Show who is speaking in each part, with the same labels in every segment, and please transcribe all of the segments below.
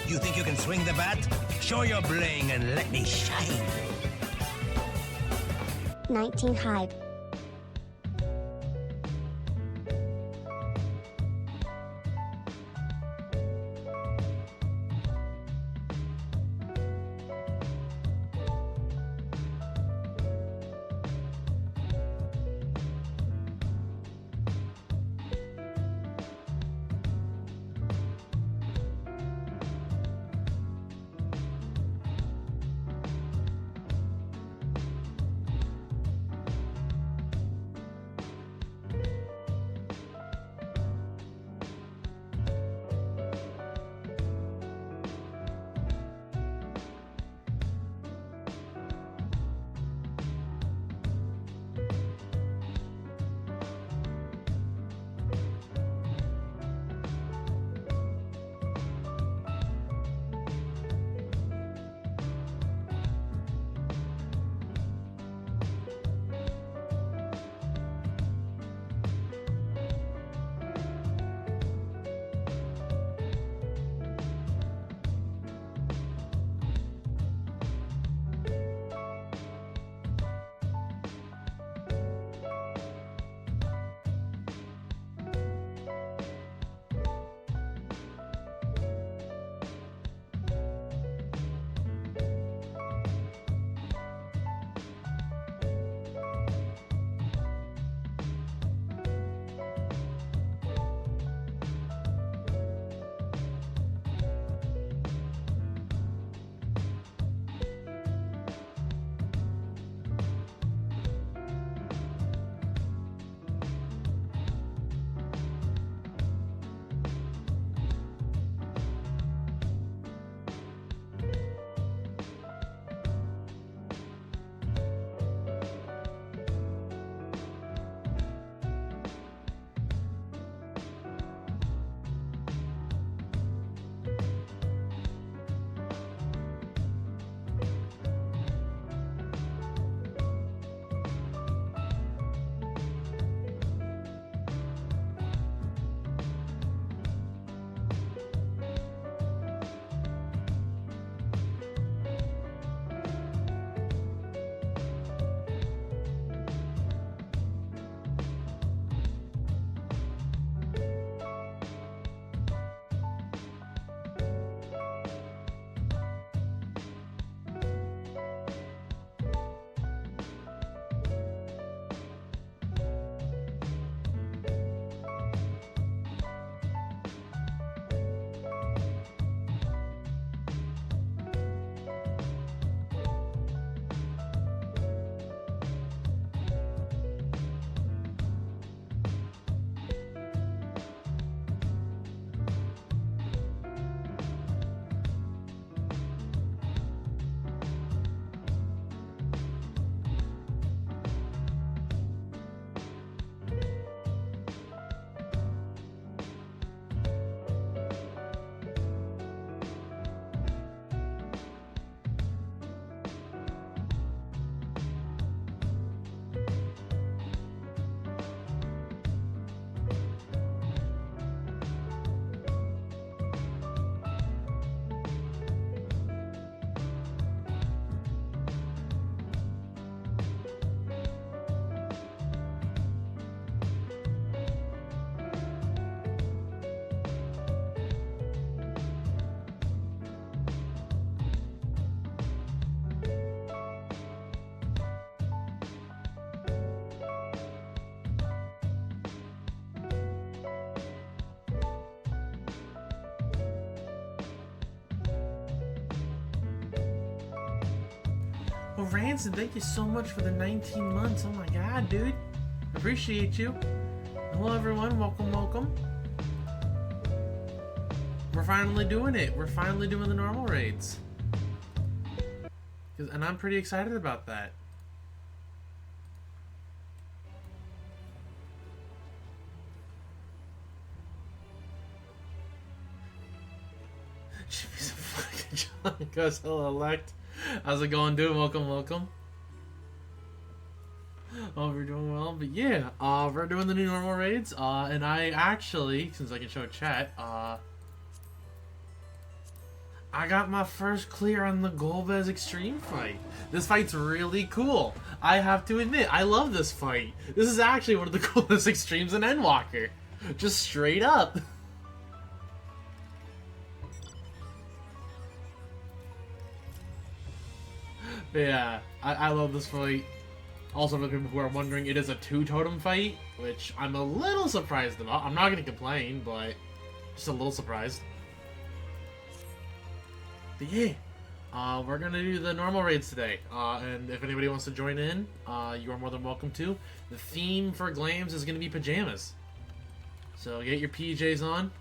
Speaker 1: You think you can swing the bat? Show your bling and let me shine.
Speaker 2: 19 hype.
Speaker 3: Well, Ransom, thank you so much for the 19 months. Oh my god, dude. Appreciate you. Hello, everyone. Welcome, welcome. We're finally doing it. We're finally doing the normal raids. And I'm pretty excited about that. Should be some fucking John goes, hello, elect. How's it going, dude? Welcome, welcome. Oh, we're doing well, but yeah, we're doing the new normal raids, and I actually, since I can show chat, I got my first clear on the Golbez Extreme fight. This fight's really cool. I have to admit, I love this fight. This is actually one of the coolest Extremes in Endwalker. Just straight up. But yeah, I love this fight. Also, for the people who are wondering, it is a 2-totem fight, which I'm a little surprised about. I'm not going to complain, but just a little surprised. But yeah, we're going to do the normal raids today. And if anybody wants to join in, you are more than welcome to. The theme for Glams is going to be pajamas. So get your PJs on.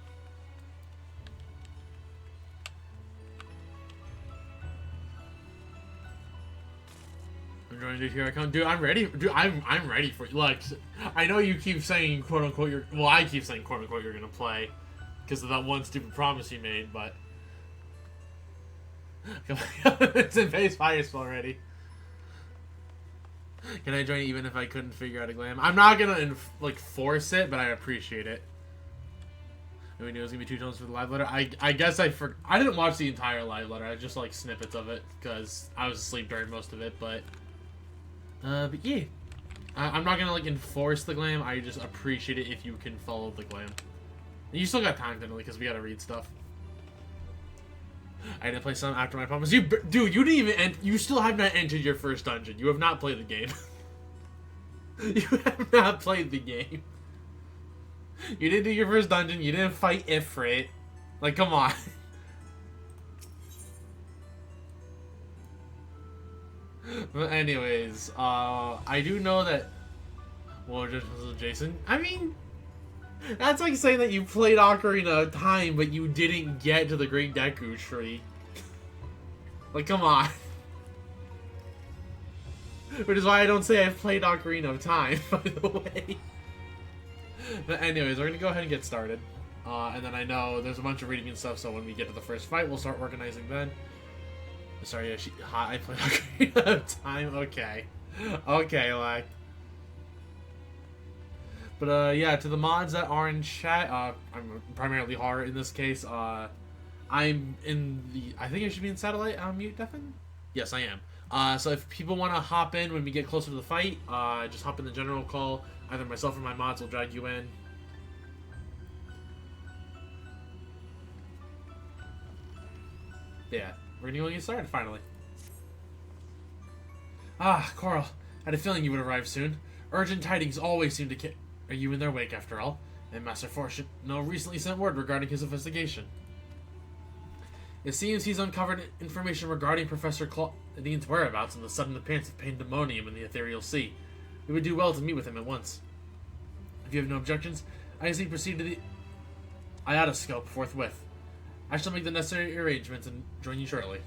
Speaker 3: I'm joining, dude. Here I come, dude. I'm ready. Dude, I'm ready for you. Like, I know you keep saying quote unquote you're. Well, I keep saying quote unquote you're gonna play because of that one stupid promise you made. But it's in phase 5 already. Can I join even if I couldn't figure out a glam? I'm not gonna like force it, but I appreciate it. We knew it was gonna be 2 tones for the live letter. I guess I didn't watch the entire live letter. I just like snippets of it because I was asleep during most of it. But yeah, I'm not gonna like enforce the glam. I just appreciate it if you can follow the glam. And you still got time technically because we gotta read stuff. I didn't play some after my promise. Dude, you didn't even you still have not entered your first dungeon. You have not played the game. You have not played the game. You didn't do your first dungeon. You didn't fight Ifrit. Like, come on. But anyways, I do know that. Well, just Jason. I mean, that's like saying that you played Ocarina of Time, but you didn't get to the Great Deku Tree. Like, come on. Which is why I don't say I've played Ocarina of Time, by the way. But anyways, we're going to go ahead and get started. And then I know there's a bunch of reading and stuff, so when we get to the first fight, we'll start organizing then. Sorry, I played Ocarina of Time. Okay. Okay, like. But, yeah, to the mods that are in chat, I'm primarily horror in this case. I'm in the... I think I should be in satellite mute, Devin? Yes, I am. So if people want to hop in when we get closer to the fight, just hop in the general call. Either myself or my mods will drag you in. Yeah, we're gonna go get started finally. Ah, Coral. I had a feeling you would arrive soon. Urgent tidings always seem to Are you in their wake after all? And Master Forship recently sent word regarding his investigation. It seems he's uncovered information regarding Professor Claudine's whereabouts and the sudden appearance of pandemonium in the ethereal sea. It would do well to meet with him at once. If you have no objections, I say proceed to the Iotoscope forthwith. I shall make the necessary arrangements and join you shortly.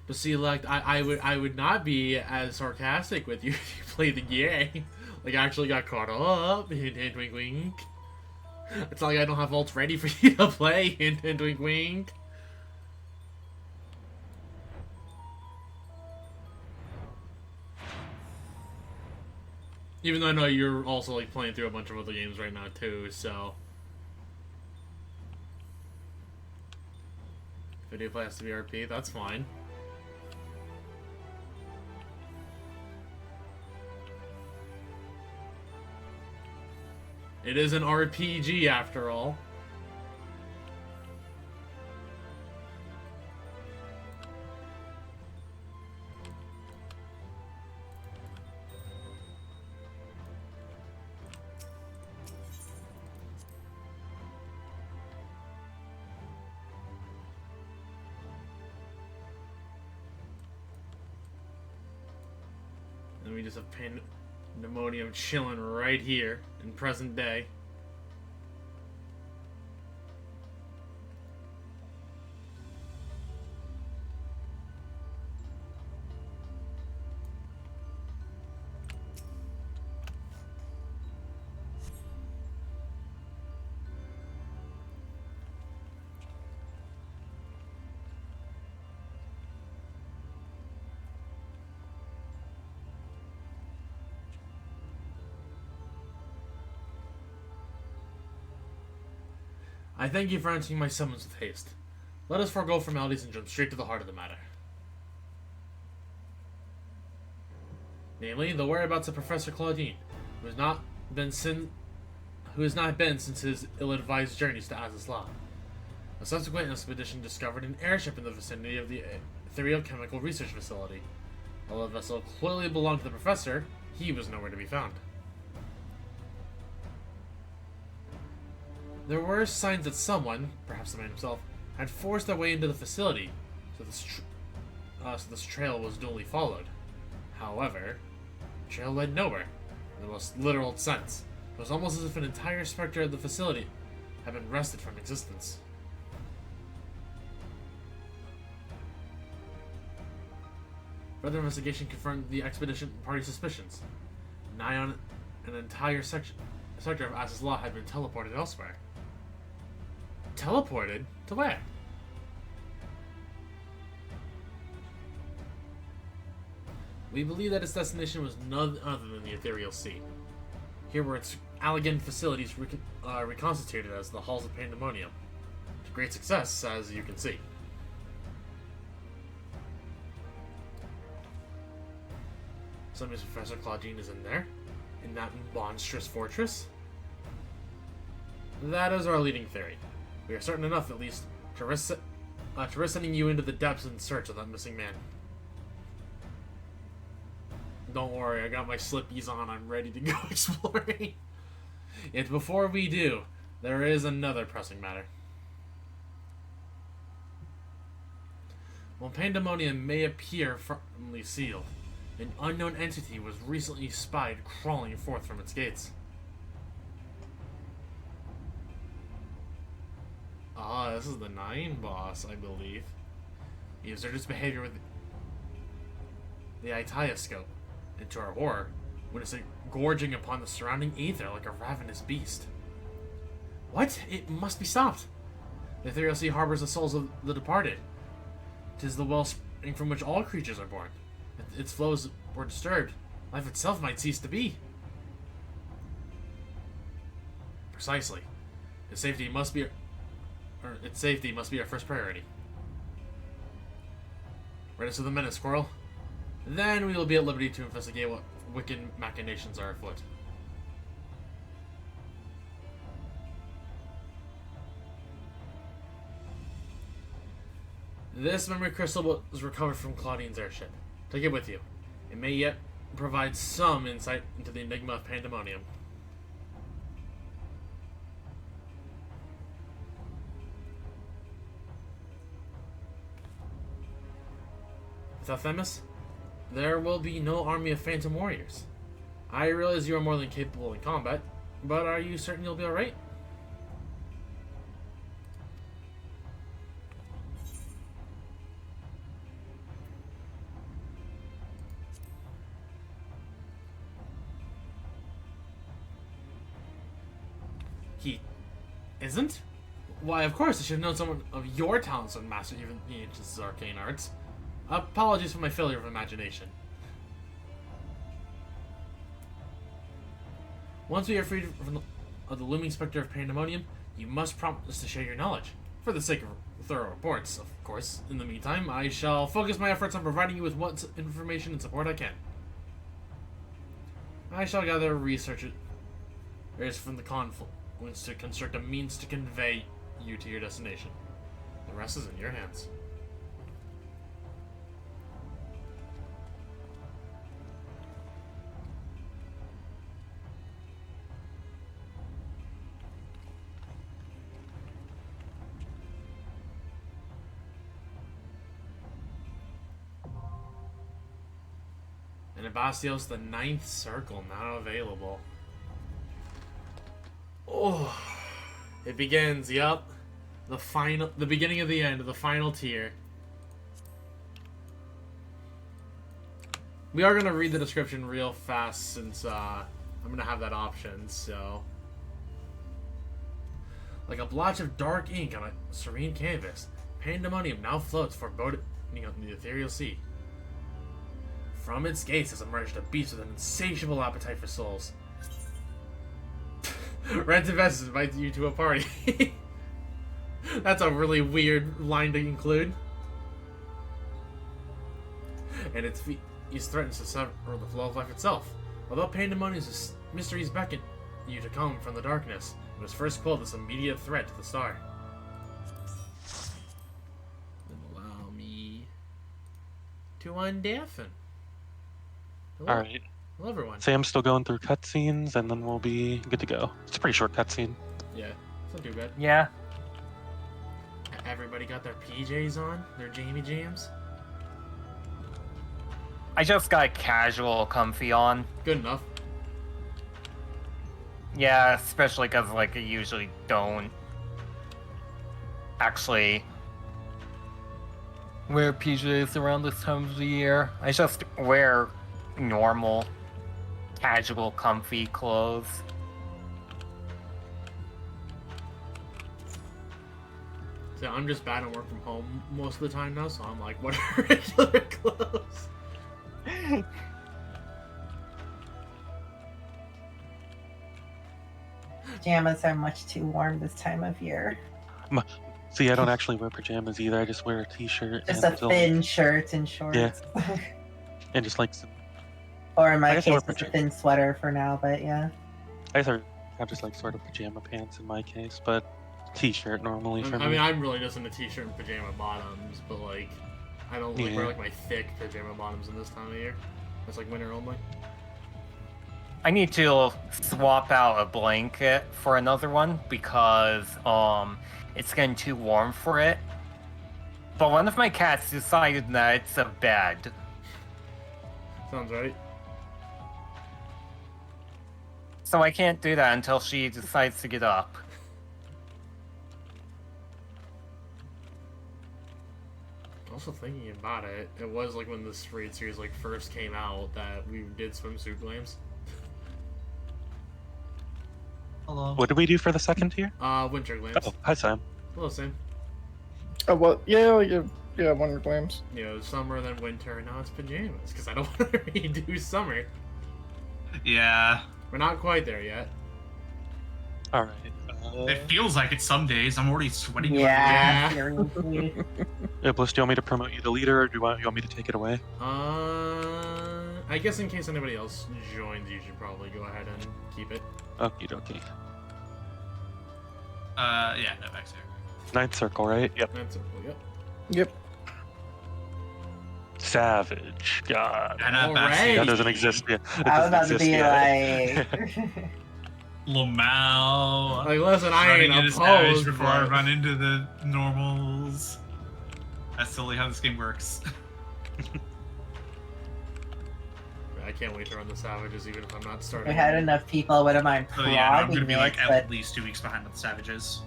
Speaker 3: But see, like, I would not be as sarcastic with you if you played the game. Like, I actually got caught up. Hint, hint, wink, wink. It's not like I don't have ults ready for you to play. Hint, hint, wink, wink. Even though I know you're also, like, playing through a bunch of other games right now, too, so... Video play has to be RP, that's fine. It is an RPG, after all. And we just have pandemonium chilling right here in present day. I thank you for answering my summons with haste. Let us forego formalities and jump straight to the heart of the matter. Namely, the whereabouts of Professor Claudine, who has not been since his ill-advised journeys to Azizla. A subsequent expedition discovered an airship in the vicinity of the Ethereal Chemical Research Facility. Although the vessel clearly belonged to the professor, he was nowhere to be found. There were signs that someone, perhaps the man himself, had forced their way into the facility, so this trail was duly followed. However, the trail led nowhere, in the most literal sense. It was almost as if an entire specter of the facility had been wrested from existence. Further investigation confirmed the expedition party's suspicions. Nigh on an entire sector of Azizla had been teleported elsewhere. Teleported? To where? We believe that its destination was none other than the Ethereal Sea. Here were its elegant facilities reconstituted as the Halls of Pandemonium. To great success, as you can see. Some means Professor Claudine is in there, in that monstrous fortress. That is our leading theory. We are certain enough, at least, to risk sending you into the depths in search of that missing man. Don't worry, I got my slippies on. I'm ready to go exploring. Yet before we do, there is another pressing matter. While Pandemonium may appear firmly sealed, an unknown entity was recently spied crawling forth from its gates. Ah, this is the 9 boss, I believe. He observed its behavior with the Itioscope, and to our horror, witnessed it gorging upon the surrounding aether like a ravenous beast. What? It must be stopped! The Ethereal Sea harbors the souls of the departed. 'Tis the wellspring from which all creatures are born. If its flows were disturbed, life itself might cease to be. Precisely. Its safety must be our first priority. Ready to the minute, Squirrel. Then we will be at liberty to investigate what wicked machinations are afoot. This memory crystal was recovered from Claudine's airship. Take it with you. It may yet provide some insight into the enigma of Pandemonium. Without Themis, there will be no army of phantom warriors. I realize you are more than capable in combat, but are you certain you'll be alright? He isn't? Why, of course, I should have known someone of your talents would master even the ancient arcane arts. Apologies for my failure of imagination. Once we are freed from the looming specter of Pandemonium, you must promise to share your knowledge. For the sake of thorough reports, of course. In the meantime, I shall focus my efforts on providing you with what information and support I can. I shall gather researchers from the confluence to construct a means to convey you to your destination. The rest is in your hands. Anabaseios, the 9th circle, now available. Oh, it begins. Yup, the beginning of the end of the final tier. We are gonna read the description real fast since I'm gonna have that option. So, like a blotch of dark ink on a serene canvas, Pandemonium now floats foreboding on the ethereal sea. From its gates has emerged a beast with an insatiable appetite for souls. Rent Investors invites you to a party. That's a really weird line to include. And he threatens to sever the flow of life itself. Although pandemonium's mysteries beckon you to come from the darkness, it was first pulled this immediate threat to the star. Allow me to undeafen. Hello.
Speaker 2: Alright.
Speaker 3: Hello, everyone.
Speaker 2: Sam's still going through cutscenes, and then we'll be good to go. It's a pretty short cutscene.
Speaker 3: Yeah, it's not too bad.
Speaker 4: Yeah.
Speaker 3: Everybody got their PJs on? Their Jamie Jams?
Speaker 4: I just got casual comfy on.
Speaker 3: Good enough.
Speaker 4: Yeah, especially because, like, I usually don't actually wear PJs around this time of the year. I just wear normal, casual, comfy clothes.
Speaker 3: So I'm just bad at work from home most of the time now, so I'm like, what are regular clothes?
Speaker 5: Pajamas are much too warm this time of year.
Speaker 2: See, I don't actually wear pajamas either. I just wear a t-shirt.
Speaker 5: Just
Speaker 2: and
Speaker 5: a thin shirt and shorts.
Speaker 2: Yeah. And just like...
Speaker 5: Or in my
Speaker 2: I guess I wear
Speaker 5: case, just a thin sweater for now, but yeah.
Speaker 2: I guess I have just like sort of pajama pants in my case, but t-shirt normally for me.
Speaker 3: I mean, I'm really just into t-shirt and pajama bottoms, but like, I don't like wear like my thick pajama bottoms in this time of year. It's like winter only.
Speaker 4: I need to swap out a blanket for another one because it's getting too warm for it. But one of my cats decided that it's a bed.
Speaker 3: Sounds right.
Speaker 4: So I can't do that until she decides to get up.
Speaker 3: Also thinking about it, it was like when this raid series like first came out that we did swimsuit glams.
Speaker 6: Hello.
Speaker 2: What did we do for the second tier?
Speaker 3: Winter glams.
Speaker 2: Oh, hi Sam.
Speaker 3: Hello, Sam.
Speaker 7: Oh, well, yeah, winter glams.
Speaker 3: You know, summer, then winter, and now it's pajamas, because I don't want to redo summer.
Speaker 6: Yeah.
Speaker 3: We're not quite there yet.
Speaker 2: Alright.
Speaker 6: It feels like it some days. I'm already sweating.
Speaker 5: Yeah,
Speaker 3: Yeah.
Speaker 5: seriously.
Speaker 2: Iblis, do you want me to promote you the leader, or do you want me to take it away?
Speaker 3: I guess in case anybody else joins, you should probably go ahead and keep it.
Speaker 2: Okie dokie.
Speaker 6: Yeah, no, back there.
Speaker 2: Ninth circle, right? Yep.
Speaker 3: That's simple, yep.
Speaker 7: Yep.
Speaker 2: Savage. God.
Speaker 3: Alright.
Speaker 2: That doesn't exist yet. It
Speaker 5: I was
Speaker 2: doesn't
Speaker 5: about to
Speaker 2: exist
Speaker 5: be
Speaker 2: yet.
Speaker 5: like...
Speaker 6: Lamau.
Speaker 3: Like, listen, I
Speaker 6: Running
Speaker 3: ain't
Speaker 6: into Savage
Speaker 3: opposed,
Speaker 6: before I
Speaker 3: but...
Speaker 6: run into the normals. That's totally how this game works.
Speaker 3: I can't wait to run the Savages, even if I'm not starting.
Speaker 5: we had enough people, wouldn't mind
Speaker 6: So yeah, no, I'm
Speaker 5: prodding
Speaker 6: gonna be like
Speaker 5: it,
Speaker 6: at
Speaker 5: but
Speaker 6: least 2 weeks behind with Savages.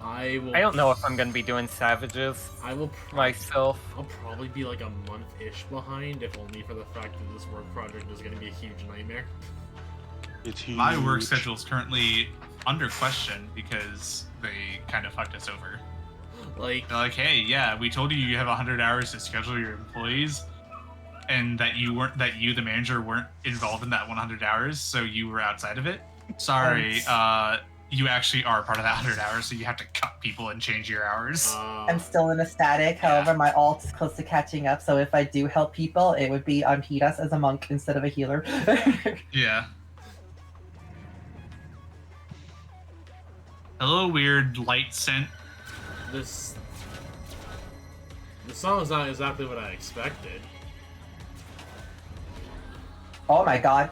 Speaker 3: I will.
Speaker 4: I don't know if I'm gonna be doing Savages
Speaker 3: I will.
Speaker 4: myself.
Speaker 3: I'll probably be like a month-ish behind, if only for the fact that this work project is going to be a huge nightmare.
Speaker 2: It's huge.
Speaker 6: My work schedule is currently under question because they kind of fucked us over.
Speaker 3: Like,
Speaker 6: They're like, hey, yeah, we told you you have 100 hours to schedule your employees, and that you, the manager, weren't involved in that 100 hours, so you were outside of it. Sorry, you actually are part of that 100 hours, so you have to cut people and change your hours.
Speaker 5: I'm still in a static. However, my ult is close to catching up, so if I do help people, it would be on Hidas as a monk instead of a healer.
Speaker 6: Yeah. Hello, weird light scent.
Speaker 3: this song is not exactly what I expected.
Speaker 5: Oh my god.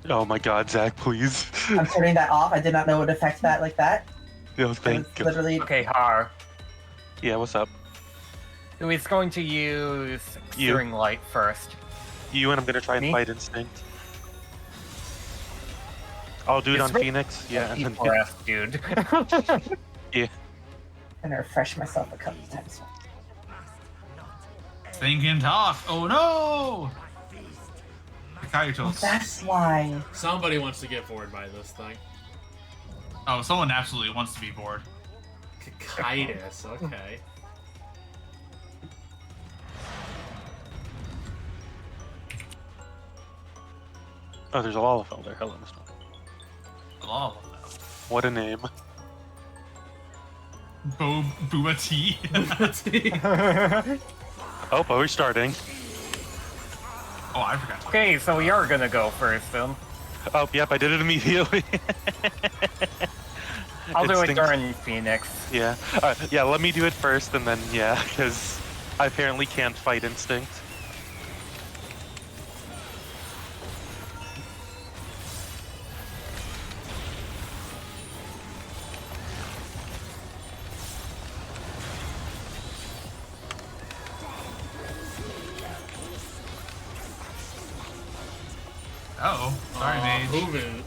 Speaker 2: Oh my god, Zach, please.
Speaker 5: I'm turning that off. I did not know it would affect that like that.
Speaker 2: No,
Speaker 5: It
Speaker 2: thank
Speaker 5: was
Speaker 2: you.
Speaker 5: literally...
Speaker 4: Okay, Har.
Speaker 2: Yeah, what's up?
Speaker 4: Who is going to use
Speaker 2: You.
Speaker 4: Searing Light first?
Speaker 2: You and I'm gonna try and
Speaker 4: Me?
Speaker 2: fight Instinct. I'll do it
Speaker 4: It's
Speaker 2: on
Speaker 4: really-
Speaker 2: Phoenix. Yeah, and then
Speaker 4: P4S, dude.
Speaker 2: yeah.
Speaker 5: I'm gonna refresh myself a couple times.
Speaker 6: Think and talk. Oh no!
Speaker 5: Oh,
Speaker 6: Kaitos.
Speaker 5: that's why.
Speaker 3: Somebody wants to get bored by this thing.
Speaker 6: Oh, someone absolutely wants to be bored.
Speaker 3: Kitus, okay.
Speaker 2: Oh, there's a Lalafelder. Hello, Mr.
Speaker 6: Oh, no.
Speaker 2: What a name.
Speaker 6: Booba tea.
Speaker 2: Oh, but we're starting.
Speaker 6: Oh, I forgot.
Speaker 4: Okay, so we are gonna go first then.
Speaker 2: Oh, yep, I did it immediately.
Speaker 4: I'll do it
Speaker 2: Instinct.
Speaker 4: during Phoenix.
Speaker 2: Yeah. Yeah, let me do it first, and then, yeah, because I apparently can't fight instinct.
Speaker 6: Oh, sorry, mage.
Speaker 3: Move it.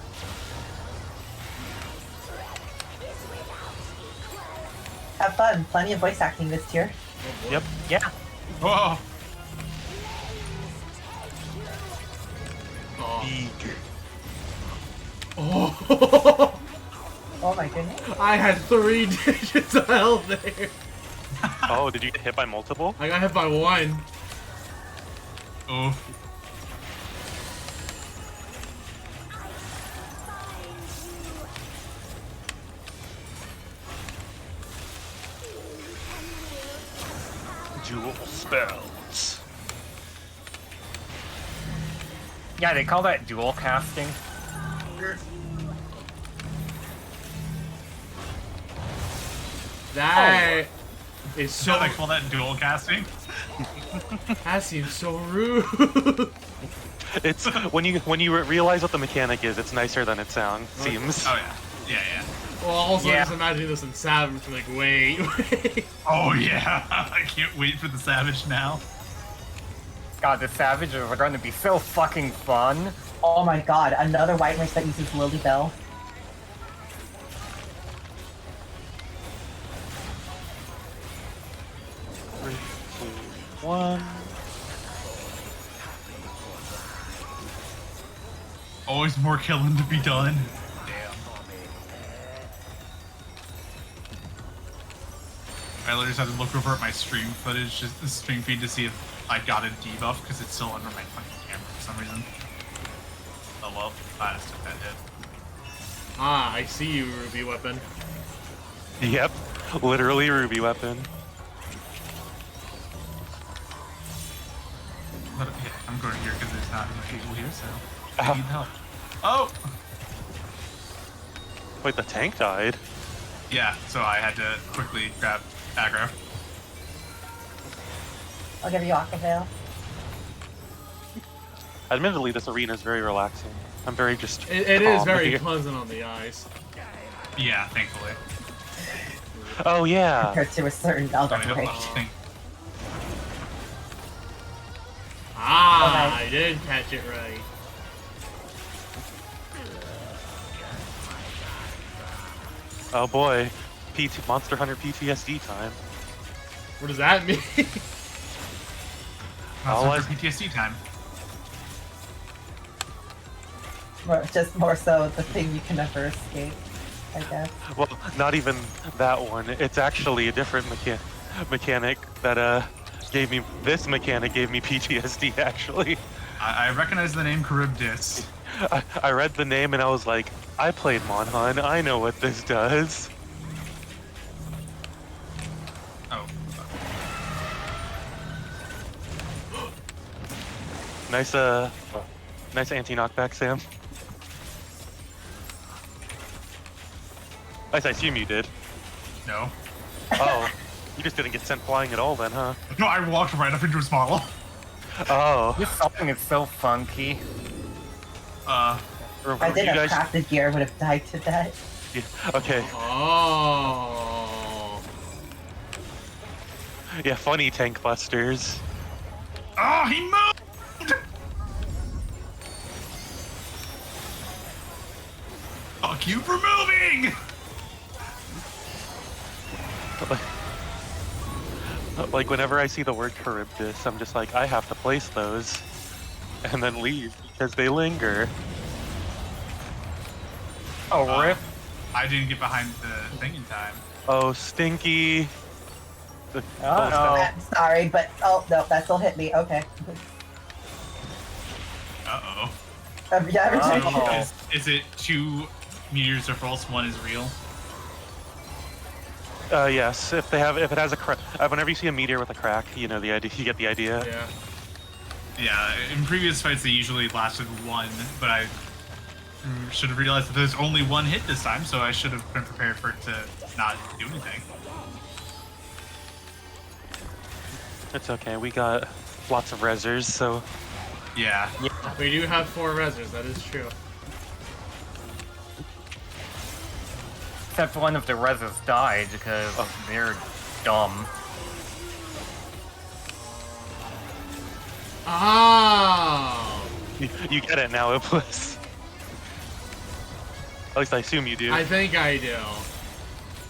Speaker 5: Have fun. Plenty of voice acting this tier.
Speaker 2: Yep.
Speaker 4: Yeah.
Speaker 6: Whoa.
Speaker 3: Oh.
Speaker 2: Eek.
Speaker 3: Oh.
Speaker 5: Oh my goodness.
Speaker 3: I had 3 digits of health there.
Speaker 2: Oh, did you get hit by multiple?
Speaker 3: I got hit by 1.
Speaker 6: Oh.
Speaker 2: Dual spells.
Speaker 4: Yeah, they call that dual casting.
Speaker 3: That is
Speaker 6: So
Speaker 3: so.
Speaker 6: they call that dual casting?
Speaker 3: That seems so rude.
Speaker 2: It's when you realize what the mechanic is, it's nicer than it sounds. Seems.
Speaker 6: Oh yeah. Yeah, yeah.
Speaker 3: Well, also
Speaker 4: Yeah.
Speaker 3: just imagine this in Savage. Like, wait.
Speaker 6: Oh yeah. I can't wait for the Savage now.
Speaker 4: God, the Savages are going to be so fucking fun.
Speaker 5: Oh my god, another white race that uses Lily Bell.
Speaker 2: Three, two, one.
Speaker 6: Always more killing to be done. Damn. I literally just had to look over at my stream footage, just the stream feed, to see if I got a debuff because it's still under my fucking camera for some reason. Oh well, I just took that hit.
Speaker 3: Ah, I see you, Ruby Weapon.
Speaker 2: Yep. Literally ruby weapon.
Speaker 6: But yeah, I'm going here because there's not enough people here, so I
Speaker 2: Ow.
Speaker 6: need help. Oh!
Speaker 2: Wait, the tank died.
Speaker 6: Yeah, so I had to quickly grab aggro.
Speaker 5: I'll give you Aqua Veil.
Speaker 2: Admittedly, this arena is very relaxing. I'm very just.
Speaker 3: It is
Speaker 2: calm
Speaker 3: very
Speaker 2: here.
Speaker 3: pleasant on the eyes.
Speaker 6: Yeah, thankfully.
Speaker 2: Oh yeah.
Speaker 5: Compared to a certain Elder
Speaker 6: I don't
Speaker 5: Rage.
Speaker 6: think.
Speaker 3: Ah,
Speaker 5: Okay.
Speaker 3: I did catch it right.
Speaker 2: Oh boy. Monster Hunter PTSD time.
Speaker 3: What does that mean?
Speaker 2: All I-
Speaker 6: That's for PTSD time.
Speaker 5: Just more so the thing you can never escape, I guess.
Speaker 2: Well, not even that one. It's actually a different mechanic that gave me. This mechanic gave me PTSD. Actually,
Speaker 6: I recognize the name Charybdis.
Speaker 2: I read the name and I was like, I played Monhun. I know what this does.
Speaker 6: Oh.
Speaker 2: Nice nice anti-knockback, Sam. Nice, I assume you did.
Speaker 6: No.
Speaker 2: Oh, you just didn't get sent flying at all then, huh?
Speaker 6: No, I walked right up into his model.
Speaker 2: Oh.
Speaker 4: This song is so funky.
Speaker 5: If I
Speaker 2: You
Speaker 5: didn't have
Speaker 2: guys.
Speaker 5: crafted gear, I would have died to that.
Speaker 2: Yeah, okay.
Speaker 3: Oh.
Speaker 2: Yeah, funny tank busters.
Speaker 6: Oh, he moved! Fuck you for moving!
Speaker 2: Like whenever I see the word Charybdis, I'm just like, I have to place those, and then leave because they linger.
Speaker 4: Oh, rip.
Speaker 6: I didn't get behind the thing in time.
Speaker 2: Oh, stinky. The
Speaker 4: Uh-oh.
Speaker 5: I'm sorry, but oh no, that still hit me. Okay.
Speaker 6: Uh-oh.
Speaker 5: Yeah, every time
Speaker 4: Oh.
Speaker 6: Is it 2 meteors are false, 1 is real?
Speaker 2: Yes. If it has a crack, whenever you see a meteor with a crack, you know the idea. You get the idea.
Speaker 3: Yeah.
Speaker 6: Yeah, in previous fights they usually lasted one, but I should have realized that there's only one hit this time, so I should have been prepared for it to not do anything.
Speaker 2: It's okay. We got lots of rezzers, so
Speaker 6: Yeah.
Speaker 3: We do have 4 rezzers, that is true.
Speaker 4: Except one of the reses died because they're dumb.
Speaker 3: Oh!
Speaker 2: you get it now, Iblis. At least I assume you do.
Speaker 3: I think I do.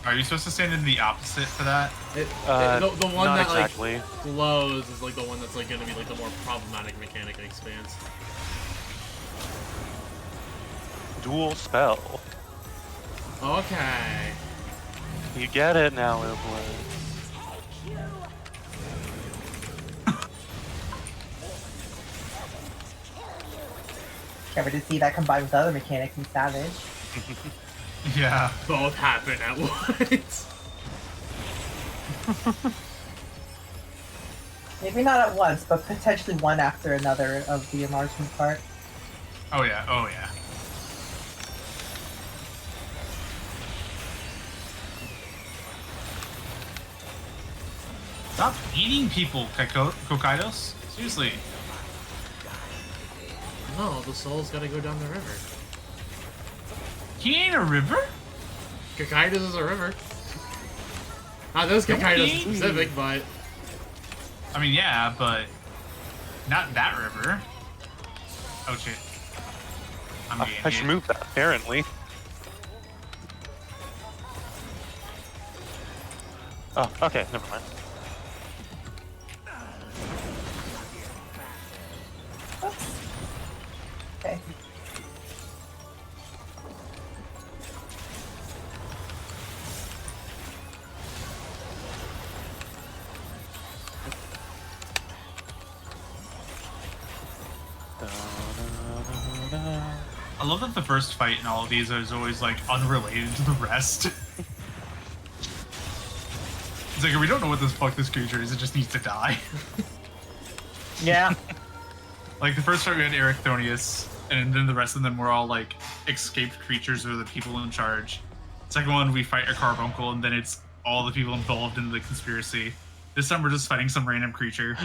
Speaker 6: Are you supposed to stand in the opposite for that?
Speaker 3: The one
Speaker 2: not
Speaker 3: that
Speaker 2: exactly.
Speaker 3: like glows is like the one that's like gonna be like the more problematic mechanic in Expanse.
Speaker 2: Dual spell.
Speaker 3: Okay.
Speaker 2: You get it now, Iblis.
Speaker 5: Ever to see that combined with other mechanics in Savage?
Speaker 6: Yeah.
Speaker 3: Both happen at once.
Speaker 5: Maybe not at once, but potentially one after another of the enlargement part.
Speaker 6: Oh yeah, oh yeah. Stop eating people, Kokaidos. Seriously.
Speaker 3: No, the soul's gotta go down the river.
Speaker 6: He ain't a river?
Speaker 3: Kakaidos is a river. Not this Kakaidos specific, but...
Speaker 6: I mean, yeah, but not that river. Oh shit. I'm getting
Speaker 2: I should move that, apparently. Oh, okay, never mind.
Speaker 5: Okay.
Speaker 6: I love that the first fight in all of these is always like unrelated to the rest. It's like we don't know what this creature is, it just needs to die.
Speaker 4: Yeah.
Speaker 6: Like the first fight we had Eric Thonius, and then the rest of them were all like escaped creatures or the people in charge. Second one we fight a carbuncle, and then it's all the people involved in the conspiracy. This time we're just fighting some random creature.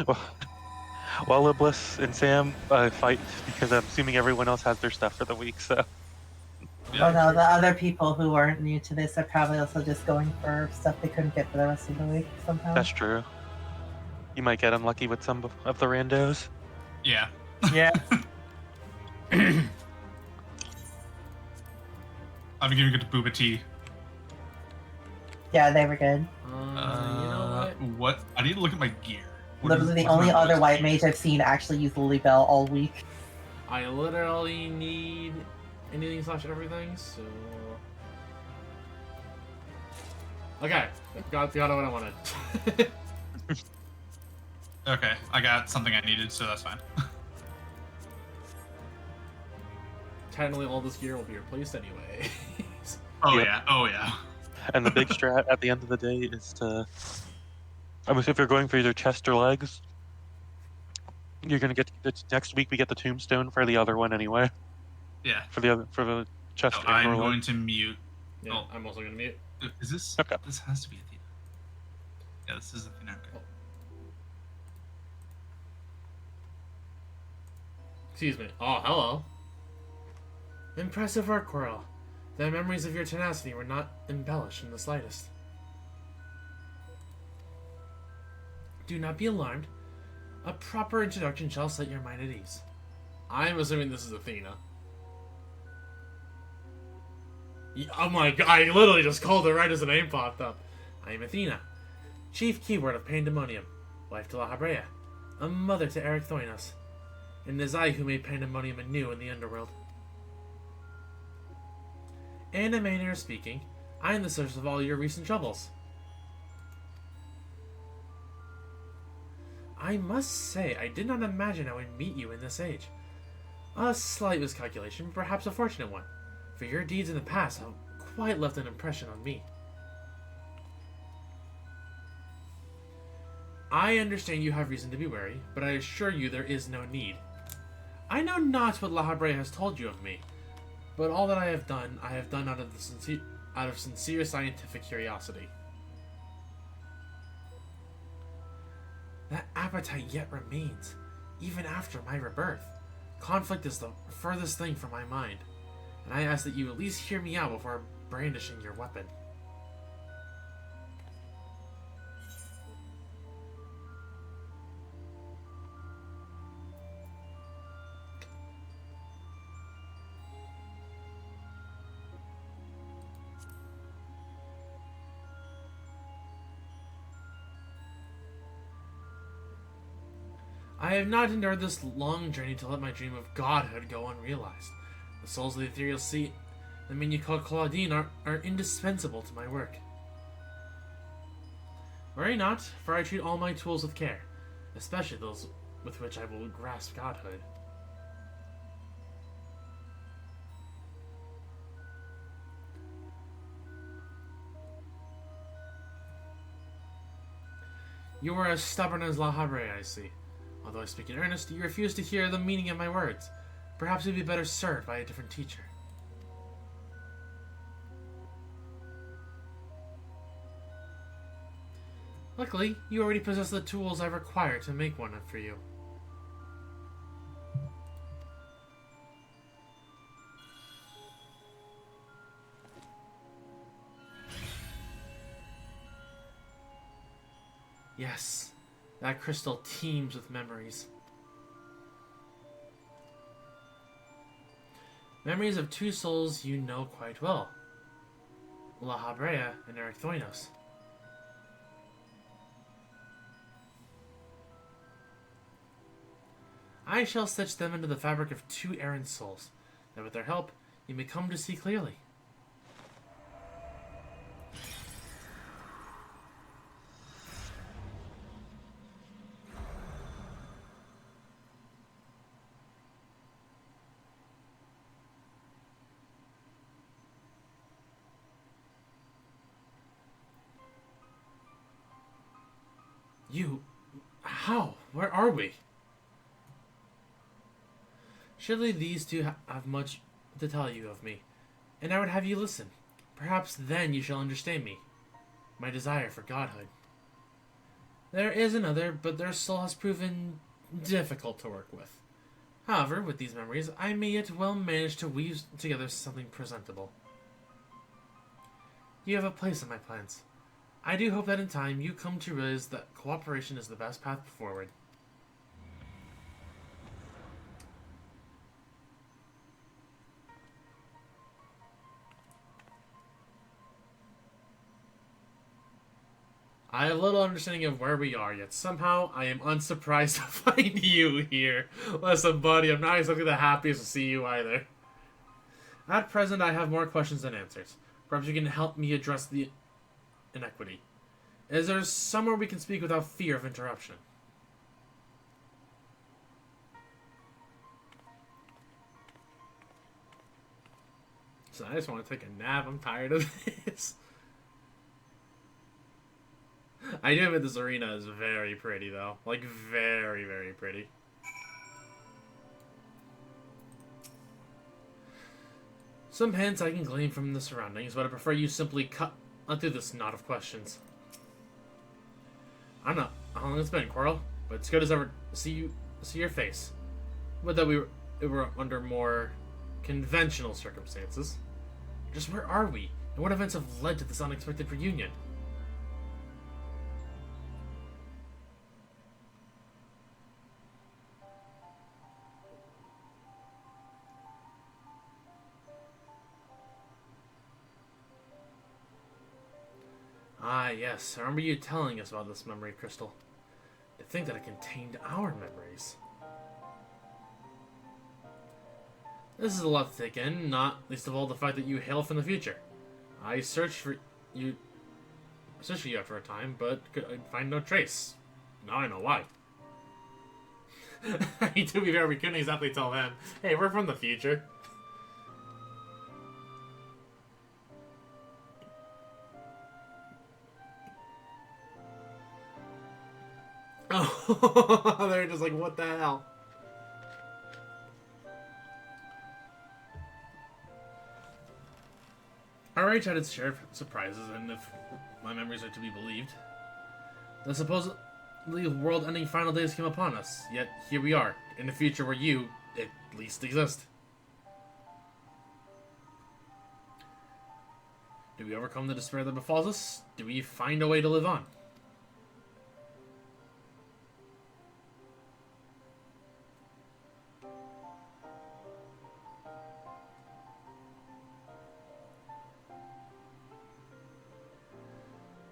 Speaker 2: Well, Iblis and Sam fight because I'm assuming everyone else has their stuff for the week, so.
Speaker 5: Oh no, the other people who aren't new to this are probably also just going for stuff they couldn't get for the rest of the week somehow.
Speaker 2: That's true. You might get unlucky with some of the randos.
Speaker 6: Yeah.
Speaker 4: Yeah.
Speaker 6: I'm giving it to Booba T.
Speaker 5: Yeah, they were good.
Speaker 3: You know
Speaker 6: What? I need to look at my gear.
Speaker 5: Literally the only other white mage I've seen actually use Lily Bell all week.
Speaker 3: I literally need anything / everything, so... Okay, got what I wanted.
Speaker 6: Okay, I got something I needed, so that's fine.
Speaker 3: Technically, all this gear will be replaced anyway.
Speaker 6: Oh
Speaker 2: Yep.
Speaker 6: yeah, oh yeah.
Speaker 2: And the big strat at the end of the day is to... I mean, if you're going for either chest or legs, you're gonna get next week. We get the tombstone for the other one anyway.
Speaker 6: Yeah.
Speaker 2: For the chest.
Speaker 6: Oh, I'm
Speaker 2: or
Speaker 6: going
Speaker 2: leg.
Speaker 6: to mute.
Speaker 3: Yeah,
Speaker 6: Oh.
Speaker 3: I'm also gonna mute.
Speaker 6: Is this?
Speaker 2: Okay.
Speaker 6: This has to be Athena. Yeah, this is Athena. Okay.
Speaker 3: Excuse me. Oh, hello. Impressive work, Coral. The memories of your tenacity were not embellished in the slightest. Do not be alarmed. A proper introduction shall set your mind at ease. I'm assuming this is Athena. Oh my god, I literally just called her right as the name popped up. I am Athena, chief keyword of Pandemonium, wife to La Habrea, a mother to Eric Thoinos, and it is I who made Pandemonium anew in the underworld. In a manner of speaking, I am the source of all your recent troubles. I must say, I did not imagine I would meet you in this age. A slight miscalculation, perhaps a fortunate one, for your deeds in the past have quite left an impression on me. I understand you have reason to be wary, but I assure you there is no need. I know not what La Habrea has told you of me, but all that I have done out of sincere scientific curiosity. That appetite yet remains, even after my rebirth. Conflict is the furthest thing from my mind, and I ask that you at least hear me out before brandishing your weapon. I have not endured this long journey to let my dream of godhood go unrealized. The souls of the ethereal sea, the men you call Claudine, are indispensable to my work. Worry not, for I treat all my tools with care, especially those with which I will grasp godhood. You are as stubborn as La Habrea, I see. Although I speak in earnest, you refuse to hear the meaning of my words. Perhaps you'd be better served by a different teacher. Luckily, you already possess the tools I require to make one for you. Yes, that crystal teems with memories. Memories of two souls you know quite well. La Habrea and Erythoinos. I shall stitch them into the fabric of two errant souls, that with their help you may come to see clearly. You... how? Where are we? Surely these two have much to tell you of me, and I would have you listen. Perhaps then you shall understand me. My desire for godhood. There is another, but their soul has proven difficult to work with. However, with these memories, I may yet well manage to weave together something presentable. You have a place in my plans. I do hope that in time you come to realize that cooperation is the best path forward. I have little understanding of where we are, yet somehow I am unsurprised to find you here. Listen, buddy, I'm not exactly the happiest to see you either. At present, I have more questions than answers. Perhaps you can help me address the inequity. Is there somewhere we can speak without fear of interruption? So I just want to take a nap. I'm tired of this. I do admit this arena is very pretty, though. Like, very, very pretty. Some hints I can glean from the surroundings, but I prefer you simply cut through this knot of questions. I don't know how long it's been, Coral, but it's good as ever to see your face. Would that we were under more conventional circumstances. Just where are we, and what events have led to this unexpected reunion? Ah, yes. I remember you telling us about this memory crystal. To think that it contained our memories. This is a lot to take in, not least of all the fact that you hail from the future. I searched for you after a time, but could find no trace. Now I know why. To be fair, we couldn't exactly tell them, hey, we're from the future. Oh, they're just like, what the hell? Our age had its share of surprises, and if my memories are to be believed, the supposedly world-ending final days came upon us. Yet here we are, in a future where you, at least, exist. Do we overcome the despair that befalls us? Do we find a way to live on?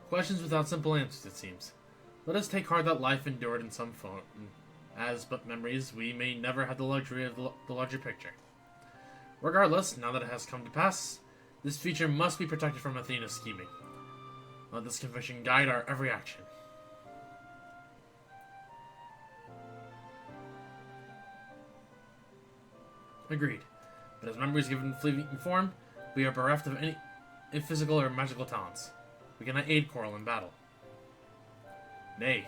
Speaker 3: Questions without simple answers, it seems. Let us take heart that life endured in some form. As but memories, we may never have the luxury of the larger picture. Regardless, now that it has come to pass, this future must be protected from Athena's scheming. Let this conviction guide our every action. Agreed. But as memories given fleeting form, we are bereft of any physical or magical talents. We cannot aid Coral in battle. Nay,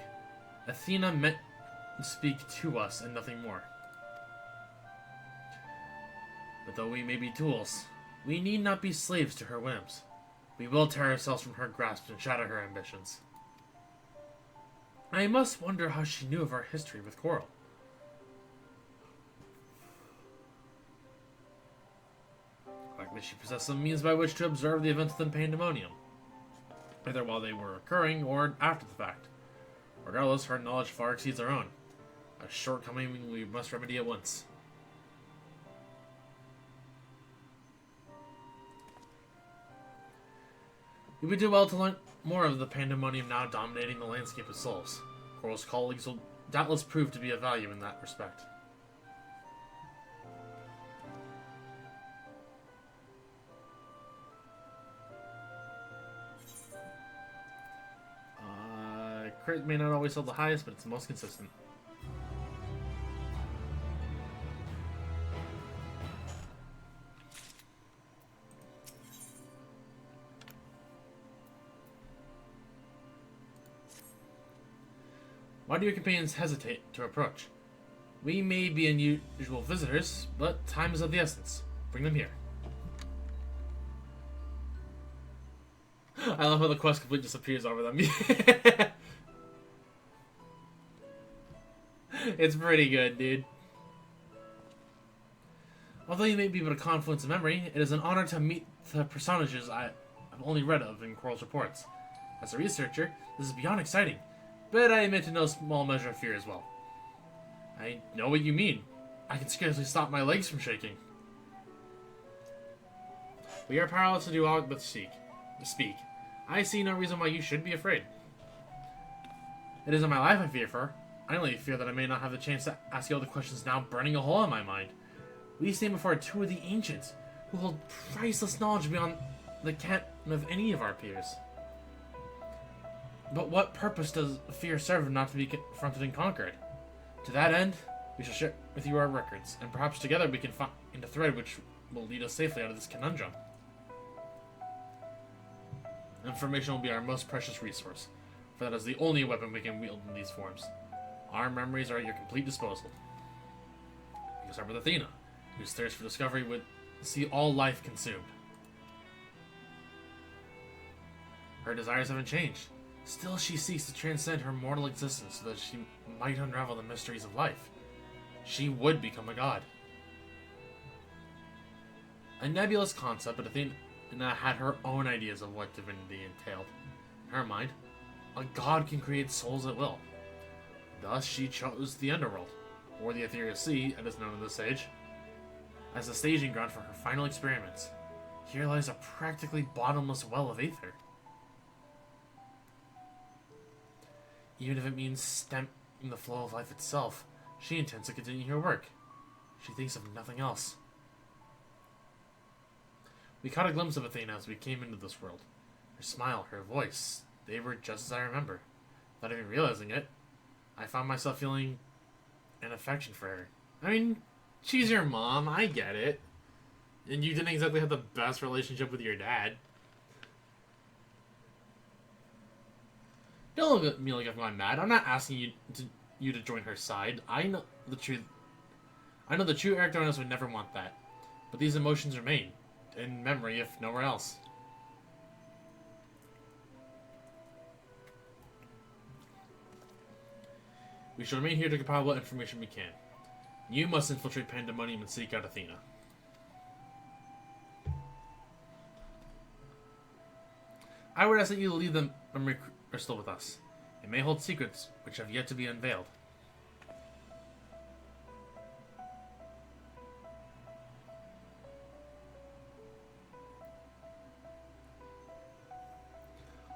Speaker 3: Athena meant to speak to us and nothing more. But though we may be tools, we need not be slaves to her whims. We will tear ourselves from her grasp and shatter her ambitions. I must wonder how she knew of our history with Coral. Likely she possessed some means by which to observe the events of the Pandemonium, either while they were occurring or after the fact. Regardless, her knowledge far exceeds our own, a shortcoming we must remedy at once. You would do well to learn more of the Pandemonium now dominating the landscape of souls. Coral's colleagues will doubtless prove to be of value in that respect. Crit may not always hold the highest, but it's the most consistent. Why do your companions hesitate to approach? We may be unusual visitors, but time is of the essence. Bring them here. I love how the quest complete disappears over them. It's pretty good, dude. Although you may be but a confluence of memory, it is an honor to meet the personages I have only read of in Coral's reports. As a researcher, this is beyond exciting, but I admit to no small measure of fear as well. I know what you mean. I can scarcely stop my legs from shaking. We are powerless to do aught but speak. I see no reason why you should be afraid. It isn't my life I fear for. I only fear that I may not have the chance to ask you all the questions now burning a hole in my mind. We stand before two of the ancients, who hold priceless knowledge beyond the ken of any of our peers. But what purpose does fear serve if not to be confronted and conquered? To that end, we shall share with you our records, and perhaps together we can find a thread which will lead us safely out of this conundrum. Information will be our most precious resource, for that is the only weapon we can wield in these forms. Our memories are at your complete disposal. You can start with Athena, whose thirst for discovery would see all life consumed. Her desires haven't changed. Still, she seeks to transcend her mortal existence so that she might unravel the mysteries of life. She would become a god. A nebulous concept, but Athena had her own ideas of what divinity entailed. In her mind, a god can create souls at will. Thus, she chose the Underworld, or the Ethereal Sea, as is known in this age, as the staging ground for her final experiments. Here lies a practically bottomless well of aether. Even if it means stemming the flow of life itself, she intends to continue her work. She thinks of nothing else. We caught a glimpse of Athena as we came into this world. Her smile, her voice, they were just as I remember. Without even realizing it, I found myself feeling an affection for her. I mean, she's your mom, I get it. And you didn't exactly have the best relationship with your dad. Don't look at me like I'm going mad. I'm not asking you to join her side. I know the truth. I know the true Eric Thornos would never want that. But these emotions remain. In memory, if nowhere else. We shall remain here to compile what information we can. You must infiltrate Pandemonium and seek out Athena. I would ask that you leave them crystal with us. It may hold secrets which have yet to be unveiled.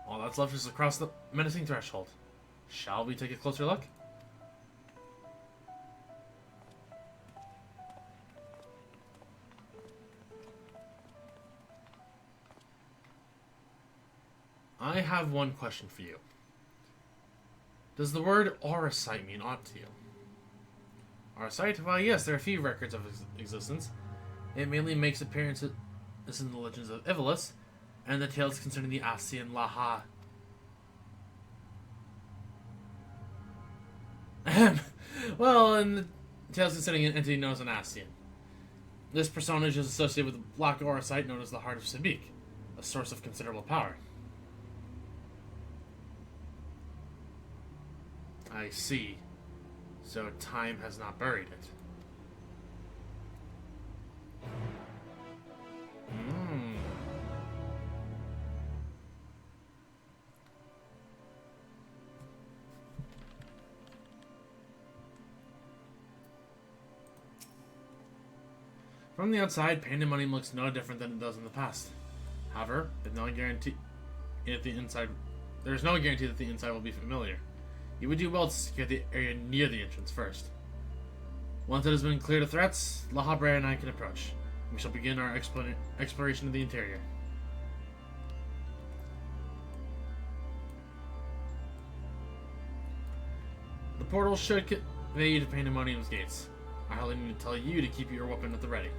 Speaker 3: All that's left is to cross the menacing threshold. Shall we take a closer look? I have one question for you. Does the word Auracite mean aught to you? Auracite? Well, yes, there are a few records of its existence. It mainly makes appearances in the legends of Ivolus, and the tales concerning the Asian Laha. Well, in the tales concerning an entity known as an Asian. This personage is associated with a black Auracite known as the Heart of Sabik, a source of considerable power. I see. So time has not buried it. Hmm. From the outside, Pandemonium looks no different than it does in the past. However, there's no guarantee that the inside will be familiar. You would do well to secure the area near the entrance first. Once it has been cleared of threats, La Habre and I can approach. We shall begin our exploration of the interior. The portal should convey you to Pandemonium's gates. I hardly need to tell you to keep your weapon at the ready.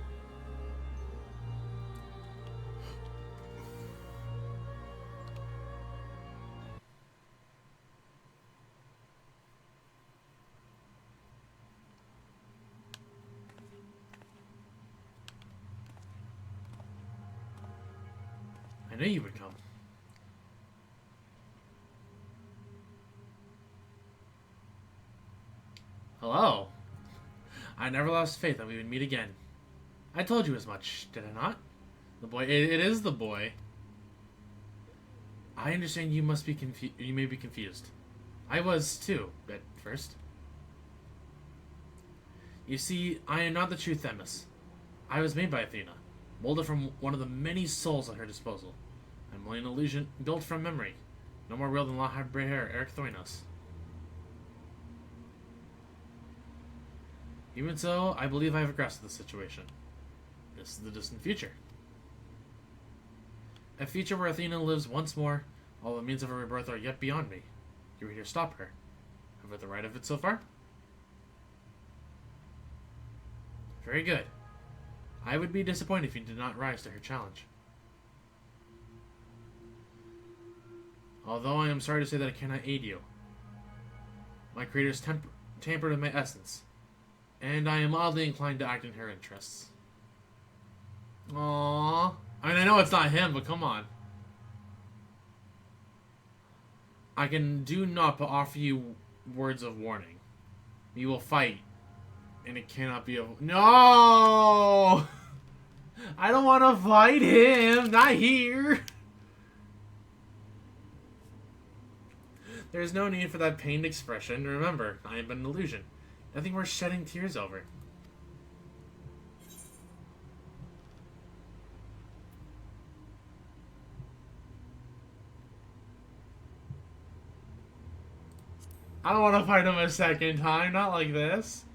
Speaker 3: I knew you would come. Hello. I never lost faith that we would meet again. I told you as much, did I not? The boy. It is the boy. I understand you must be confused. You may be confused. I was too at first. You see, I am not the true Themis. I was made by Athena, molded from one of the many souls at her disposal. I'm only an illusion built from memory. No more real than La Habreher, Eric Thoinos. Even so, I believe I have grasped the situation. This is the distant future. A future where Athena lives once more, all the means of her rebirth are yet beyond me. You were here to stop her. Have I the right of it so far? Very good. I would be disappointed if you did not rise to her challenge. Although I am sorry to say that I cannot aid you. My creator's tampered with my essence, and I am oddly inclined to act in her interests. Aww. I mean, I know it's not him, but come on. I can do naught but offer you words of warning. We will fight, and it cannot be No! I don't want to fight him! Not here! There is no need for that pained expression. Remember, I am but an illusion. Nothing worth shedding tears over. I don't want to fight him a second time. Not like this.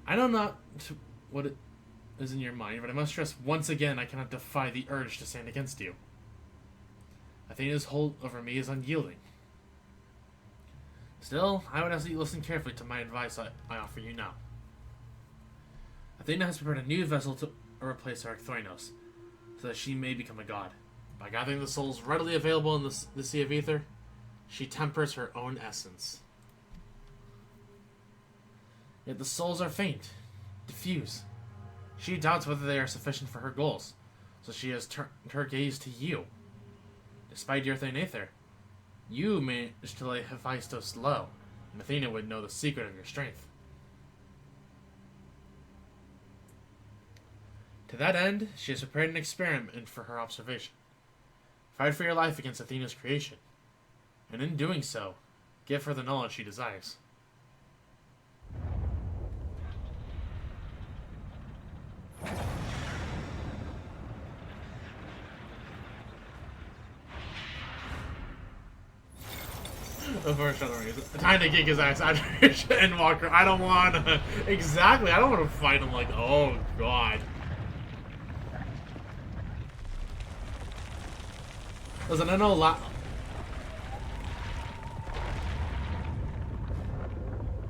Speaker 3: I know not what it is in your mind, but I must stress once again I cannot defy the urge to stand against you. Athena's hold over me is unyielding. Still, I would ask that you listen carefully to my advice I offer you now. Athena has prepared a new vessel to replace Eric Thoinos, so that she may become a god. By gathering the souls readily available in the Sea of Ether, she tempers her own essence. Yet the souls are faint, diffuse. She doubts whether they are sufficient for her goals, so she has turned her gaze to you. Despite your thin aether, you managed to lay Hephaestus low, and Athena would know the secret of your strength. To that end, she has prepared an experiment for her observation. Fight for your life against Athena's creation, and in doing so, give her the knowledge she desires. Time to kick his ass out of Endwalker. I don't want to. Exactly. I don't want to fight him like, oh god. Listen, I know a lot.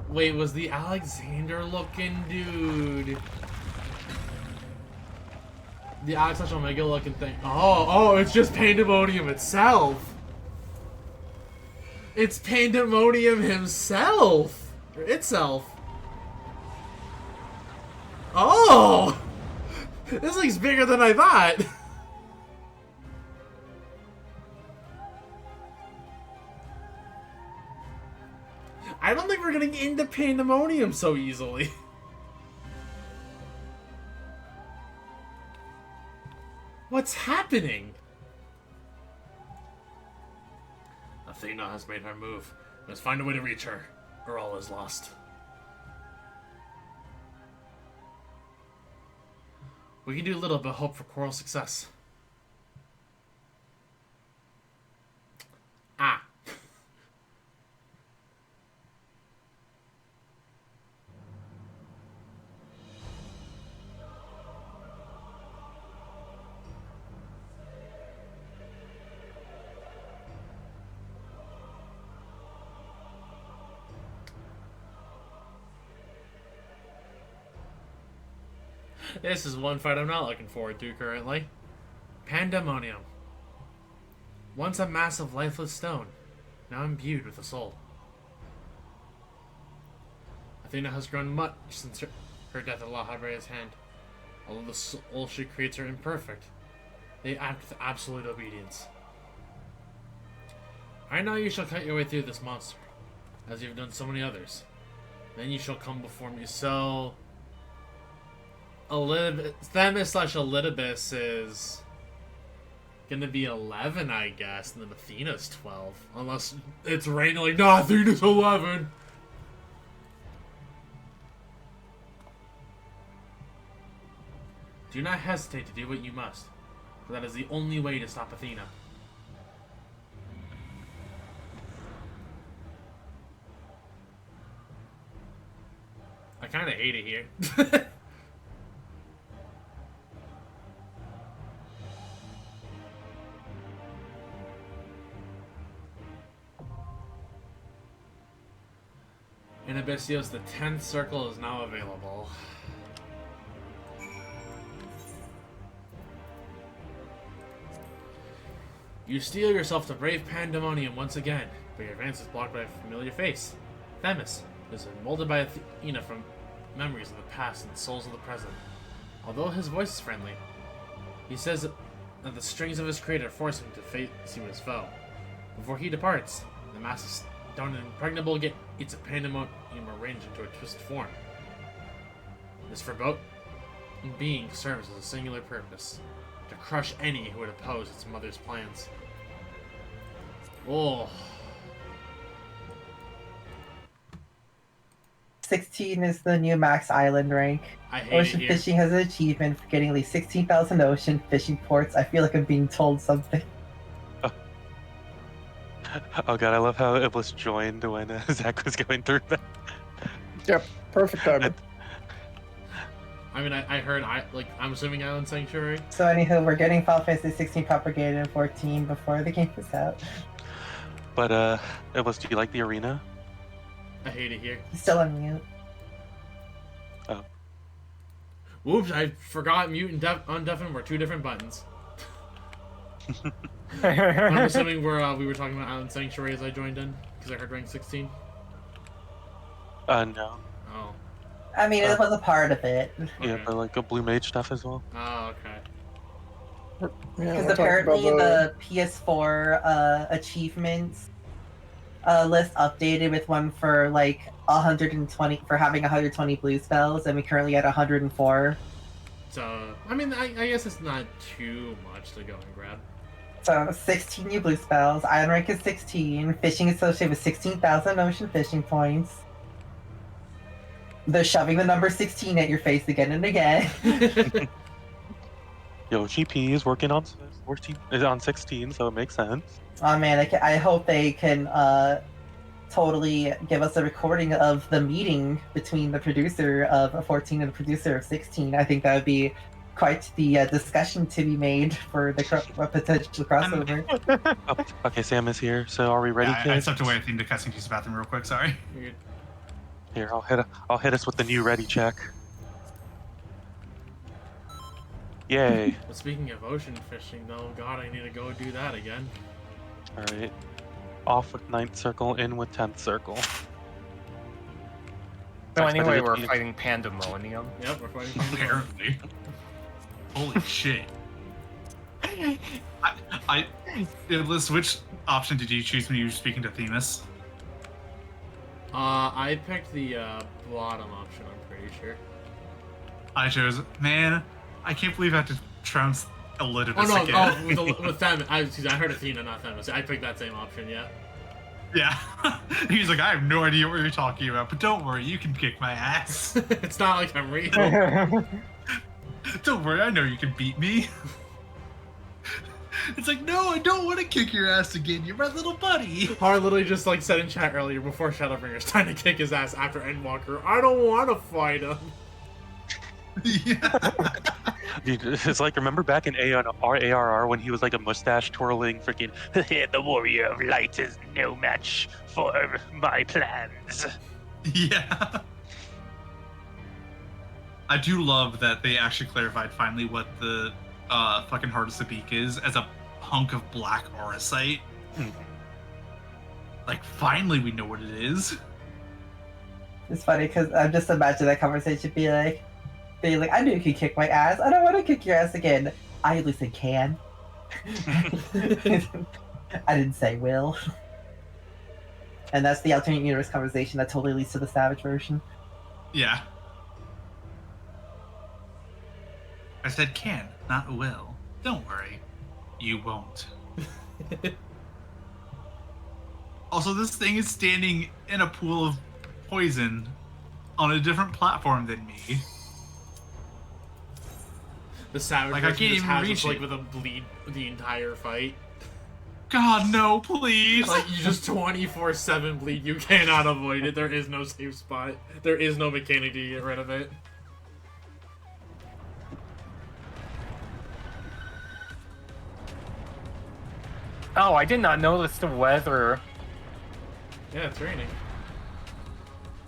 Speaker 3: Wait, was the Alexander looking dude? The Alex Omega looking thing. Oh, it's just Pandemonium itself. It's Pandemonium himself! Or itself. Oh! This looks bigger than I thought! I don't think we're getting into Pandemonium so easily. What's happening? Athena has made her move. We must find a way to reach her, or all is lost. We can do little but hope for choral success. Ah. This is one fight I'm not looking forward to currently. Pandemonium. Once a massive lifeless stone, now imbued with a soul. Athena has grown much since her death at La Habrea's hand. Although the souls she creates are imperfect, they act with absolute obedience. I know you shall cut your way through this monster, as you have done so many others. Then you shall come before me. So Themis/Elidibus is gonna be 11, I guess, and then Athena's 12. Unless it's raining like, nah, Athena's 11. Do not hesitate to do what you must, for that is the only way to stop Athena. I kinda hate it here. Anabaseios, the 10th circle is now available. You steel yourself to brave Pandemonium once again, but your advance is blocked by a familiar face. Themis is molded by Athena from memories of the past and souls of the present. Although his voice is friendly, he says that the strings of his creator force him to face him as foe. Before he departs, the massive stone and impregnable gates of Pandemonium arranged into a twisted form. This foreboding being serves as a singular purpose: to crush any who would oppose its mother's plans. Oh.
Speaker 5: 16 is the new max island rank.
Speaker 3: I hate
Speaker 5: Ocean
Speaker 3: it here.
Speaker 5: fishing has an achievement for getting at least 16,000 ocean fishing ports. I feel like I'm being told something.
Speaker 2: Oh god, I love how it was joined when Zach was going through that.
Speaker 7: Yep, perfect timing.
Speaker 3: I mean, I heard, I'm assuming Island Sanctuary.
Speaker 5: So anywho, we're getting Final Fantasy 16 propagated in 14 before the game is out.
Speaker 2: But it was. Do you like the arena?
Speaker 3: I hate it here.
Speaker 5: He's still on mute.
Speaker 2: Oh.
Speaker 3: Whoops, I forgot mute and undeafen were two different buttons. I'm assuming we were talking about Island Sanctuary as I joined in because I heard rank 16.
Speaker 2: No.
Speaker 3: Oh.
Speaker 5: I mean, it was a part of it.
Speaker 2: Yeah,
Speaker 3: Okay.
Speaker 2: but like a blue mage stuff as well.
Speaker 3: Oh, okay.
Speaker 7: Yeah,
Speaker 5: Because
Speaker 7: we're talking
Speaker 5: apparently
Speaker 7: about
Speaker 5: the PS4 achievements list updated with one for like 120 for having 120 blue spells, and we currently at 104.
Speaker 3: So, I mean, I guess it's not too much to go and grab.
Speaker 5: So 16 new blue spells. Iron rank is 16. Fishing associated with 16,000 ocean fishing points. They're shoving the number 16 at your face again and again.
Speaker 2: Yo, GP is working on 14, is on 16, so it makes sense.
Speaker 5: Oh man, I hope they can totally give us a recording of the meeting between the producer of 14 and the producer of 16. I think that would be quite the discussion to be made for the potential crossover.
Speaker 2: Oh, okay, Sam is here, so are we ready,
Speaker 6: Yeah, I
Speaker 2: kids?
Speaker 6: stepped away. I think the cutscene to use the bathroom real quick. Sorry.
Speaker 3: Weird.
Speaker 2: Here, I'll hit us with the new ready check. Yay.
Speaker 3: But speaking of ocean fishing, though, God, I need to go do that again.
Speaker 2: Alright. Off with 9th circle, in with 10th circle.
Speaker 4: So
Speaker 2: Expected
Speaker 4: anyway,
Speaker 2: it to
Speaker 4: we're
Speaker 2: be-
Speaker 4: fighting Pandemonium.
Speaker 3: Yep, we're fighting.
Speaker 6: Apparently. Holy shit. Liz, which option did you choose when you were speaking to Themis?
Speaker 3: I picked the bottom option, I'm pretty sure.
Speaker 6: I chose, man, I can't believe I have to trounce Elidibus
Speaker 3: Oh no,
Speaker 6: again.
Speaker 3: with Themis. I heard Athena, not Themis. I picked that same option, yeah.
Speaker 6: Yeah. He's like, I have no idea what you're talking about, but don't worry, you can kick my ass.
Speaker 3: It's not like I'm real.
Speaker 6: Don't worry, I know you can beat me. It's like, no, I don't want to kick your ass again. You're my little buddy.
Speaker 3: Har literally just like said in chat earlier before Shadowbringer's trying to kick his ass after Endwalker. I don't want to fight him.
Speaker 6: Yeah.
Speaker 2: Dude, it's like, remember back in ARR when he was like a mustache twirling freaking the warrior of light is no match for my plans.
Speaker 6: Yeah. I do love that they actually clarified finally what the fucking Heart of Sabik is as a hunk of black auracite. Like, finally we know what it is.
Speaker 5: It's funny because I'm just imagining that conversation being like, I knew you could kick my ass. I don't want to kick your ass again. I at least said can. I didn't say will. And that's the alternate universe conversation that totally leads to the Savage version.
Speaker 6: Yeah. I said can, not will. Don't worry. You won't. Also, this thing is standing in a pool of poison on a different platform than me.
Speaker 3: The Savage
Speaker 6: Like, I
Speaker 3: version
Speaker 6: can't
Speaker 3: just
Speaker 6: even
Speaker 3: has
Speaker 6: reach
Speaker 3: us like
Speaker 6: it.
Speaker 3: with a bleed the entire fight.
Speaker 6: God, no, please.
Speaker 3: Like you just 24/7 bleed. You cannot avoid it. There is no safe spot. There is no mechanic to get rid of it.
Speaker 4: Oh, I did not notice the weather.
Speaker 3: Yeah, it's raining.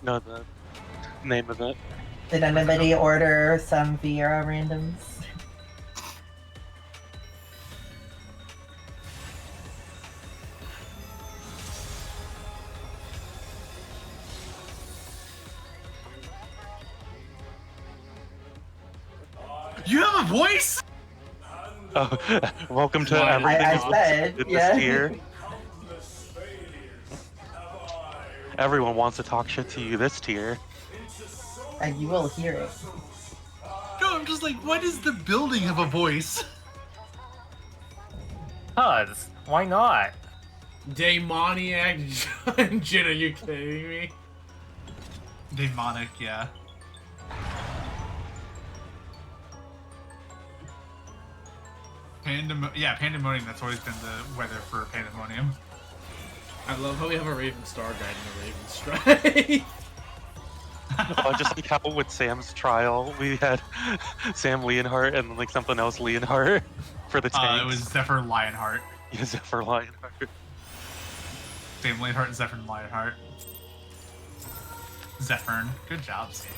Speaker 2: No, the name of it.
Speaker 5: Did anybody order some Vieira randoms?
Speaker 6: You have a voice?
Speaker 2: Oh, welcome to
Speaker 3: I
Speaker 2: everything
Speaker 5: I
Speaker 2: is
Speaker 5: said,
Speaker 2: in
Speaker 5: yeah.
Speaker 2: this tier. Everyone wants to talk shit to you this tier.
Speaker 5: And you will hear it.
Speaker 6: No, I'm just like, why does the building have a voice?
Speaker 4: Cuz, why not?
Speaker 3: Demoniac Jin, are you kidding me?
Speaker 6: Demonic, yeah. Pandemonium, that's always been the weather for Pandemonium.
Speaker 3: I love how we have a Raven Star guide and a Raven Strike.
Speaker 2: Just like how with Sam's trial, we had Sam Leonhardt and like something else Leonhardt for the tanks.
Speaker 6: It was Zephyr Lionheart.
Speaker 2: Yeah, Zephyr Lionheart.
Speaker 6: Sam Lionheart and Zephyr Lionheart. Zephyr. Good job, Sam.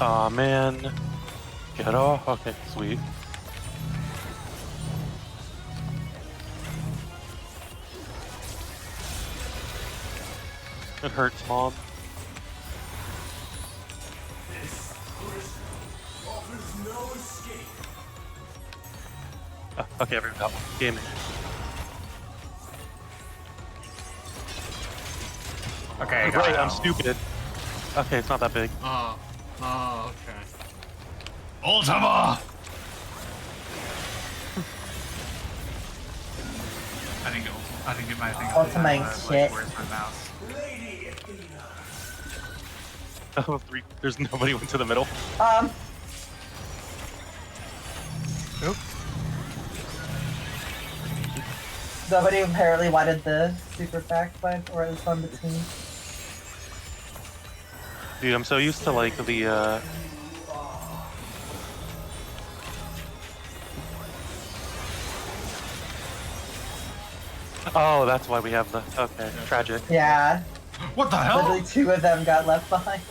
Speaker 2: Aw, man. Get off. Okay, sweet. It hurts, Mom. Okay, everyone got one. Game.
Speaker 4: Okay, I got
Speaker 2: Right,
Speaker 4: it.
Speaker 2: I'm stupid. Okay, it's not that big.
Speaker 3: Oh, okay.
Speaker 6: Ultima! I didn't get my thing.
Speaker 5: Ultima ain't shit.
Speaker 6: Where's my mouse?
Speaker 2: Oh, three. There's nobody went to the middle.
Speaker 4: Oops.
Speaker 5: Nobody apparently wanted the super fact fight, or at least on the team.
Speaker 2: Dude, I'm so used to like the Oh, that's why we have the okay. Tragic.
Speaker 5: Yeah,
Speaker 6: What the hell?
Speaker 5: literally 2 of them got left behind.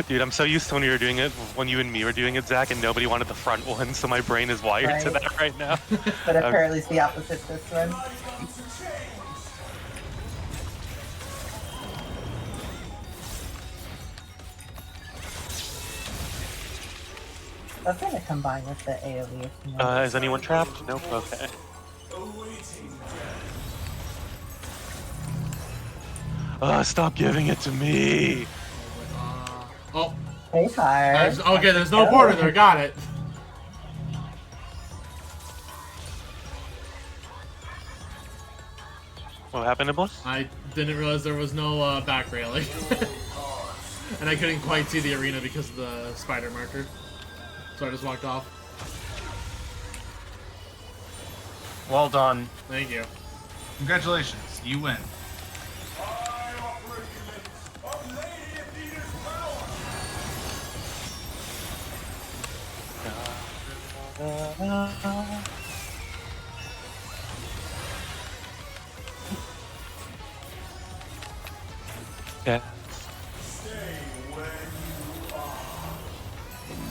Speaker 2: Dude, I'm so used to when we were doing it when you and me were doing it, Zach, and nobody wanted the front one, so my brain is wired to
Speaker 5: Right.
Speaker 2: that right now.
Speaker 5: But apparently it's the opposite this one. That's gonna combine with the AoE. If you know.
Speaker 2: Is anyone trapped? Nope. Okay. Stop giving it to me.
Speaker 3: Oh,
Speaker 5: Hey, fire.
Speaker 3: okay. There's no border there. Got it.
Speaker 2: What happened to Bliss?
Speaker 3: I didn't realize there was no back railing, and I couldn't quite see the arena because of the spider marker, so I just walked off.
Speaker 4: Well done.
Speaker 3: Thank you.
Speaker 6: Congratulations, you win.
Speaker 2: Yeah.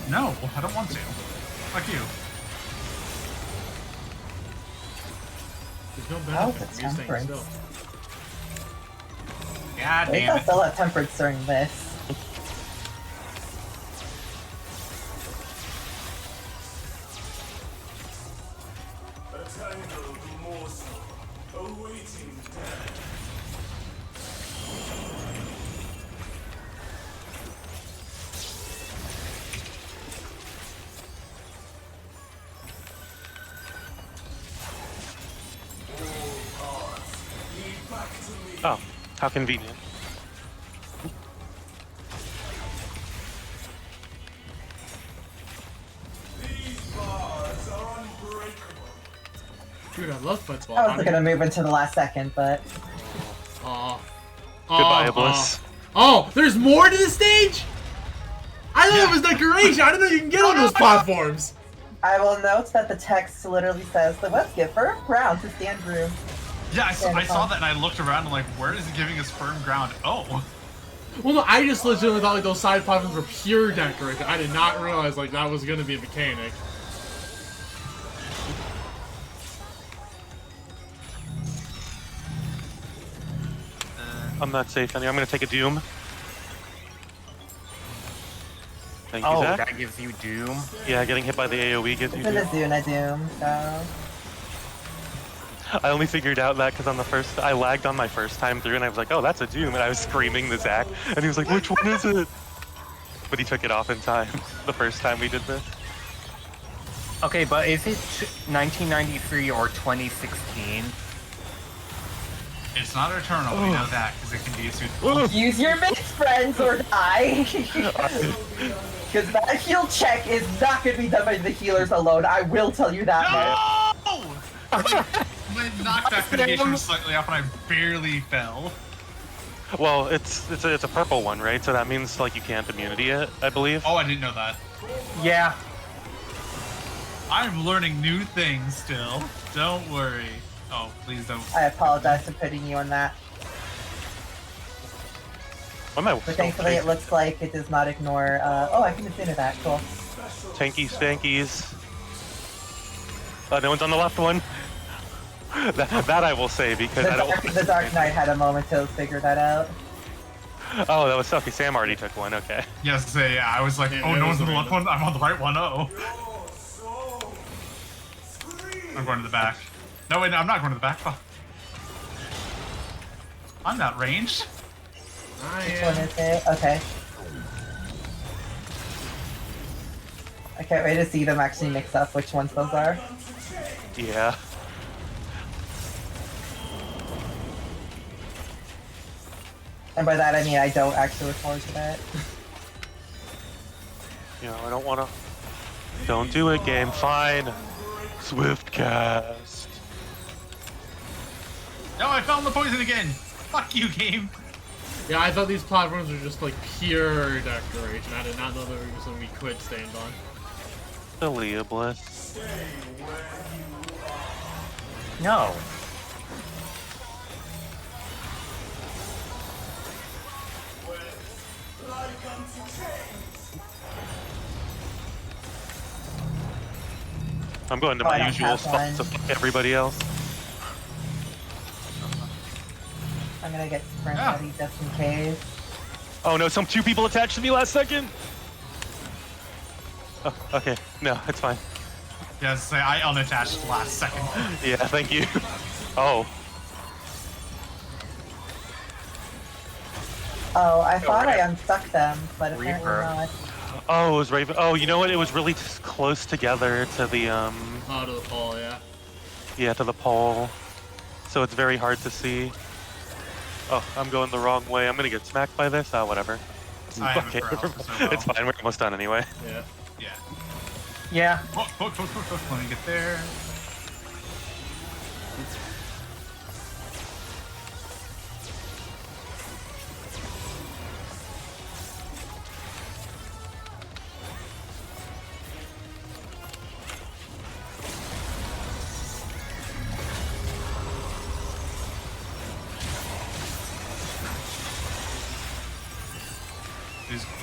Speaker 6: No, I don't want to. Fuck you.
Speaker 3: There's no
Speaker 5: Oh,
Speaker 3: benefit
Speaker 5: the
Speaker 3: from you staying
Speaker 5: temperance.
Speaker 3: still.
Speaker 6: God
Speaker 5: At least
Speaker 6: damn
Speaker 5: I
Speaker 6: it.
Speaker 5: still have temperance during this.
Speaker 2: Oh, how convenient.
Speaker 3: Dude, I love football.
Speaker 5: I wasn't gonna move into the last second, but
Speaker 3: Oh.
Speaker 2: Goodbye, Bliss.
Speaker 3: Oh, there's more to the stage? I thought it was decoration. I didn't know you can get on those platforms.
Speaker 5: I will note that the text literally says the let's get firm ground to stand room.
Speaker 6: Yeah, I saw that and I looked around and like, where is it giving us firm ground? Oh.
Speaker 3: Well, no, I just legitimately thought like those side platforms were pure decoration. I did not realize like that was gonna be a mechanic.
Speaker 2: I'm not safe anymore. I'm gonna take a doom. Thank you,
Speaker 4: Oh,
Speaker 2: Zach.
Speaker 4: that gives you Doom.
Speaker 2: Yeah, getting hit by the AoE gives you
Speaker 5: It's in a
Speaker 2: doom.
Speaker 5: Zune, I doom, so.
Speaker 2: I only figured out that because I lagged on my first time through, and I was like, oh, that's a doom, and I was screaming to Zach, and he was like, which one is it? But he took it off in time the first time we did this.
Speaker 4: Okay, but is it 1993 or 2016?
Speaker 6: It's not eternal, we know that, because it can be a suitable.
Speaker 5: Use your mitts, friends, or die! Because that heal check is not going to be done by the healers alone, I will tell you that much.
Speaker 6: No! My knockback mitigation was slightly off and I barely fell.
Speaker 2: Well, it's a purple one, right? So that means like you can't immunity it, I believe.
Speaker 6: Oh, I didn't know that.
Speaker 4: Yeah.
Speaker 6: I'm learning new things still. Don't worry. Oh, please don't.
Speaker 5: I apologize for putting you on that.
Speaker 2: Why am I
Speaker 5: But
Speaker 2: still
Speaker 5: thankfully, it looks like it does not ignore. Oh, I can just into that. Cool.
Speaker 2: tanky stankies? No one's on the left one. that I will say because I don't.
Speaker 5: The Dark Knight had a moment to figure that out.
Speaker 2: Oh, that was okay. Sam already took one. Okay.
Speaker 6: Yes, yeah, I was like,
Speaker 3: Yeah,
Speaker 6: oh,
Speaker 3: that
Speaker 6: no
Speaker 3: was
Speaker 6: one's on the
Speaker 3: the
Speaker 6: left one. I'm on the right one. Uh-oh. I'm going to the back. No, wait, no, I'm not going to the back. Fuck. I'm not ranged.
Speaker 3: I
Speaker 5: Which one
Speaker 3: am.
Speaker 5: is it? Okay. I can't wait to see them actually mix up which ones those are.
Speaker 2: Yeah.
Speaker 5: And by that I mean I don't actually look forward to that.
Speaker 2: I don't want to. Don't do it, game. Fine. Swift cast.
Speaker 6: No, I found the poison again. Fuck you, game.
Speaker 3: Yeah, I thought these platforms were just like pure decoration. I did not know there was something we could stand on.
Speaker 2: Aaliyah Bliss.
Speaker 4: No.
Speaker 2: I'm going to
Speaker 5: Oh, I
Speaker 2: my
Speaker 5: don't
Speaker 2: usual
Speaker 5: have
Speaker 2: spot
Speaker 5: one.
Speaker 2: to fuck everybody else.
Speaker 5: I'm gonna get sprint
Speaker 6: Ah.
Speaker 5: ready just in case.
Speaker 2: Oh no, two people attached to me last second. Oh, okay. No, it's fine.
Speaker 6: Yes, I unattached last second.
Speaker 2: Yeah, thank you. Oh.
Speaker 5: Oh, I thought I
Speaker 4: Rip.
Speaker 5: unstuck them, but apparently
Speaker 4: Reaper.
Speaker 5: not.
Speaker 2: Oh, it was Raven. Oh, you know what? It was really close together to the
Speaker 3: Oh, to the pole, yeah.
Speaker 2: yeah, to the pole. So it's very hard to see. Oh, I'm going the wrong way. I'm gonna get smacked by this. Oh, whatever.
Speaker 6: I have
Speaker 2: Okay,
Speaker 6: it for Alpha, so
Speaker 2: it's fine. We're almost done anyway.
Speaker 3: Yeah.
Speaker 6: Yeah.
Speaker 4: Yeah.
Speaker 6: Poke. Let me get there.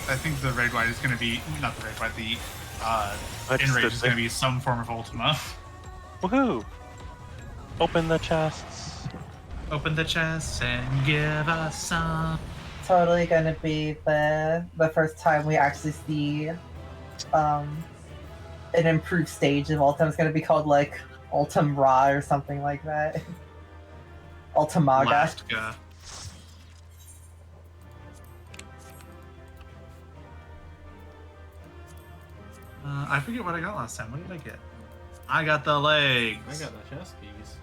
Speaker 6: I think the red white is going to be not the red white. The enrage is going to be some form of Ultima.
Speaker 2: Woohoo! Open the chests.
Speaker 6: Open the chest and give us some.
Speaker 5: Totally gonna be the first time we actually see an improved stage of Ultim. It's gonna be called like Ultim Ra or something like that. Ultimaga.
Speaker 6: Alaska. I forget what I got last time. What did I get? I got the legs.
Speaker 3: I got the chest piece.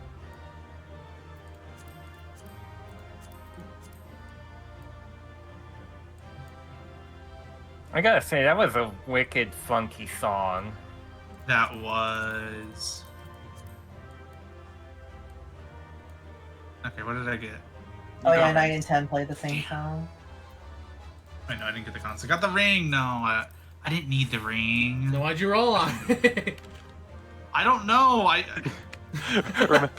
Speaker 4: I gotta say, that was a wicked funky song.
Speaker 6: That was. Okay, what did I get?
Speaker 5: Oh
Speaker 6: You
Speaker 5: yeah,
Speaker 6: got
Speaker 5: 9
Speaker 6: rings.
Speaker 5: and 10 play the same song.
Speaker 6: Wait, no, I didn't get the console. I got the ring. No, I didn't need the ring.
Speaker 3: So why'd you roll on it?
Speaker 6: I don't know.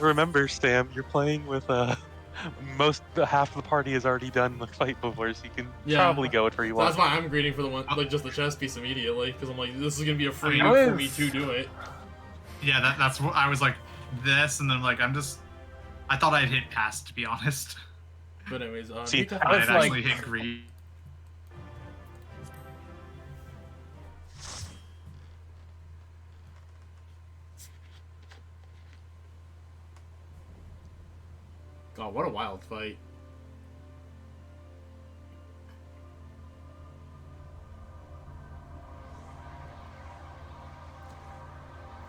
Speaker 2: Remember, Sam, you're playing with half the party is already done the fight before, so you can
Speaker 3: Yeah.
Speaker 2: probably go with where you
Speaker 3: So
Speaker 2: want.
Speaker 3: that's why I'm greeting for the one, like just the chest piece immediately, because I'm like, this is gonna be a free
Speaker 6: I mean,
Speaker 3: for me to do it.
Speaker 6: Yeah, that's what I was like. This, and then like I thought I'd hit pass, to be honest.
Speaker 3: But anyways,
Speaker 2: See,
Speaker 3: Nika,
Speaker 4: I
Speaker 6: I
Speaker 4: was
Speaker 6: had
Speaker 4: like-
Speaker 6: actually hit green.
Speaker 3: God, what a wild fight.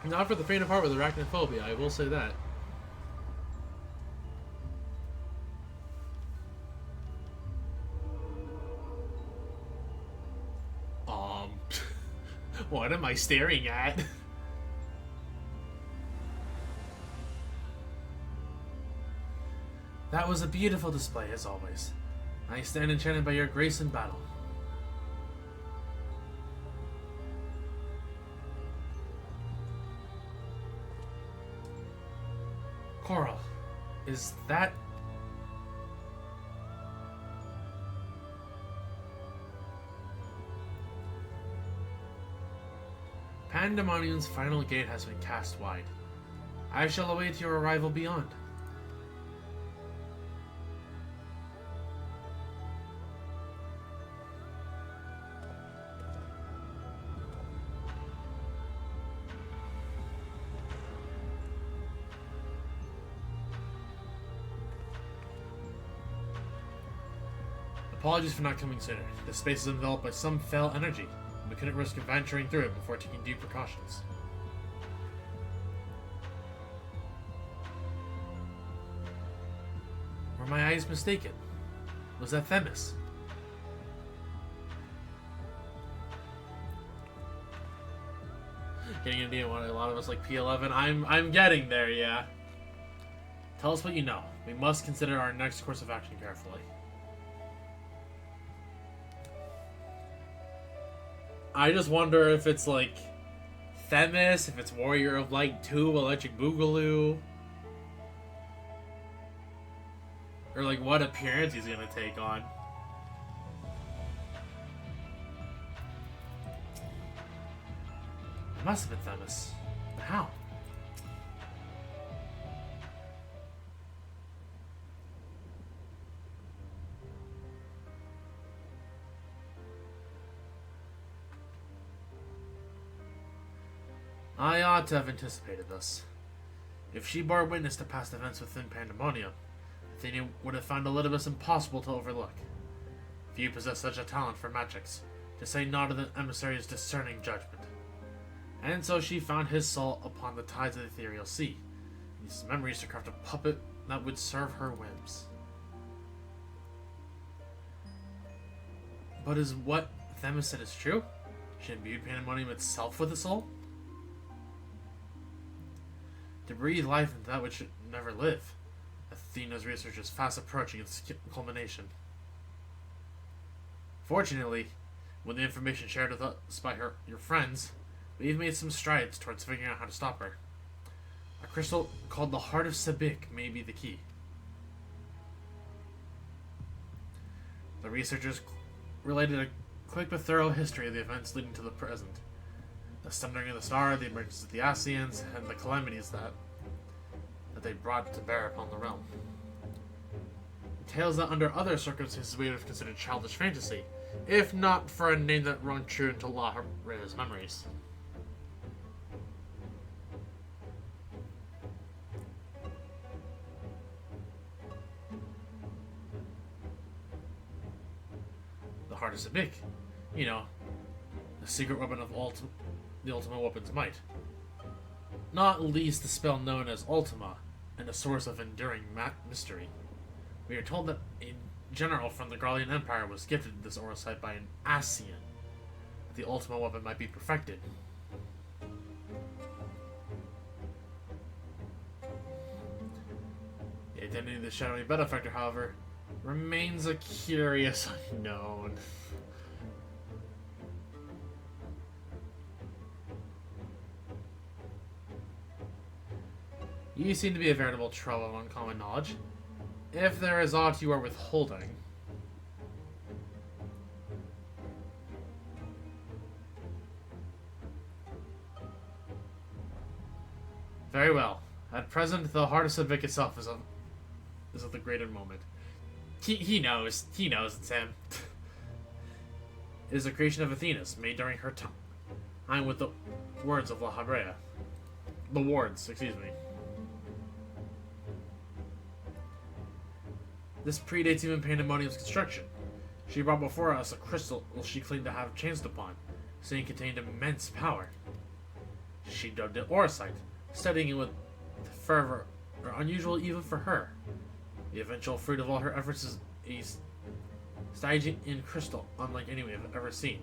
Speaker 3: Not for the faint of heart with arachnophobia, I will say that. What am I staring at? That was a beautiful display, as always. I stand enchanted by your grace in battle. Coral, is that... Pandemonium's final gate has been cast wide. I shall await your arrival beyond. Apologies for not coming sooner. This space is enveloped by some fell energy. We couldn't risk venturing through it before taking due precautions. Were my eyes mistaken? Was that Themis? Getting an idea why a lot of us like P11. I'm getting there, yeah. Tell us what you know. We must consider our next course of action carefully. I just wonder if it's like Themis, if it's Warrior of Light 2, Electric Boogaloo. Or like what appearance he's gonna take on. It must have been Themis. But how? I ought to have anticipated this. If she bore witness to past events within Pandemonium, Athena would have found Elidibus impossible to overlook. Few possess such a talent for magics, to say naught of the emissary's discerning judgment. And so she found his soul upon the tides of the ethereal sea, and used his memories to craft a puppet that would serve her whims. But is what Themis said is true? She imbued Pandemonium itself with a soul? To breathe life into that which should never live. Athena's research is fast approaching its culmination. Fortunately, with the information shared with us by your friends, we've made some strides towards figuring out how to stop her. A crystal called the Heart of Sabik may be the key. The researchers related a quick but thorough history of the events leading to the present. The sundering of the star, the emergence of the Asians, and the calamities that they brought to bear upon the realm. Tales that under other circumstances we would have considered childish fantasy, if not for a name that rung true into La Rea's memories. The Heart of Sabik. You know, the secret weapon of the Ultima weapon's might. Not least the spell known as Ultima, and a source of enduring mystery. We are told that a general from the Gralian Empire was gifted this aura sight by an Asian. That the Ultima weapon might be perfected. The identity of the shadowy benefactor, however, remains a curious unknown. You seem to be a veritable trove of uncommon knowledge. If there is aught you are withholding... Very well. At present, the Heart of Sabik itself is of the greater moment. He knows. He knows it's him. It is a creation of Athena's, made during her time with the words of La Habrea. The wards, excuse me. This predates even Pandemonium's construction. She brought before us a crystal she claimed to have chanced upon, saying it contained immense power. She dubbed it Oracite, studying it with fervor unusual even for her. The eventual fruit of all her efforts is a Stygian crystal, unlike any we have ever seen.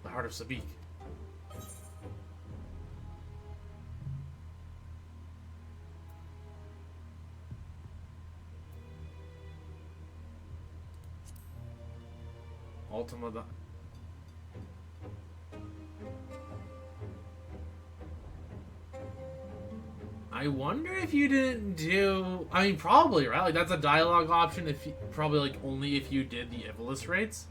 Speaker 3: The Heart of Sabik. Ultima. I wonder if you didn't do... I mean, probably, right? Like, that's a dialogue option, if you, probably, like, only if you did the Ivalice rates.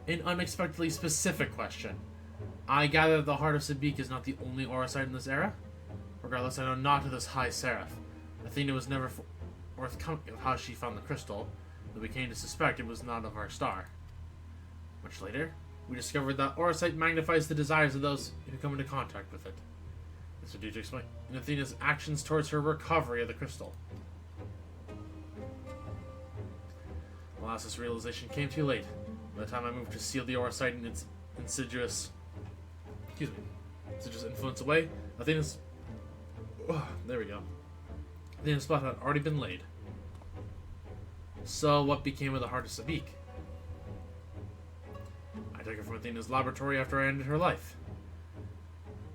Speaker 3: An unexpectedly specific question. I gather that the Heart of Sabik is not the only aura site in this era? Regardless, I know not of this High Seraph. Athena was never forthcoming of how she found the crystal, though we came to suspect it was not of our star. Much later, we discovered that aura site magnifies the desires of those who come into contact with it. This would do to explain Athena's actions towards her recovery of the crystal. Alas, this realization came too late. By the time I moved to seal the aura site and its insidious influence away, Athena's... there we go. Athena's plot had already been laid. So, what became of the Heart of Sabik? I took it from Athena's laboratory after I ended her life.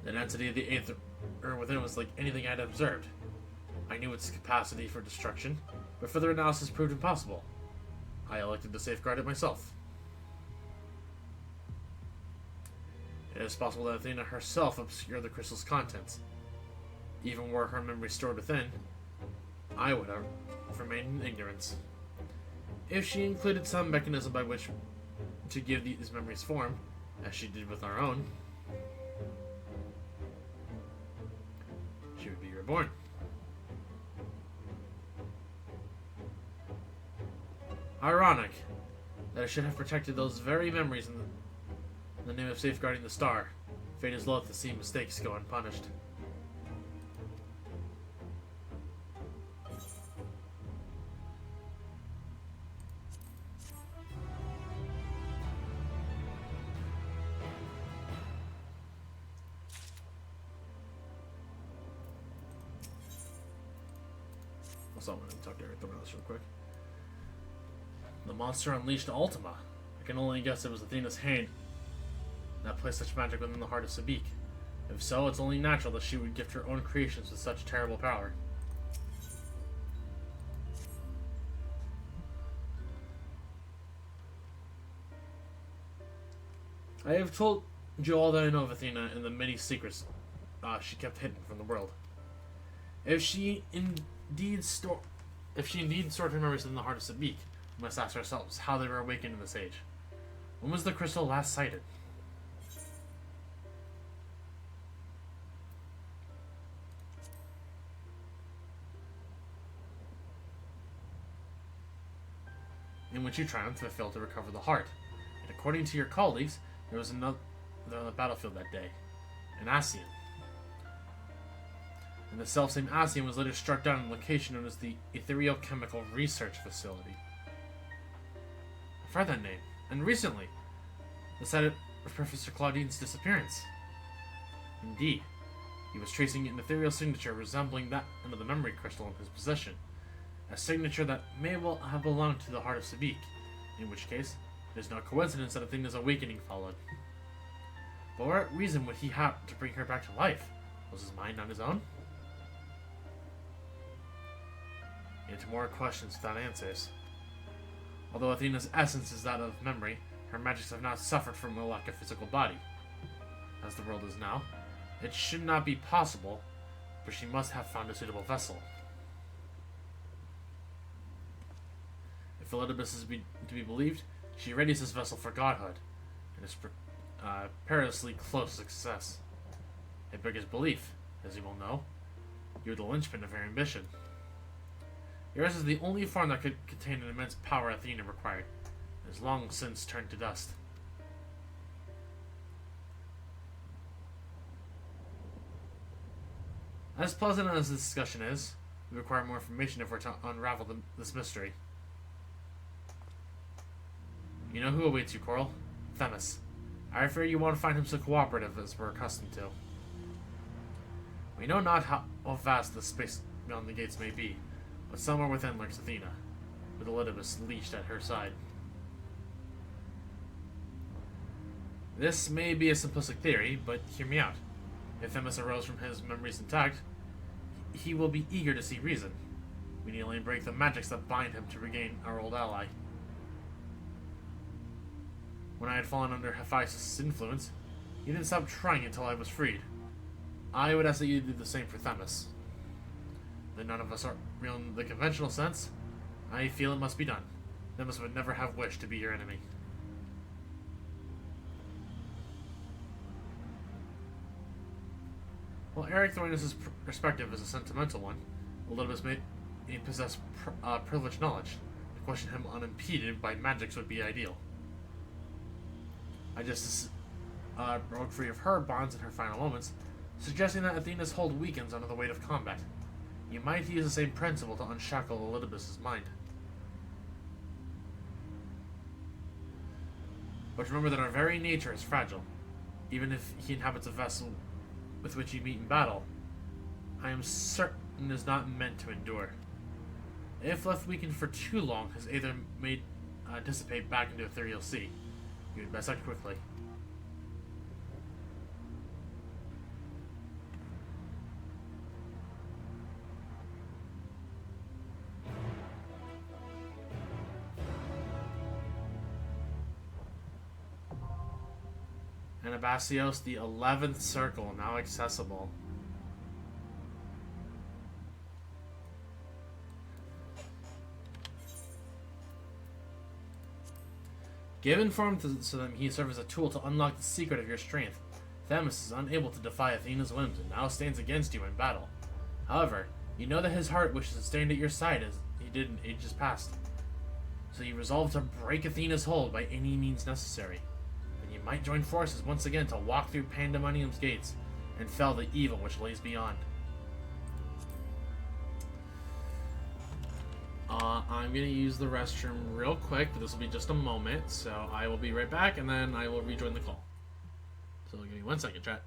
Speaker 3: The density of the Aether within was like anything I had observed. I knew its capacity for destruction, but further analysis proved impossible. I elected to safeguard it myself. It is possible that Athena herself obscured the crystal's contents. Even were her memory stored within, I would have remained in ignorance. If she included some mechanism by which to give these memories form, as she did with our own, she would be reborn. Ironic that I should have protected those very memories in the name of safeguarding the star. Fate is loath to see mistakes go unpunished. Also, I'm going to talk to everything else real quick. The monster unleashed Ultima. I can only guess it was Athena's hand that placed such magic within the Heart of Sabik. If so, it's only natural that she would gift her own creations with such terrible power. I have told you all that I know of Athena and the many secrets she kept hidden from the world. If she indeed stored her memories in the Heart of Sabik, we must ask ourselves how they were awakened in this age. When was the crystal last sighted? In which you triumphed but failed to recover the heart. And according to your colleagues, there was another on the battlefield that day, an Ascian. And the selfsame Ascian was later struck down in a location known as the Ethereal Chemical Research Facility. I've heard that name, and recently, the site of Professor Claudine's disappearance. Indeed, he was tracing an ethereal signature resembling that under the memory crystal in his possession, a signature that may well have belonged to the Heart of Sabik, in which case, it is no coincidence that Athena's awakening followed. But what reason would he have to bring her back to life? Was his mind not his own? Yet more questions without answers. Although Athena's essence is that of memory, her magics have not suffered from a lack of physical body. As the world is now, it should not be possible, but she must have found a suitable vessel. If Elidibus is to be believed, she readies this vessel for godhood, and is perilously close to success. It beggars belief, as you will know. You are the linchpin of her ambition. Yours is the only form that could contain an immense power Athena required, and has long since turned to dust. As pleasant as this discussion is, we require more information if we're to unravel this mystery. You know who awaits you, Coral? Themis. I fear you won't find him so cooperative as we're accustomed to. We know not how vast the space beyond the gates may be, but somewhere within lurks Athena, with Elidibus leashed at her side. This may be a simplistic theory, but hear me out. If Themis arose from his memories intact, he will be eager to see reason. We need only break the magics that bind him to regain our old ally. When I had fallen under Hephaestus' influence, he didn't stop trying until I was freed. I would ask that you do the same for Themis. Though none of us are real in the conventional sense, I feel it must be done. Themis would never have wished to be your enemy. While Eric Thornus' perspective is a sentimental one, Olympus may possess privileged knowledge. To question him unimpeded by magics would be ideal. I just broke free of her bonds in her final moments, suggesting that Athena's hold weakens under the weight of combat. You might use the same principle to unshackle Elidibus' mind. But remember that our very nature is fragile. Even if he inhabits a vessel with which you meet in battle, I am certain is not meant to endure. If left weakened for too long, his aether may dissipate back into ethereal sea. You had best act quickly. Anabaseios, the 11th circle, now accessible. Give informed so that he serves as a tool to unlock the secret of your strength. Themis is unable to defy Athena's whims and now stands against you in battle. However, you know that his heart wishes to stand at your side as he did in ages past. So you resolve to break Athena's hold by any means necessary. And you might join forces once again to walk through Pandemonium's gates and fell the evil which lays beyond. I'm going to use the restroom real quick, but this will be just a moment, so I will be right back, and then I will rejoin the call. So give me 1 second, chat.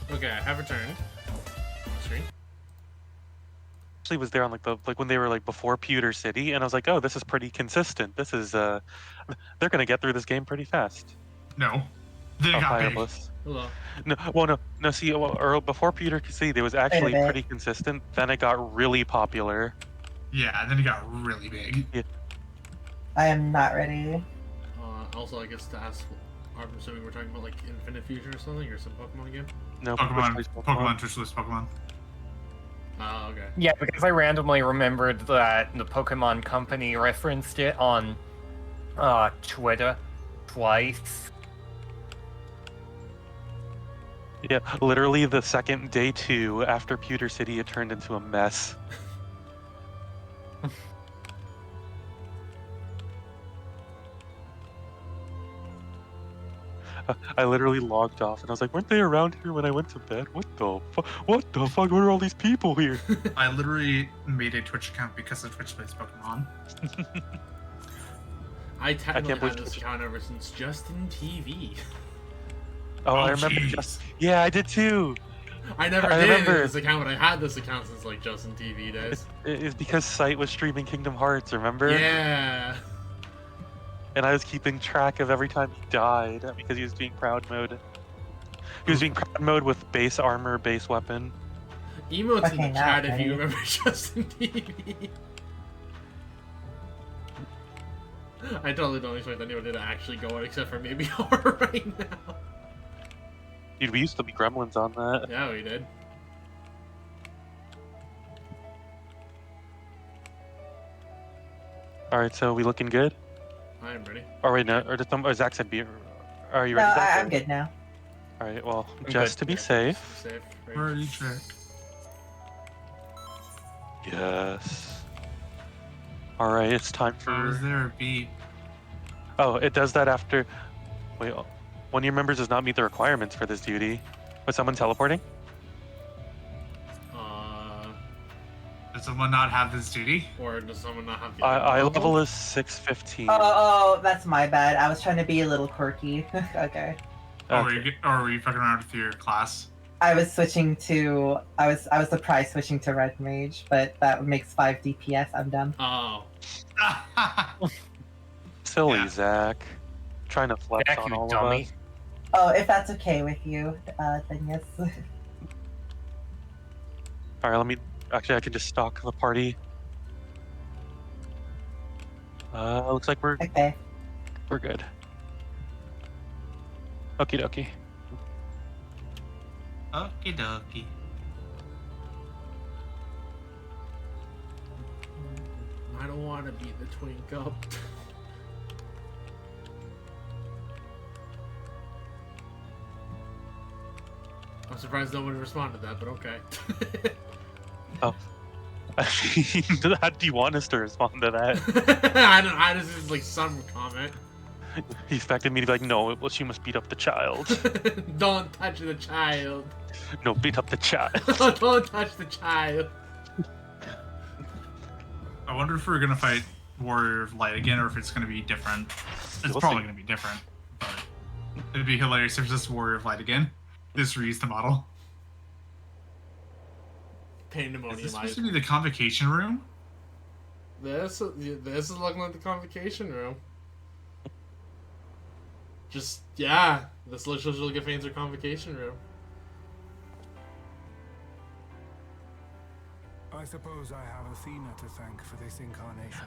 Speaker 3: Okay, I have returned. On screen.
Speaker 2: Actually was there on like when they were like before Pewter City, and I was like, oh, this is pretty consistent. This is they're gonna get through this game pretty fast.
Speaker 6: No. They
Speaker 2: Oh,
Speaker 6: got
Speaker 2: hi,
Speaker 6: big.
Speaker 2: Abyss.
Speaker 3: Hello.
Speaker 2: No. See, before Pewter City, it was actually
Speaker 5: bit.
Speaker 2: pretty consistent. Then it got really popular.
Speaker 6: Yeah, then it got really big.
Speaker 5: I am not ready.
Speaker 3: Also, I guess to ask, I'm assuming we're talking about like Infinite Fusion or something, or some Pokemon game?
Speaker 2: No,
Speaker 6: Pokemon Twitch list Pokemon.
Speaker 3: Oh, okay.
Speaker 4: Yeah, because I randomly remembered that the Pokemon Company referenced it on Twitter twice.
Speaker 2: Yeah, literally the second day 2 after Pewter City, it turned into a mess. I literally logged off and I was like, weren't they around here when I went to bed? What the fuck? What the fuck? What are all these people here?
Speaker 6: I literally made a Twitch account because of Twitch plays Pokemon.
Speaker 3: I technically
Speaker 2: believe
Speaker 3: had this
Speaker 2: Twitch-
Speaker 3: account ever since Justin TV.
Speaker 2: Oh, I remember
Speaker 6: jeez.
Speaker 2: just. Yeah, I did too.
Speaker 3: I never
Speaker 2: I
Speaker 3: did
Speaker 2: remember.
Speaker 3: this account, but I had this account since like Justin TV days.
Speaker 2: It's because Sight was streaming Kingdom Hearts, remember?
Speaker 3: Yeah.
Speaker 2: And I was keeping track of every time he died because he was doing crowd mode. He was doing proud mode with base armor, base weapon.
Speaker 3: Emotes in
Speaker 5: Okay,
Speaker 3: the
Speaker 5: now
Speaker 3: chat
Speaker 5: I'm
Speaker 3: if you
Speaker 5: ready.
Speaker 3: remember Justin TV. I totally don't expect anybody to actually go on except for maybe horror right now.
Speaker 2: Dude, we used to be gremlins on that.
Speaker 3: Yeah, we did.
Speaker 2: Alright, so we looking good?
Speaker 3: I am ready.
Speaker 2: Or wait, no, or Zach said be. Are you
Speaker 5: No,
Speaker 2: ready, Zach?
Speaker 5: I'm good now.
Speaker 2: Alright, well,
Speaker 4: I'm
Speaker 2: just
Speaker 4: good.
Speaker 2: to be
Speaker 3: Yeah,
Speaker 2: safe.
Speaker 3: Safe. Right.
Speaker 6: Ready, check.
Speaker 2: Yes. Alright, it's time
Speaker 6: Or is
Speaker 2: for.
Speaker 6: there a beep?
Speaker 2: Oh, it does that after. Wait, one of your members does not meet the requirements for this duty. Was someone teleporting?
Speaker 6: Does someone not have this duty?
Speaker 3: Or does someone not have the
Speaker 2: I
Speaker 3: level?
Speaker 2: level is 615.
Speaker 5: Oh, that's my bad. I was trying to be a little quirky. Okay.
Speaker 6: Or
Speaker 2: Okay.
Speaker 6: were you fucking around with your class?
Speaker 5: I was switching to. I was surprised switching to red mage, but that makes 5 DPS. I'm done.
Speaker 3: Oh.
Speaker 2: Silly
Speaker 6: Yeah.
Speaker 2: Zach. Trying to flex
Speaker 4: Zach,
Speaker 2: on
Speaker 4: you
Speaker 2: all
Speaker 4: dummy.
Speaker 2: of us.
Speaker 5: Oh, if that's okay with you, then yes.
Speaker 2: Alright, let me. Actually, I can just stalk the party. Looks like we're
Speaker 5: Okay.
Speaker 2: good. Okie dokie.
Speaker 6: Okie dokie.
Speaker 3: I don't want to be the twink up. I'm surprised no one responded to that, but okay.
Speaker 2: How do you want us to respond to that?
Speaker 3: I just is like some comment.
Speaker 2: He expected me to be like, no, well, she must beat up the child.
Speaker 3: Don't touch the child.
Speaker 2: No, beat up the child.
Speaker 3: Don't touch the child.
Speaker 6: I wonder if we're gonna fight Warrior of Light again, or if it's gonna be different. It's
Speaker 2: We'll
Speaker 6: probably
Speaker 2: see.
Speaker 6: gonna be different, but it'd be hilarious if it's just Warrior of Light again. This reused the model. Is
Speaker 3: Pandemonium.
Speaker 6: this supposed to be the convocation room?
Speaker 3: This is looking like the convocation room. Just yeah, this looks like a fancy convocation room.
Speaker 8: I suppose I have Athena to thank for this incarnation.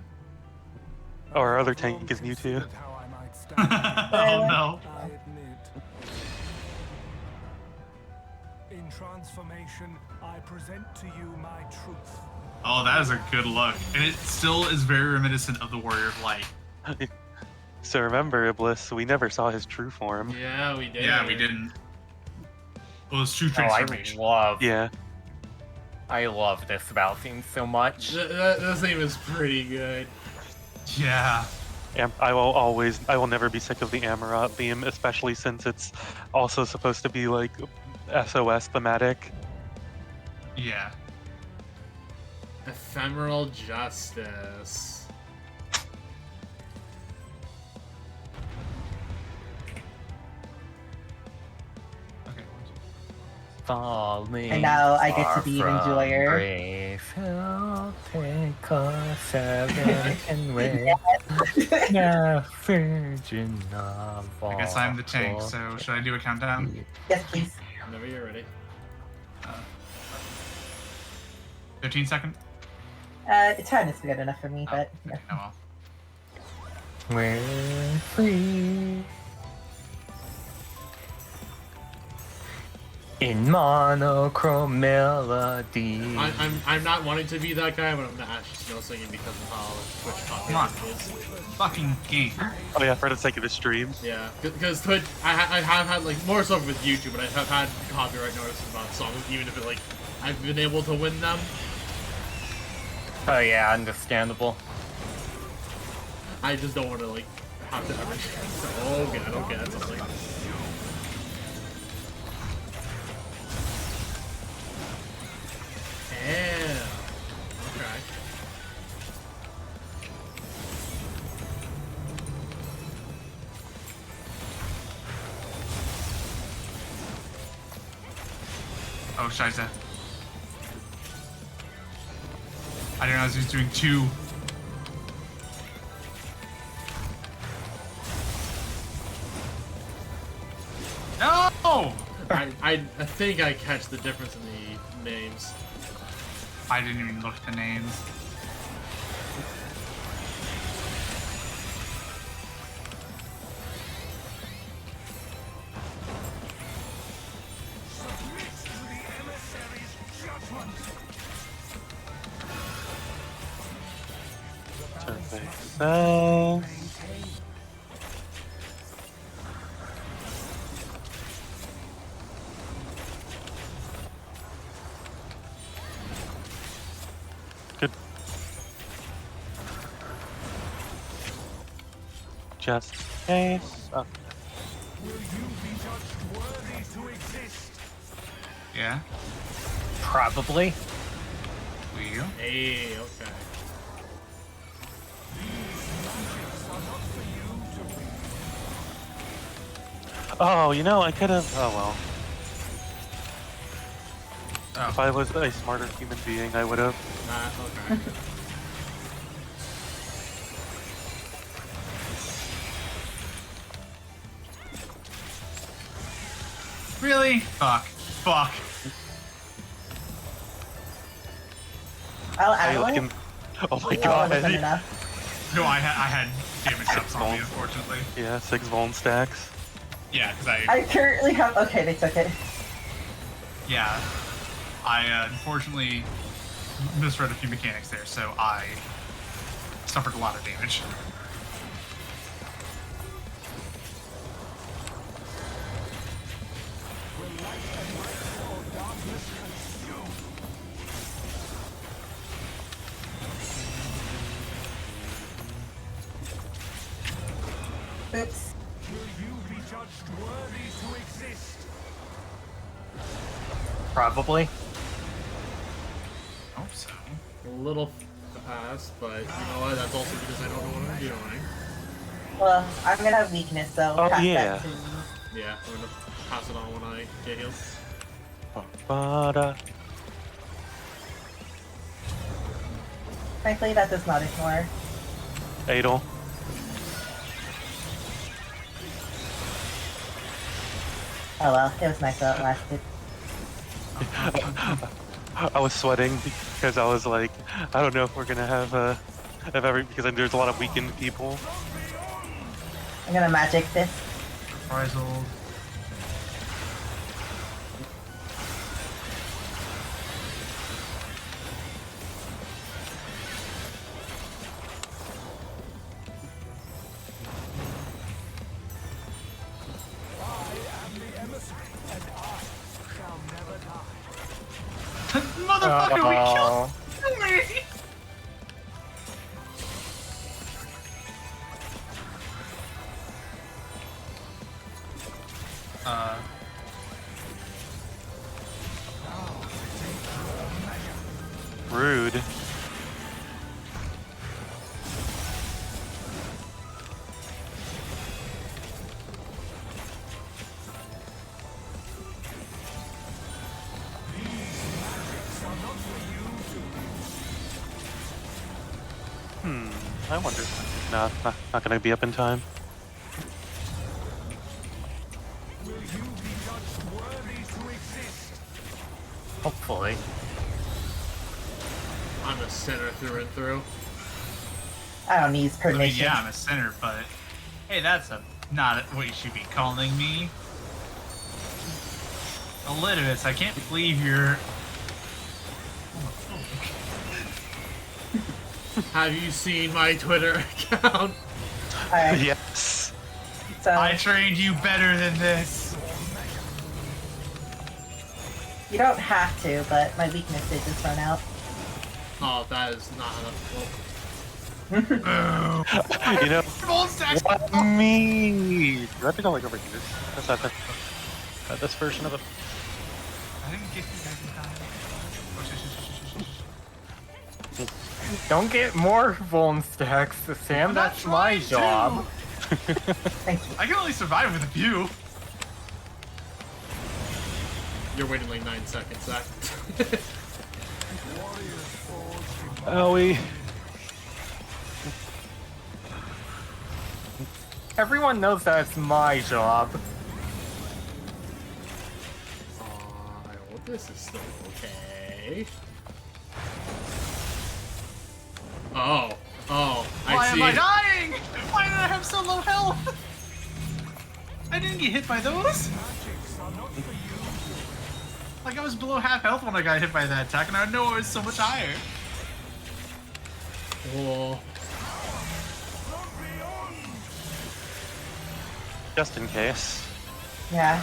Speaker 2: Oh, our
Speaker 8: I
Speaker 2: other
Speaker 8: have
Speaker 2: tank
Speaker 8: long
Speaker 2: is new too.
Speaker 8: considered how I might stand
Speaker 6: Oh no.
Speaker 8: I admit. In transformation, I present to you my truth.
Speaker 6: Oh, that is a good look. And it still is very reminiscent of the Warrior of Light.
Speaker 2: So remember, Iblis, we never saw his true form.
Speaker 3: Yeah, we did.
Speaker 6: Yeah, we didn't. Well, it's true
Speaker 4: Oh, I
Speaker 6: transformation.
Speaker 2: Yeah.
Speaker 4: love this battle theme so much.
Speaker 3: This theme is pretty good.
Speaker 6: Yeah.
Speaker 2: I will never be sick of the Amarat theme, especially since it's also supposed to be like SOS thematic.
Speaker 6: Yeah.
Speaker 3: Ephemeral Justice.
Speaker 6: Okay.
Speaker 4: Falling
Speaker 5: And now I get to
Speaker 4: far
Speaker 5: be an
Speaker 4: from
Speaker 5: enjoyer.
Speaker 4: grace, I'll take a seven way. The virgin of
Speaker 6: I guess I'm the tank,
Speaker 4: all
Speaker 6: so should I do a countdown?
Speaker 5: Yes, please.
Speaker 3: Whenever you're ready.
Speaker 6: 15 seconds?
Speaker 5: 10 is good enough for me, but yeah.
Speaker 6: Oh well.
Speaker 4: We're free. In monochrome melody.
Speaker 3: I'm not wanting to be that guy, but I'm actually still singing because of how Twitch
Speaker 6: Come on.
Speaker 3: copyright is.
Speaker 6: Fucking game.
Speaker 2: Oh yeah, for the sake of the stream.
Speaker 3: Yeah, because Twitch, I have had like more so with YouTube, but I have had copyright notices about songs, even if it like I've been able to win them.
Speaker 4: Oh yeah, understandable.
Speaker 3: I just don't want to like have to ever. Oh, okay, I don't get it. Something. Yeah. Okay.
Speaker 6: Oh, Shiza. I didn't realize he was doing 2. No!
Speaker 3: I think I catch the difference in the names.
Speaker 6: I didn't even look at the names.
Speaker 8: Submit to the emissary's judgment.
Speaker 2: Survey cells. Good. Just in case. Oh.
Speaker 8: Will you be judged worthy to exist?
Speaker 6: Yeah.
Speaker 4: Probably.
Speaker 6: Will you?
Speaker 3: Hey, okay.
Speaker 2: Oh, you know, I could have. Oh well.
Speaker 6: Oh.
Speaker 2: If I was a smarter human being, I would have.
Speaker 3: Okay.
Speaker 6: Really? Fuck. Fuck.
Speaker 5: I'll
Speaker 2: I
Speaker 5: add
Speaker 2: like
Speaker 5: one.
Speaker 2: him. Oh my
Speaker 5: Oh,
Speaker 2: god.
Speaker 5: wasn't enough.
Speaker 6: No, I had damage ups on me, unfortunately.
Speaker 2: Yeah, 6 Vuln stacks.
Speaker 6: Yeah, because
Speaker 5: I currently have. Okay, they took it.
Speaker 6: yeah, I unfortunately misread a few mechanics there, so I suffered a lot of damage.
Speaker 5: Oops.
Speaker 8: Will you be judged worthy to exist?
Speaker 4: Probably.
Speaker 6: Hope so.
Speaker 3: A little fast, but you know what? That's also because I don't know what I'm doing.
Speaker 5: Well, I'm gonna have weakness, so
Speaker 2: Oh,
Speaker 5: pass
Speaker 2: yeah.
Speaker 5: that to me.
Speaker 3: Yeah, I'm gonna pass it on when I get healed.
Speaker 2: Ba-da.
Speaker 5: Frankly, that does not ignore.
Speaker 2: Adel.
Speaker 5: Oh well, it was nice that it lasted.
Speaker 2: I was sweating because I was like, I don't know if we're gonna have because there's a lot of weakened people.
Speaker 5: I'm gonna magic this.
Speaker 6: Frizzled. Motherfucker, we killed me!
Speaker 2: Rude. I wonder. Nah, not gonna be up in time.
Speaker 8: Will you be judged worthy to exist?
Speaker 4: Hopefully.
Speaker 3: I'm a sinner through and through.
Speaker 5: I don't need
Speaker 6: I mean,
Speaker 5: permission.
Speaker 6: yeah, I'm a sinner, but hey, that's not what you should be calling me. Elidibus, I can't believe you're.
Speaker 3: Have you seen my Twitter account?
Speaker 5: Alright,
Speaker 2: Yes.
Speaker 5: so
Speaker 6: I trained you better than this.
Speaker 5: you don't have to, but my weakness did just run out.
Speaker 3: Oh, that is not how that.
Speaker 6: Boo.
Speaker 2: You know
Speaker 6: Gold stacks.
Speaker 2: what me? Do I have to go like over here? That's not this version of it.
Speaker 6: I didn't get you guys in time.
Speaker 4: Don't get more Vuln stacks, Sam.
Speaker 6: I'm not
Speaker 4: That's my
Speaker 6: trying to.
Speaker 4: job.
Speaker 5: Thank you.
Speaker 6: I can only survive with a few.
Speaker 3: You're waiting like 9 seconds, Zach.
Speaker 2: Owie.
Speaker 4: Everyone knows that's my job.
Speaker 3: This is still okay. Oh. Oh,
Speaker 6: Why
Speaker 3: see.
Speaker 6: am I dying? Why did I have so low health? I didn't get hit by those. Like, I was below half health when I got hit by that attack, and I know I was so much higher.
Speaker 3: Oh.
Speaker 2: Just in case.
Speaker 5: Yeah.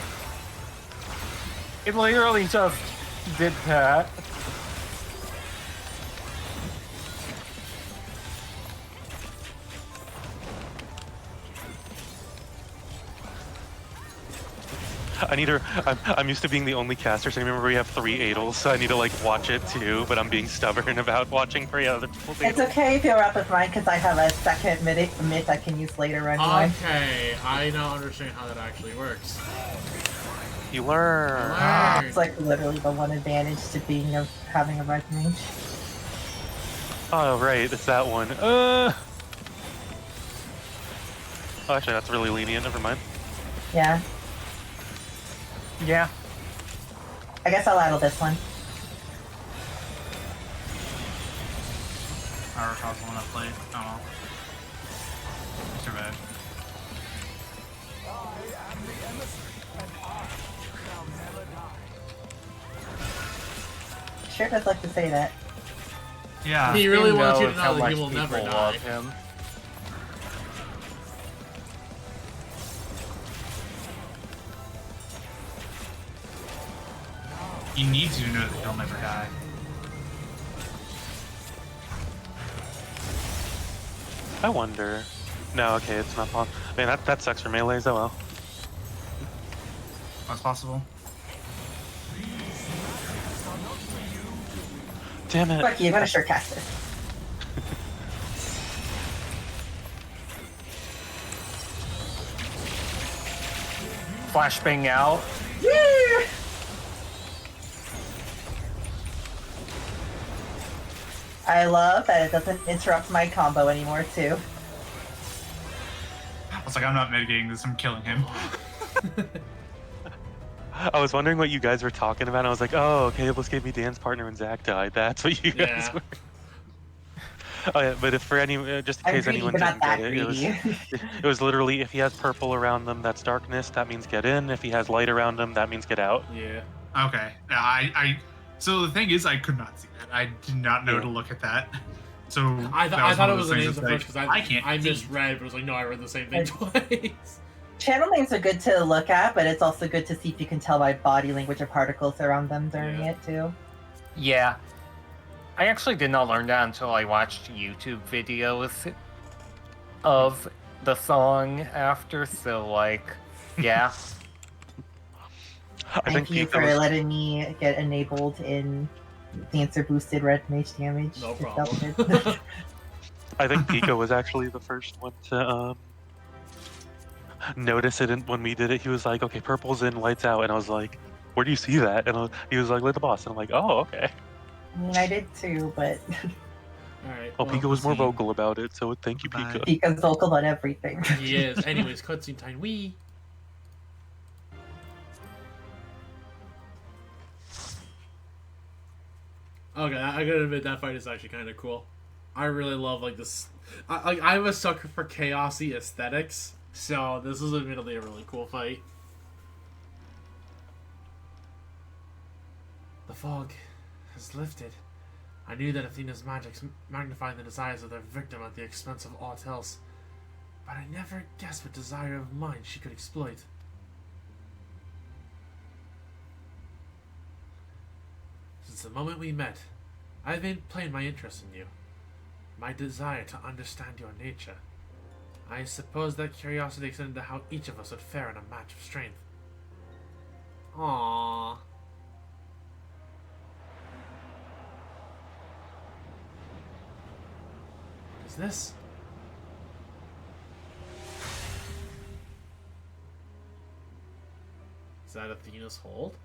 Speaker 4: It literally just did that.
Speaker 2: I need her. I'm used to being the only caster, so I remember we have 3 Adels, so I need to like watch it too. But I'm being stubborn about watching 3 other people's
Speaker 5: It's
Speaker 2: Adels.
Speaker 5: okay if you're up with mine because I have a second myth I can use later anyway.
Speaker 3: Okay, I now understand how that actually works.
Speaker 2: You learn.
Speaker 3: Learn.
Speaker 5: It's like literally the one advantage to having a red mage.
Speaker 2: Oh right, it's that one. Oh, actually, that's really lenient. Never mind.
Speaker 5: Yeah.
Speaker 4: Yeah.
Speaker 5: I guess I'll addle this one.
Speaker 6: I recall the one I played. Oh well. Too bad.
Speaker 5: Sure does like to say that.
Speaker 6: Yeah.
Speaker 3: He really wants you to
Speaker 4: knows how
Speaker 3: know that he
Speaker 4: much
Speaker 3: will never
Speaker 4: people
Speaker 3: die.
Speaker 4: love him.
Speaker 6: You need to know that he'll never die.
Speaker 2: I wonder. No, okay, it's not possible. Man, that sucks for melees. Oh well.
Speaker 6: What's possible?
Speaker 2: Damn it.
Speaker 5: Fuck you, I'm gonna sure cast this.
Speaker 4: Flashbang out.
Speaker 5: Yeah! I love that it doesn't interrupt my combo anymore too.
Speaker 6: I was like, I'm not mitigating this, I'm killing him.
Speaker 2: I was wondering what you guys were talking about. I was like, oh, okay, this gave me Dan's partner when Zach died. That's what you guys
Speaker 3: Yeah.
Speaker 2: were. Oh yeah, but if for any, just in
Speaker 5: I'm
Speaker 2: case
Speaker 5: greedy,
Speaker 2: anyone
Speaker 5: but not
Speaker 2: didn't
Speaker 5: that
Speaker 2: get it,
Speaker 5: greedy.
Speaker 2: it was literally if he has purple around them, that's darkness. That means get in. If he has light around him, that means get out.
Speaker 3: Yeah.
Speaker 6: Okay. Yeah, so the thing is, I could not see that. I did not know
Speaker 2: Yeah.
Speaker 6: to look at that. So
Speaker 3: I
Speaker 6: that
Speaker 3: thought
Speaker 6: one
Speaker 3: it
Speaker 6: of
Speaker 3: was
Speaker 6: those
Speaker 3: the
Speaker 6: things
Speaker 3: names at
Speaker 6: that's
Speaker 3: first because
Speaker 6: like, I can't
Speaker 3: I
Speaker 6: see.
Speaker 3: misread, but it was like, no, I read the same thing twice.
Speaker 5: Channel names are good to look at, but it's also good to see if you can tell by body language or particles around them during
Speaker 3: Yeah.
Speaker 5: it too.
Speaker 4: Yeah. I actually did not learn that until I watched YouTube videos of the song after, so like, yeah.
Speaker 2: I think
Speaker 5: Thank you for
Speaker 2: Pico's,
Speaker 5: letting me get enabled in Dancer boosted red mage damage.
Speaker 3: No
Speaker 5: It
Speaker 3: problem.
Speaker 5: felt good.
Speaker 2: I think Pico was actually the first one to notice it when we did it. He was like, okay, purple's in, lights out, and I was like, where do you see that? And he was like, let the boss. And I'm like, oh, okay.
Speaker 5: I mean, I did too, but
Speaker 3: Alright.
Speaker 2: Well, Pico was more
Speaker 6: see.
Speaker 2: vocal about it, so thank you,
Speaker 6: Bye.
Speaker 2: Pico.
Speaker 5: because vocal on everything.
Speaker 3: He is. Anyways, cutscene time. Wee. Okay, I gotta admit that fight is actually kind of cool. I really love like this. I'm a sucker for chaosy aesthetics, so this is admittedly a really cool fight. The fog has lifted. I knew that Athena's magics magnified the desires of their victim at the expense of aught else, but I never guessed what desire of mine she could exploit. Since the moment we met, I have made plain my interest in you, my desire to understand your nature. I suppose that curiosity extended to how each of us would fare in a match of strength. Aww. What is this? Is that Athena's hold?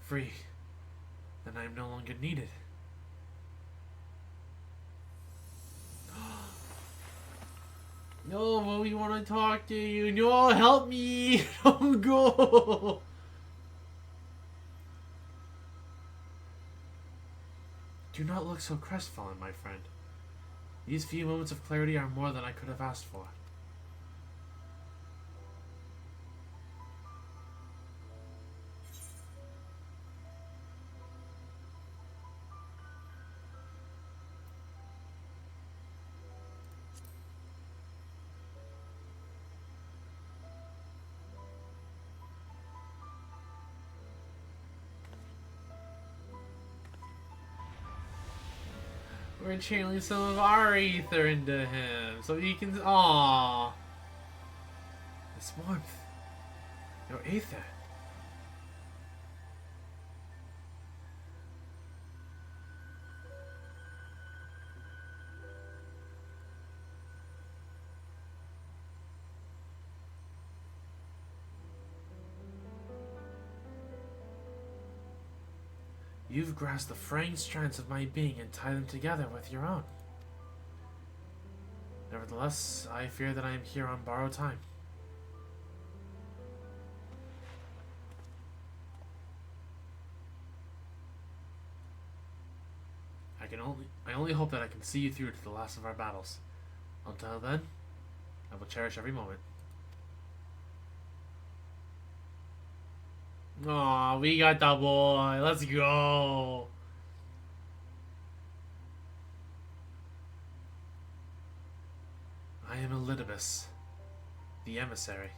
Speaker 3: Free. Then I am no longer needed. No, but we want to talk to you. No, help me. Don't go. Do not look so crestfallen, my friend. These few moments of clarity are more than I could have asked for. We're channeling some of our ether into him, so he can. Aww. This warmth. Your ether. You've grasped the fraying strands of my being and tied them together with your own. Nevertheless, I fear that I am here on borrowed time. I only hope that I can see you through to the last of our battles. Until then, I will cherish every moment. Aw, we got the boy. Let's go. I am Elidibus, the emissary.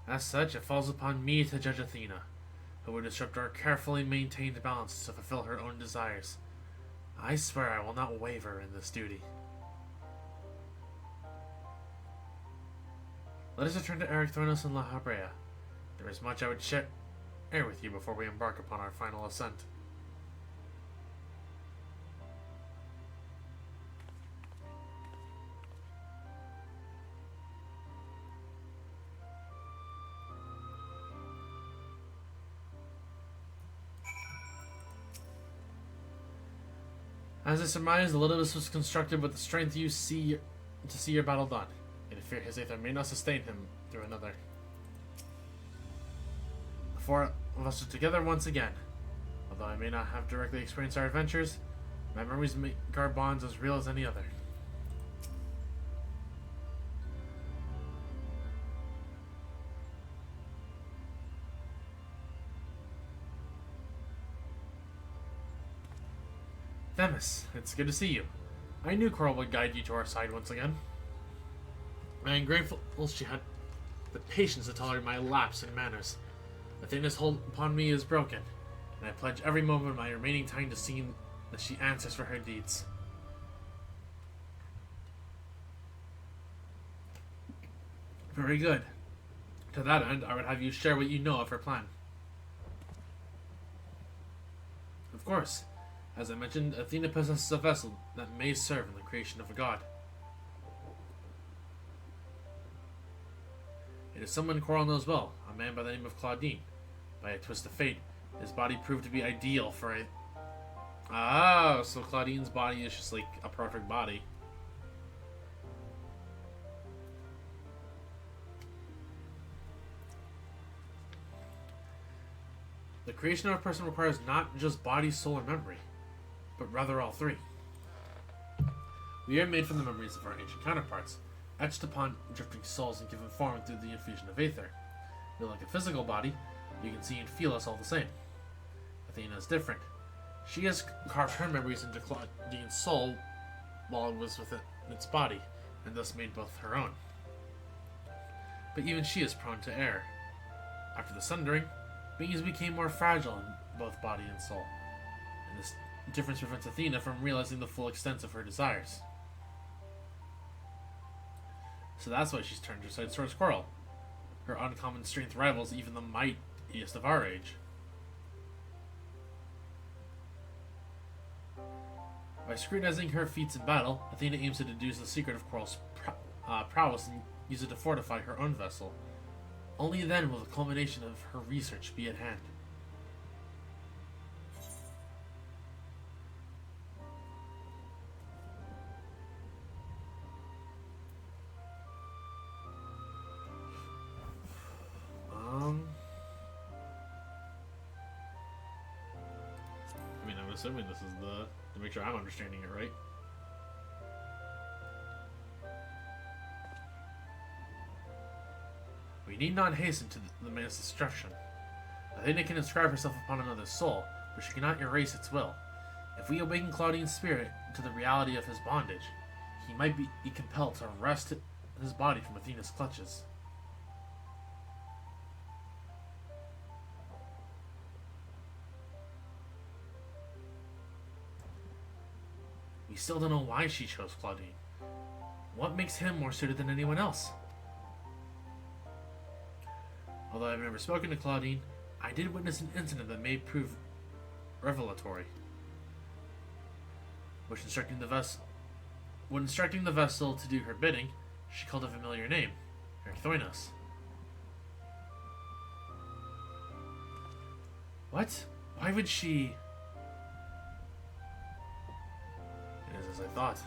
Speaker 3: As such, it falls upon me to judge Athena, who would disrupt our carefully maintained balance to fulfill her own desires. I swear I will not waver in this duty. Let us return to Ericthronos and La Habrea. There is much I would share with you before we embark upon our final ascent. As I surmised, Elidibus was constructed with the strength you see to see your battle done. Yet I fear his aether may not sustain him through another. The four of us are together once again. Although I may not have directly experienced our adventures, my memories make our bonds as real as any other. Themis, it's good to see you. I knew Coral would guide you to our side once again. I am grateful she had the patience to tolerate my lapse in manners. Athena's hold upon me is broken, and I pledge every moment of my remaining time to see that she answers for her deeds. Very good. To that end, I would have you share what you know of her plan. Of course. As I mentioned, Athena possesses a vessel that may serve in the creation of a god. It is someone Coral knows well, a man by the name of Claudine. By a twist of fate, his body proved to be ideal for a... Oh, so Claudine's body is just like a perfect body. The creation of a person requires not just body, soul, or memory, but rather all three. We are made from the memories of our ancient counterparts, etched upon drifting souls and given form through the infusion of aether. Though like a physical body, you can see and feel us all the same. Athena is different. She has carved her memories into Claudine's soul while it was within its body, and thus made both her own. But even she is prone to error. After the sundering, beings became more fragile in both body and soul, and this difference prevents Athena from realizing the full extent of her desires. So that's why she's turned her sights towards Coral. Her uncommon strength rivals even the mightiest of our age. By scrutinizing her feats in battle, Athena aims to deduce the secret of Coral's prowess and use it to fortify her own vessel. Only then will the culmination of her research be at hand. assuming this is to make sure I'm understanding it right. We need not hasten to the man's destruction. Athena can inscribe herself upon another's soul, but she cannot erase its will. If we awaken Claudine's spirit to the reality of his bondage, he might be compelled to wrest his body from Athena's clutches. We still don't know why she chose Claudine. What makes him more suited than anyone else? Although I've never spoken to Claudine, I did witness an incident that may prove revelatory. When instructing the vessel to do her bidding, she called a familiar name, Erchthoinos. What? Why would she... It is as I thought.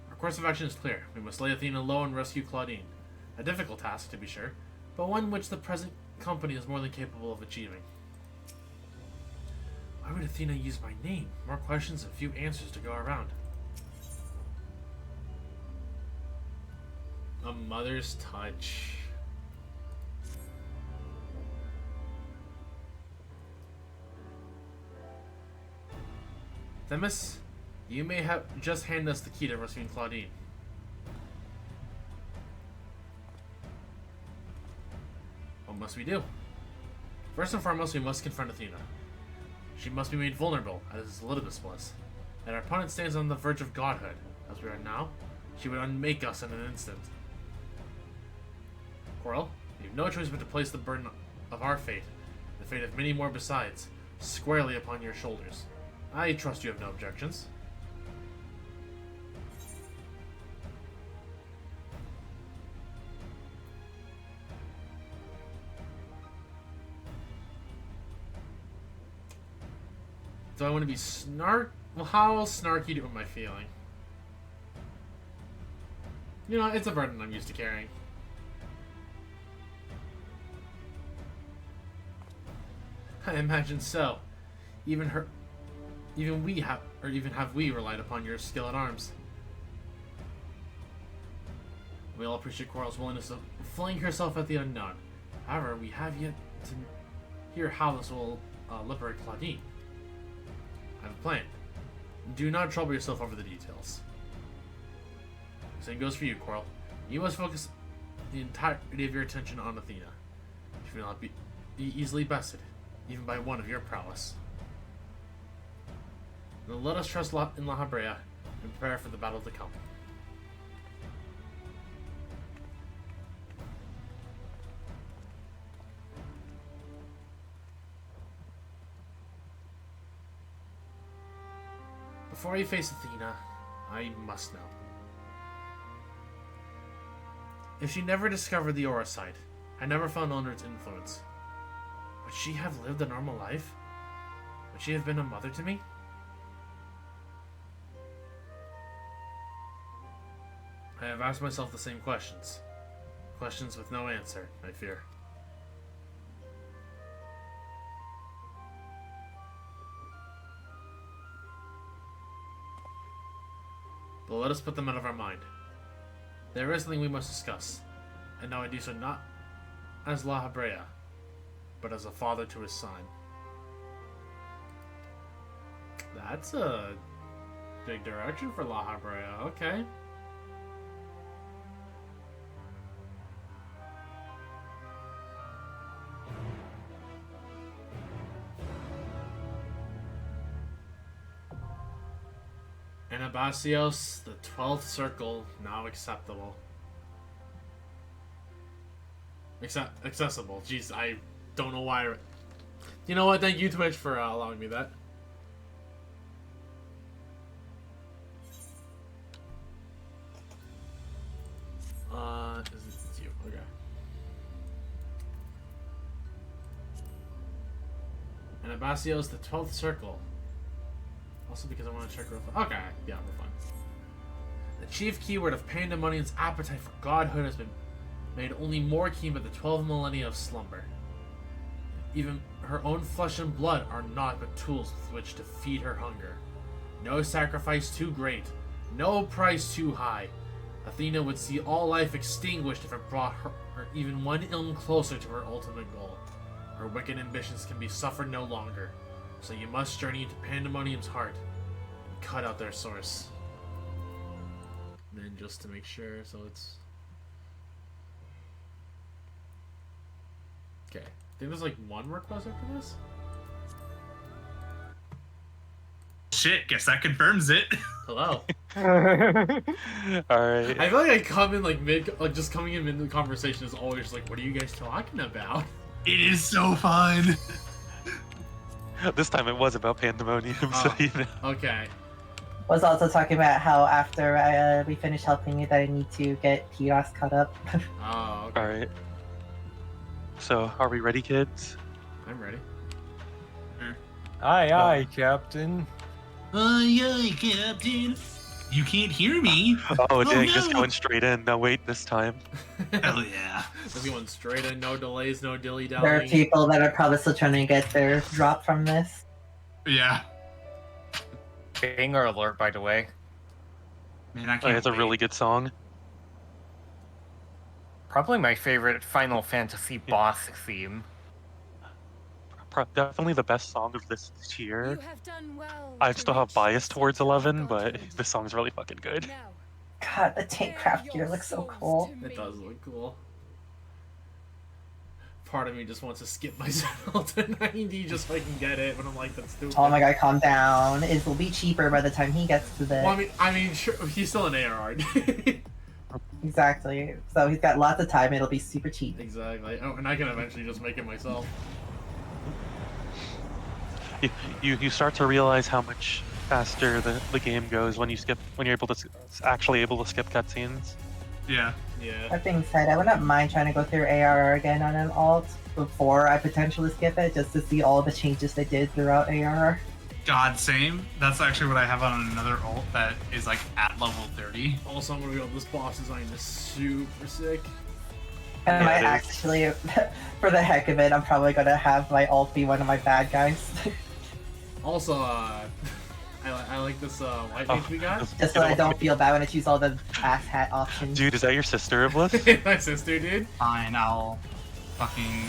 Speaker 3: Our course of action is clear. We must lay Athena low and rescue Claudine. A difficult task, to be sure, but one which the present company is more than capable of achieving. Why would Athena use my name? More questions and few answers to go around. A mother's touch. Themis, you may have just handed us the key to rescuing Claudine. What must we do? First and foremost, we must confront Athena. She must be made vulnerable, as Elidibus was. And our opponent stands on the verge of godhood. As we are now, she would unmake us in an instant. Coral, you have no choice but to place the burden of our fate, the fate of many more besides, squarely upon your shoulders. I trust you have no objections. Do I want to be Well, how snarky am I feeling? You know, it's a burden I'm used to carrying. I imagine so. Even have we relied upon your skill at arms. We all appreciate Coral's willingness to fling herself at the unknown. However, we have yet to hear how this will liberate Claudine. I have a plan. Do not trouble yourself over the details. Same goes for you, Coral. You must focus the entirety of your attention on Athena. She will not be easily bested, even by one of your prowess. Now let us trust in La Habrea and prepare for the battle to come. Before you face Athena, I must know. If she never discovered the aura site, I never found under its influence, would she have lived a normal life? Would she have been a mother to me? I have asked myself the same questions. Questions with no answer, I fear. But let us put them out of our mind. There is something we must discuss, and now I do so not as La Habrea, but as a father to his son. That's a big direction for La Habrea, okay. Anabaseios, the 12th circle, now acceptable. Accessible. Jeez, I don't know why. You know what? Thank you, Twitch, for allowing me that. It's you. Okay. Anabaseios, the 12th circle. Also because I want to check real fast. Okay, yeah, we're fine. The chief keyword of Pandemonium's appetite for godhood has been made only more keen by the 12 millennia of slumber. Even her own flesh and blood are naught but tools with which to feed her hunger. No sacrifice too great, no price too high. Athena would see all life extinguished if it brought her even one ilm closer to her ultimate goal. Her wicked ambitions can be suffered no longer, so you must journey into Pandemonium's heart and cut out their source. And then just to make sure, so it's... Okay. I think there's like one request after this?
Speaker 6: Shit, guess that confirms it.
Speaker 3: Hello.
Speaker 2: Alright.
Speaker 3: I feel like I come in like just coming in mid the conversation is always like, what are you guys talking about?
Speaker 6: It is so fun.
Speaker 2: This time it was about Pandemonium, so
Speaker 3: Oh.
Speaker 2: you know.
Speaker 3: Okay.
Speaker 5: Was also talking about how after we finish helping you that I need to get Pios caught up.
Speaker 3: Oh, okay.
Speaker 2: Alright. So, are we ready, kids?
Speaker 3: I'm ready.
Speaker 4: Aye, aye, Captain.
Speaker 6: Aye, Captain. You can't hear me.
Speaker 2: Oh, dang,
Speaker 6: no.
Speaker 2: just going straight in. No, wait, this time.
Speaker 6: Hell yeah.
Speaker 3: Just going straight in, no delays, no dilly
Speaker 5: There are
Speaker 3: dallying.
Speaker 5: people that are probably still trying to get their drop from this.
Speaker 6: Yeah.
Speaker 4: Banger alert, by the way.
Speaker 6: Man, I
Speaker 2: Oh,
Speaker 6: can't
Speaker 2: it's a
Speaker 6: wait.
Speaker 2: really good song.
Speaker 4: Probably my favorite Final Fantasy boss theme.
Speaker 2: Definitely the best song of this tier.
Speaker 9: You have done well
Speaker 2: I
Speaker 9: to
Speaker 2: still have
Speaker 9: reach
Speaker 2: bias
Speaker 9: the
Speaker 2: towards
Speaker 9: center of
Speaker 2: 11, but
Speaker 9: godhood.
Speaker 2: this song's really fucking good.
Speaker 9: Now,
Speaker 5: God, the tank
Speaker 9: bare
Speaker 5: craft gear
Speaker 9: your
Speaker 5: looks so
Speaker 9: souls
Speaker 5: cool.
Speaker 9: to
Speaker 3: It
Speaker 9: me.
Speaker 3: does look cool. Part of me just wants to skip myself to 90 just so I can get it, but I'm like, that's stupid.
Speaker 5: Oh my god, calm down. It will be cheaper by the time he gets to this.
Speaker 3: Well, I mean, sure, he's still an ARR.
Speaker 5: Exactly. So he's got lots of time. It'll be super cheap.
Speaker 3: Exactly. Oh, and I can eventually just make it myself.
Speaker 2: You start to realize how much faster the game goes when you're able to actually able to skip cutscenes.
Speaker 6: Yeah.
Speaker 3: Yeah.
Speaker 5: That being said, I would not mind trying to go through ARR again on an alt before I potentially skip it, just to see all the changes they did throughout ARR.
Speaker 6: God, same. That's actually what I have on another ult that is like at level 30.
Speaker 3: Also, I'm gonna be on this boss design is super sick.
Speaker 5: And I
Speaker 2: Yeah,
Speaker 5: might
Speaker 2: it is.
Speaker 5: actually, for the heck of it, I'm probably gonna have my alt be one of my bad guys.
Speaker 3: Also, I like this white
Speaker 2: Oh,
Speaker 3: mage we got.
Speaker 5: Just so I don't feel bad when I choose all the ass hat options.
Speaker 2: Dude, is that your sister, Iblis?
Speaker 3: My sister, dude.
Speaker 6: Fine, I'll fucking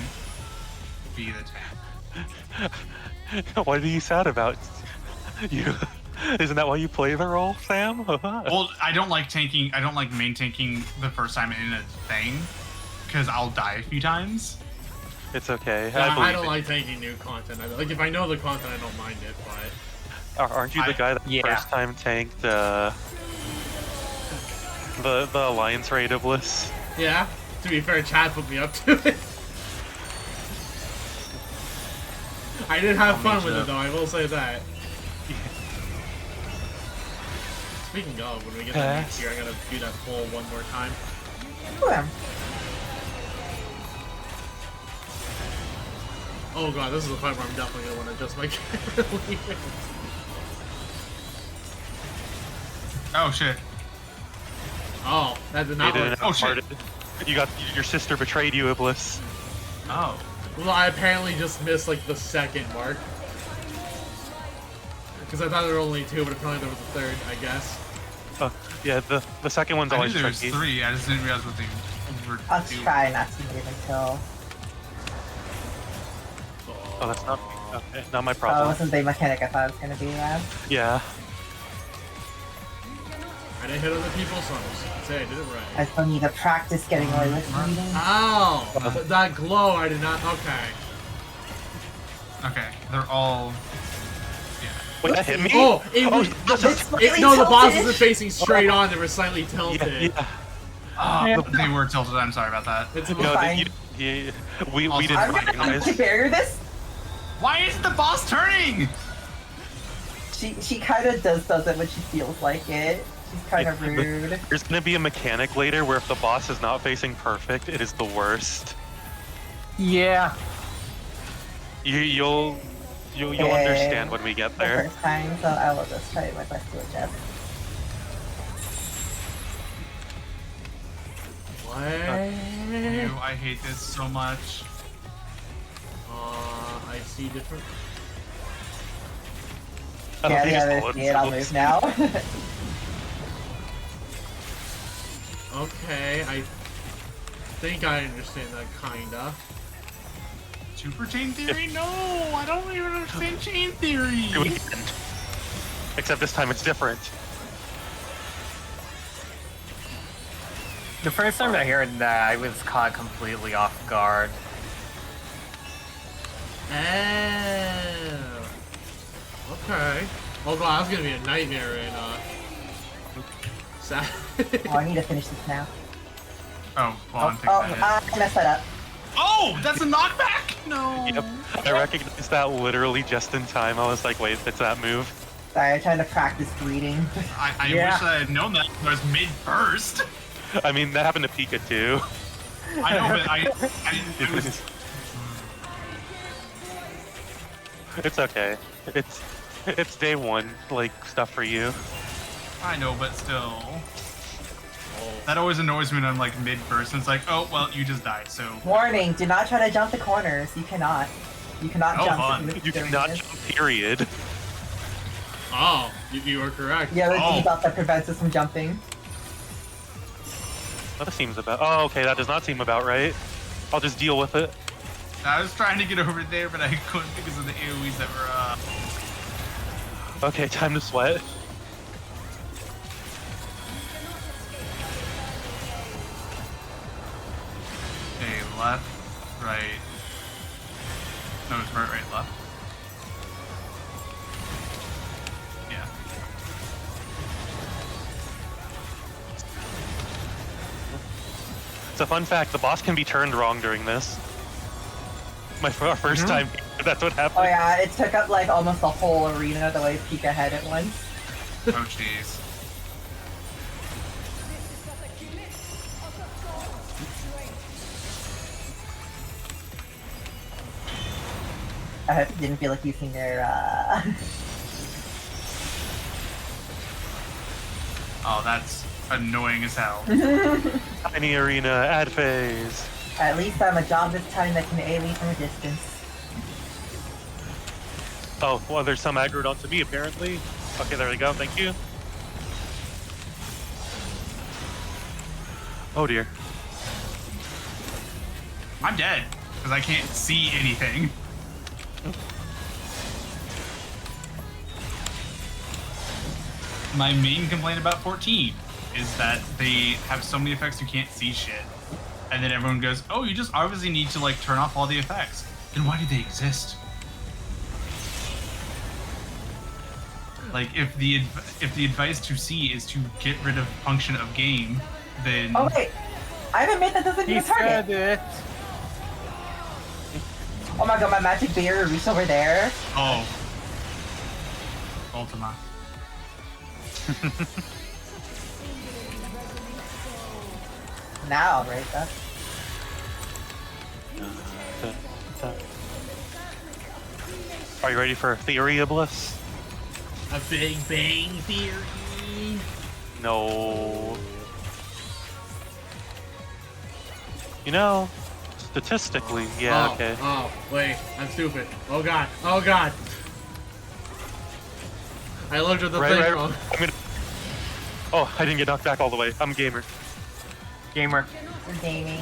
Speaker 6: be the tank.
Speaker 2: What are you sad about? You isn't that why you play the role, Sam?
Speaker 6: Well, I don't like tanking. I don't like main tanking the first time in a thing because I'll die a few times.
Speaker 2: It's okay.
Speaker 3: Yeah, I
Speaker 2: believe
Speaker 3: don't
Speaker 2: it.
Speaker 3: like taking new content. Like if I know the content, I don't mind it. But
Speaker 2: Aren't you the guy that
Speaker 4: Yeah.
Speaker 2: first time tanked the Alliance raid Iblis?
Speaker 3: yeah, to be fair, Chad put me up to it. I did have fun with it though. I will say that. Speaking of, when we get to next year, I gotta do that poll one more time.
Speaker 5: Yeah.
Speaker 3: Oh god, this is the part where I'm definitely gonna want to adjust my camera.
Speaker 6: Oh shit.
Speaker 3: Oh, that did
Speaker 2: You
Speaker 3: not
Speaker 2: didn't
Speaker 3: work.
Speaker 2: have
Speaker 6: Oh, shit.
Speaker 2: part- You got your sister betrayed you, Iblis.
Speaker 6: Oh.
Speaker 3: Well, I apparently just missed like the second mark. Because I thought there were only two, but apparently there was a third, I guess.
Speaker 2: Yeah, the second one's
Speaker 6: I knew
Speaker 2: always
Speaker 6: there was
Speaker 2: tricky.
Speaker 6: 3. I just didn't realize what they were
Speaker 5: I'll
Speaker 6: doing.
Speaker 5: try not to move until.
Speaker 2: Oh, that's not okay. Not my
Speaker 5: Oh, it
Speaker 2: problem.
Speaker 5: wasn't the mechanic I thought it was gonna be.
Speaker 2: Yeah.
Speaker 3: I didn't hit other people, so I'm just gonna say I did it right.
Speaker 5: I still need to practice getting away with reading.
Speaker 3: Ow! That glow, I did not. Okay.
Speaker 6: Okay, they're all.
Speaker 2: Wait, that hit me?
Speaker 3: Oh, it,
Speaker 2: Oh,
Speaker 3: was-
Speaker 5: It's slightly
Speaker 3: no, the boss
Speaker 5: tilted.
Speaker 3: isn't facing straight on. They were slightly
Speaker 2: yeah,
Speaker 3: tilted.
Speaker 2: yeah.
Speaker 6: Oh, they were tilted. I'm sorry about that.
Speaker 3: It's
Speaker 2: No,
Speaker 5: fine.
Speaker 2: we
Speaker 6: Also,
Speaker 2: didn't
Speaker 5: I'm gonna
Speaker 2: recognize.
Speaker 5: barrier this.
Speaker 6: Why isn't the boss turning?
Speaker 5: She kind of does it when she feels like it. She's kind of rude.
Speaker 2: There's gonna be a mechanic later where if the boss is not facing perfect, it is the worst.
Speaker 4: Yeah.
Speaker 2: You'll
Speaker 5: Okay.
Speaker 2: understand when we get
Speaker 5: The
Speaker 2: there.
Speaker 5: first time, so I will just try my best to adjust.
Speaker 3: What?
Speaker 6: Ew, I hate this so much.
Speaker 3: I see different.
Speaker 2: I don't
Speaker 5: Yeah,
Speaker 2: think
Speaker 5: the
Speaker 2: it's
Speaker 5: other
Speaker 2: bullets.
Speaker 5: see it, I'll move now.
Speaker 3: Okay, I think I understand that kinda.
Speaker 6: Super chain theory? No, I don't even understand chain theory.
Speaker 2: Do it again. Except this time it's different.
Speaker 4: The first time I heard that, I was caught completely off guard.
Speaker 3: Oh. Okay. Oh god, that's gonna be a nightmare in
Speaker 5: Oh, I need to finish this now.
Speaker 6: Oh, well, I'm
Speaker 5: Oh,
Speaker 6: thinking that.
Speaker 5: I messed that up.
Speaker 6: Oh, that's a knockback? No.
Speaker 2: Yep. I recognized that literally just in time. I was like, wait, it's that move.
Speaker 5: Sorry, I'm trying to practice reading.
Speaker 6: I
Speaker 4: Yeah.
Speaker 6: wish I had known that I was mid-burst.
Speaker 2: I mean, that happened to Pika too.
Speaker 6: I know, but I was...
Speaker 2: It's okay. It's day one, like, stuff for you.
Speaker 6: I know, but still. That always annoys me when I'm like mid-burst and it's like, oh, well, you just died, so...
Speaker 5: Warning, do not try to jump the corners. You cannot. You cannot
Speaker 6: Oh,
Speaker 5: jump.
Speaker 6: fun.
Speaker 5: with
Speaker 2: You cannot
Speaker 5: arenas.
Speaker 2: jump, period.
Speaker 3: Oh, you are correct.
Speaker 5: Yeah, there's
Speaker 6: Oh.
Speaker 5: a debuff that prevents us from jumping.
Speaker 2: That seems about... Oh, okay, that does not seem about right. I'll just deal with it.
Speaker 6: I was trying to get over there, but I couldn't because of the AoEs that were,
Speaker 2: Okay, time to sweat.
Speaker 6: Okay, left, right. No, it's right, left. Yeah.
Speaker 2: It's a fun fact, the boss can be turned wrong during this. Our first time, that's what happened.
Speaker 5: Oh yeah, it took up like almost the whole arena the way Pika had it once.
Speaker 6: Oh, jeez.
Speaker 5: I hope you didn't feel like using your
Speaker 6: Oh, that's annoying as hell.
Speaker 2: Tiny arena, ad phase.
Speaker 5: At least I'm a job this time that can AoE from a distance.
Speaker 2: Oh, well, there's some aggroed onto me, apparently. Okay, there we go, thank you. Oh dear.
Speaker 6: I'm dead, because I can't see anything. My main complaint about 14 is that they have so many effects you can't see shit. And then everyone goes, oh, you just obviously need to like turn off all the effects. Then why do they exist? Like if the advice to see is to get rid of function of game, then
Speaker 5: Oh wait, I have a myth that doesn't do
Speaker 4: He
Speaker 5: a target.
Speaker 4: said it.
Speaker 5: Oh my god, my magic barrier reached over there.
Speaker 6: oh, Ultima.
Speaker 5: Now I'll break that.
Speaker 2: Are you ready for Theory of Bliss?
Speaker 3: A Big Bang Theory.
Speaker 2: No. You know, statistically, yeah,
Speaker 3: Oh,
Speaker 2: okay.
Speaker 3: Oh, wait, I'm stupid. Oh god. Oh god. I looked at the thing wrong.
Speaker 2: I'm gonna... Oh, I didn't get knocked back all the way. I'm a gamer.
Speaker 4: Gamer.
Speaker 5: For gaming.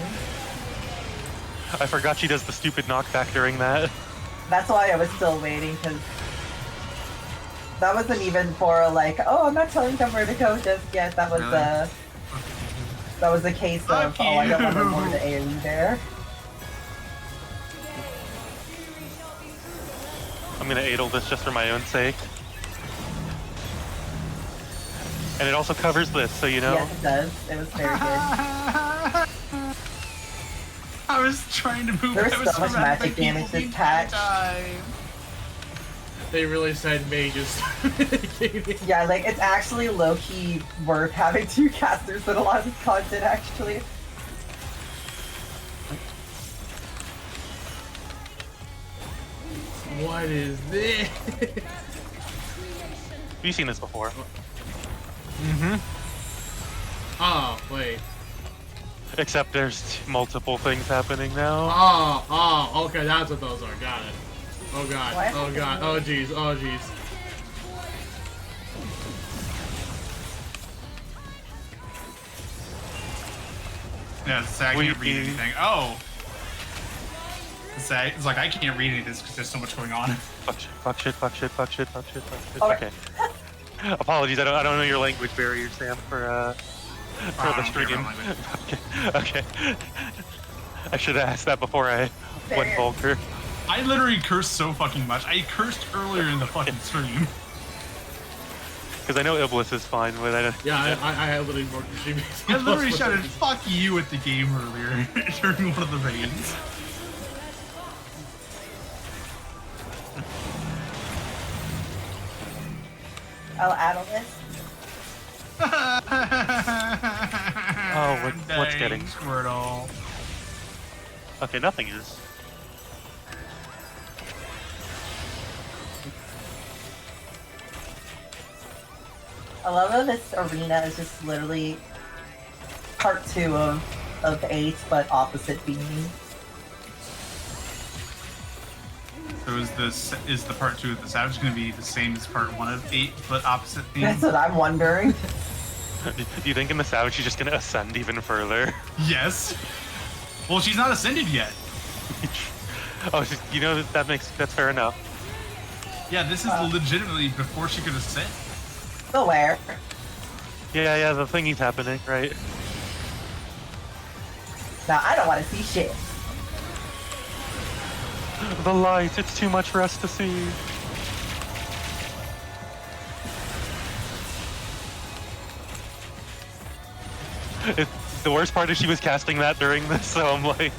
Speaker 2: I forgot she does the stupid knockback during that.
Speaker 5: That's why I was still waiting, because that wasn't even for like, oh, I'm not telling them where to go just yet. That was
Speaker 6: Really?
Speaker 5: that was a case of,
Speaker 6: Fuck
Speaker 5: oh, I don't want to
Speaker 6: you.
Speaker 5: more the AoE there.
Speaker 2: I'm gonna ADL this just for my own sake. And it also covers this, so you know.
Speaker 5: Yes, it does. It was very good.
Speaker 6: I was trying to move.
Speaker 5: There was
Speaker 6: I was
Speaker 5: so much
Speaker 6: surrounded by
Speaker 5: magic damage
Speaker 6: people the
Speaker 5: this patch.
Speaker 6: entire time.
Speaker 3: They really said mages.
Speaker 5: Yeah, like it's actually low-key worth having two casters with a lot of this content actually.
Speaker 3: What is this?
Speaker 2: Have you seen this before?
Speaker 3: Oh, wait.
Speaker 2: Except there's multiple things happening now.
Speaker 3: Oh, okay, that's what those are. Got it. Oh god.
Speaker 5: What?
Speaker 3: Oh god. Oh jeez. Oh jeez.
Speaker 6: Yeah, it's I can't read anything. Oh! It's like, I can't read any of this because there's so much going on.
Speaker 2: Fuck shit, fuck shit, fuck shit, fuck shit, fuck shit, fuck shit.
Speaker 5: Oh.
Speaker 2: Okay. Apologies, I don't know your language barrier, Sam, for the
Speaker 6: I don't care
Speaker 2: stream.
Speaker 6: about language.
Speaker 2: Okay. I should have asked that before I went vulgar.
Speaker 6: I literally cursed so fucking much. I cursed earlier in the fucking stream.
Speaker 2: Because I know Iblis is fine, but I don't.
Speaker 3: Yeah, I literally more streaming.
Speaker 6: I literally shouted "fuck you" at the game earlier during one of the raids.
Speaker 5: I'll add a list.
Speaker 2: Oh, what's
Speaker 6: Dang,
Speaker 2: getting?
Speaker 6: Squirtle?
Speaker 2: Okay, nothing is.
Speaker 5: I love how this arena is just literally part 2 of 8, but opposite beanie.
Speaker 6: So is the part 2 of the Savage going to be the same as part 1 of 8, but opposite theme?
Speaker 5: That's what I'm wondering.
Speaker 2: Do you think in the Savage she's just gonna ascend even further?
Speaker 6: Yes. Well, she's not ascended yet.
Speaker 2: Oh, you know that's fair enough.
Speaker 6: Yeah, this is legitimately before she could ascend.
Speaker 5: But where?
Speaker 2: Yeah, the thingy's happening, right?
Speaker 5: Now, I don't want to see shit.
Speaker 2: The light, it's too much for us to see. The worst part is she was casting that during this, so I'm like...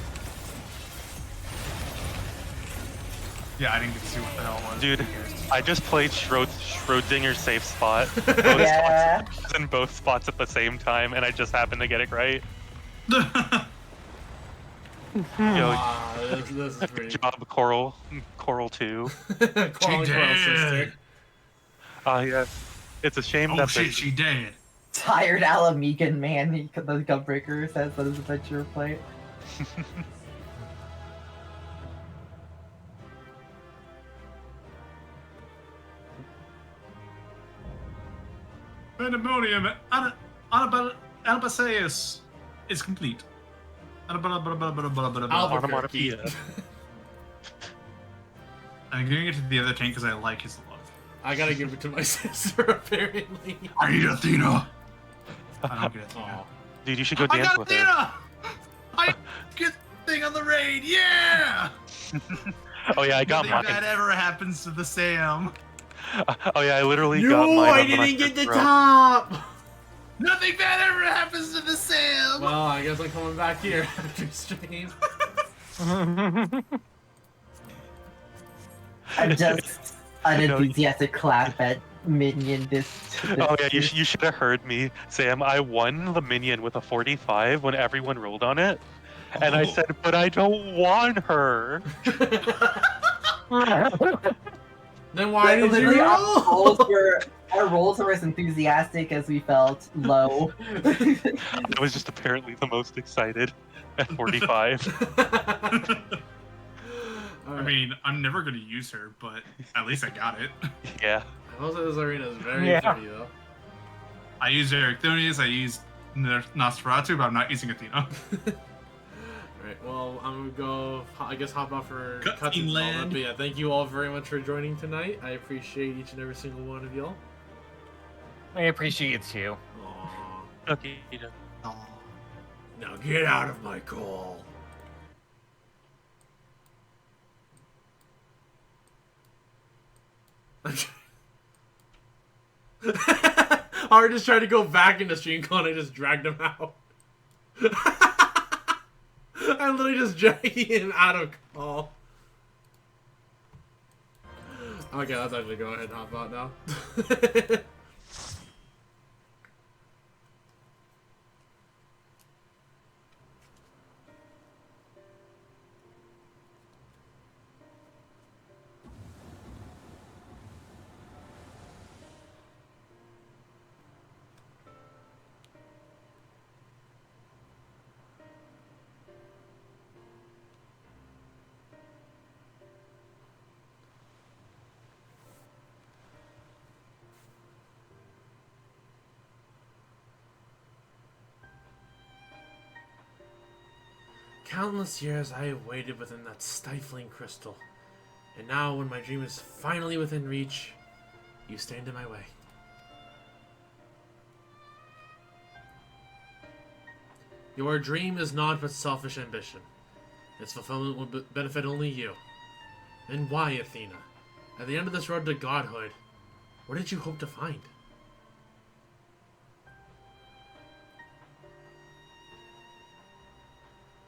Speaker 6: Yeah, I didn't get to see what the hell it was.
Speaker 2: Dude, I just played Schrodinger's safe spot.
Speaker 5: Yeah.
Speaker 2: Spots, in both spots at the same time, and I just happened to get it right. Yo,
Speaker 3: This is pretty.
Speaker 2: good job, Coral 2.
Speaker 3: Coral sister.
Speaker 2: Yeah. It's a shame
Speaker 6: Oh
Speaker 2: that
Speaker 6: shit, she dead.
Speaker 5: Tired Alamigan man, the Gunbreaker says that his adventure plate.
Speaker 6: Pandemonium Anabaseios is complete.
Speaker 3: Albuquerque.
Speaker 6: I'm giving it to the other tank because I like his love.
Speaker 3: I gotta give it to my sister, apparently.
Speaker 6: I need Athena! I don't get Athena.
Speaker 3: Aw.
Speaker 2: Dude, you should go
Speaker 6: I
Speaker 2: dance
Speaker 6: got
Speaker 2: with her.
Speaker 6: Athena! I get thing on the raid, yeah!
Speaker 2: Oh yeah, I got
Speaker 6: Nothing
Speaker 2: mine.
Speaker 6: bad ever happens to the Sam.
Speaker 2: Oh yeah, I literally got
Speaker 3: No,
Speaker 2: mine.
Speaker 3: I
Speaker 2: on the
Speaker 3: didn't get the
Speaker 2: row.
Speaker 3: top!
Speaker 6: Nothing bad ever happens to the Sam!
Speaker 3: Well, I guess I'm coming back here after stream.
Speaker 5: I'm just an enthusiastic clap at Minion this
Speaker 2: Oh yeah, you should have heard me, Sam. I won the minion with a 45 when everyone rolled on it, and I said, "But I don't want her."
Speaker 3: Then why did
Speaker 5: Literally,
Speaker 3: you roll?
Speaker 5: our rolls were as enthusiastic as we felt low.
Speaker 2: I was just apparently the most excited at 45.
Speaker 6: I mean, I'm never gonna use her, but at least I got it.
Speaker 2: Yeah.
Speaker 3: Most of this arena is very pretty, though.
Speaker 6: I used Ericthonius, I used Nosferatu, but I'm not using Athena.
Speaker 3: Alright, well, I'm gonna go, I guess, hop off for
Speaker 6: Cutscene
Speaker 3: cutscenes and all that.
Speaker 6: land.
Speaker 3: But yeah, thank you all very much for joining tonight. I appreciate each and every single one of y'all.
Speaker 4: I appreciate it too.
Speaker 3: Aww.
Speaker 2: Okay.
Speaker 3: Now get out of my call. I just tried to go back into stream call and I just dragged him out. I'm literally just dragging him out of call. Okay, let's actually go ahead and hop out now. countless years I have waited within that stifling crystal. And now, when my dream is finally within reach, you stand in my way. Your dream is naught but selfish ambition. Its fulfillment will benefit only you. And why, Athena? At the end of this road to godhood, what did you hope to find?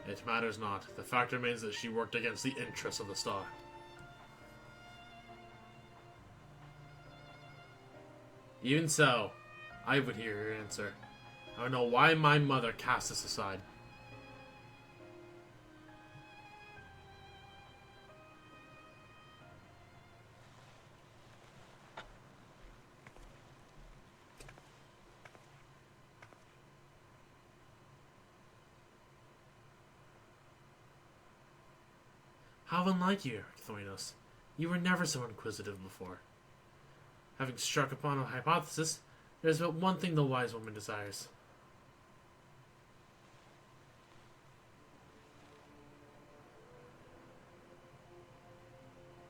Speaker 3: It matters not. The fact remains that she worked against the interests of the star. Even so, I would hear your answer. I would know why my mother cast this aside. How unlike you, Thoinos. You were never so inquisitive before. Having struck upon a hypothesis, there is but one thing the wise woman desires.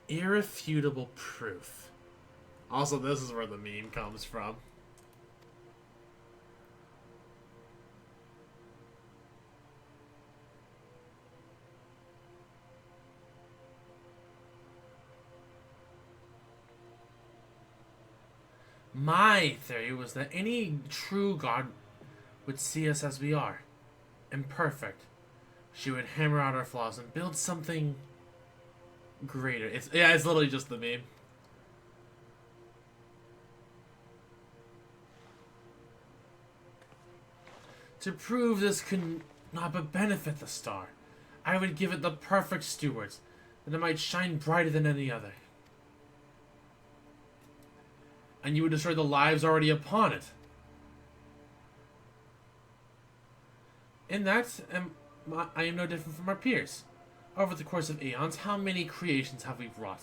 Speaker 3: Irrefutable proof. Also, this is where the meme comes from. My theory was that any true god would see us as we are, imperfect. She would hammer out our flaws and build something greater. It's literally just the meme. To prove this could not but benefit the star, I would give it the perfect stewards, that it might shine brighter than any other. And you would destroy the lives already upon it. In that, I am no different from our peers. Over the course of aeons, how many creations have we wrought?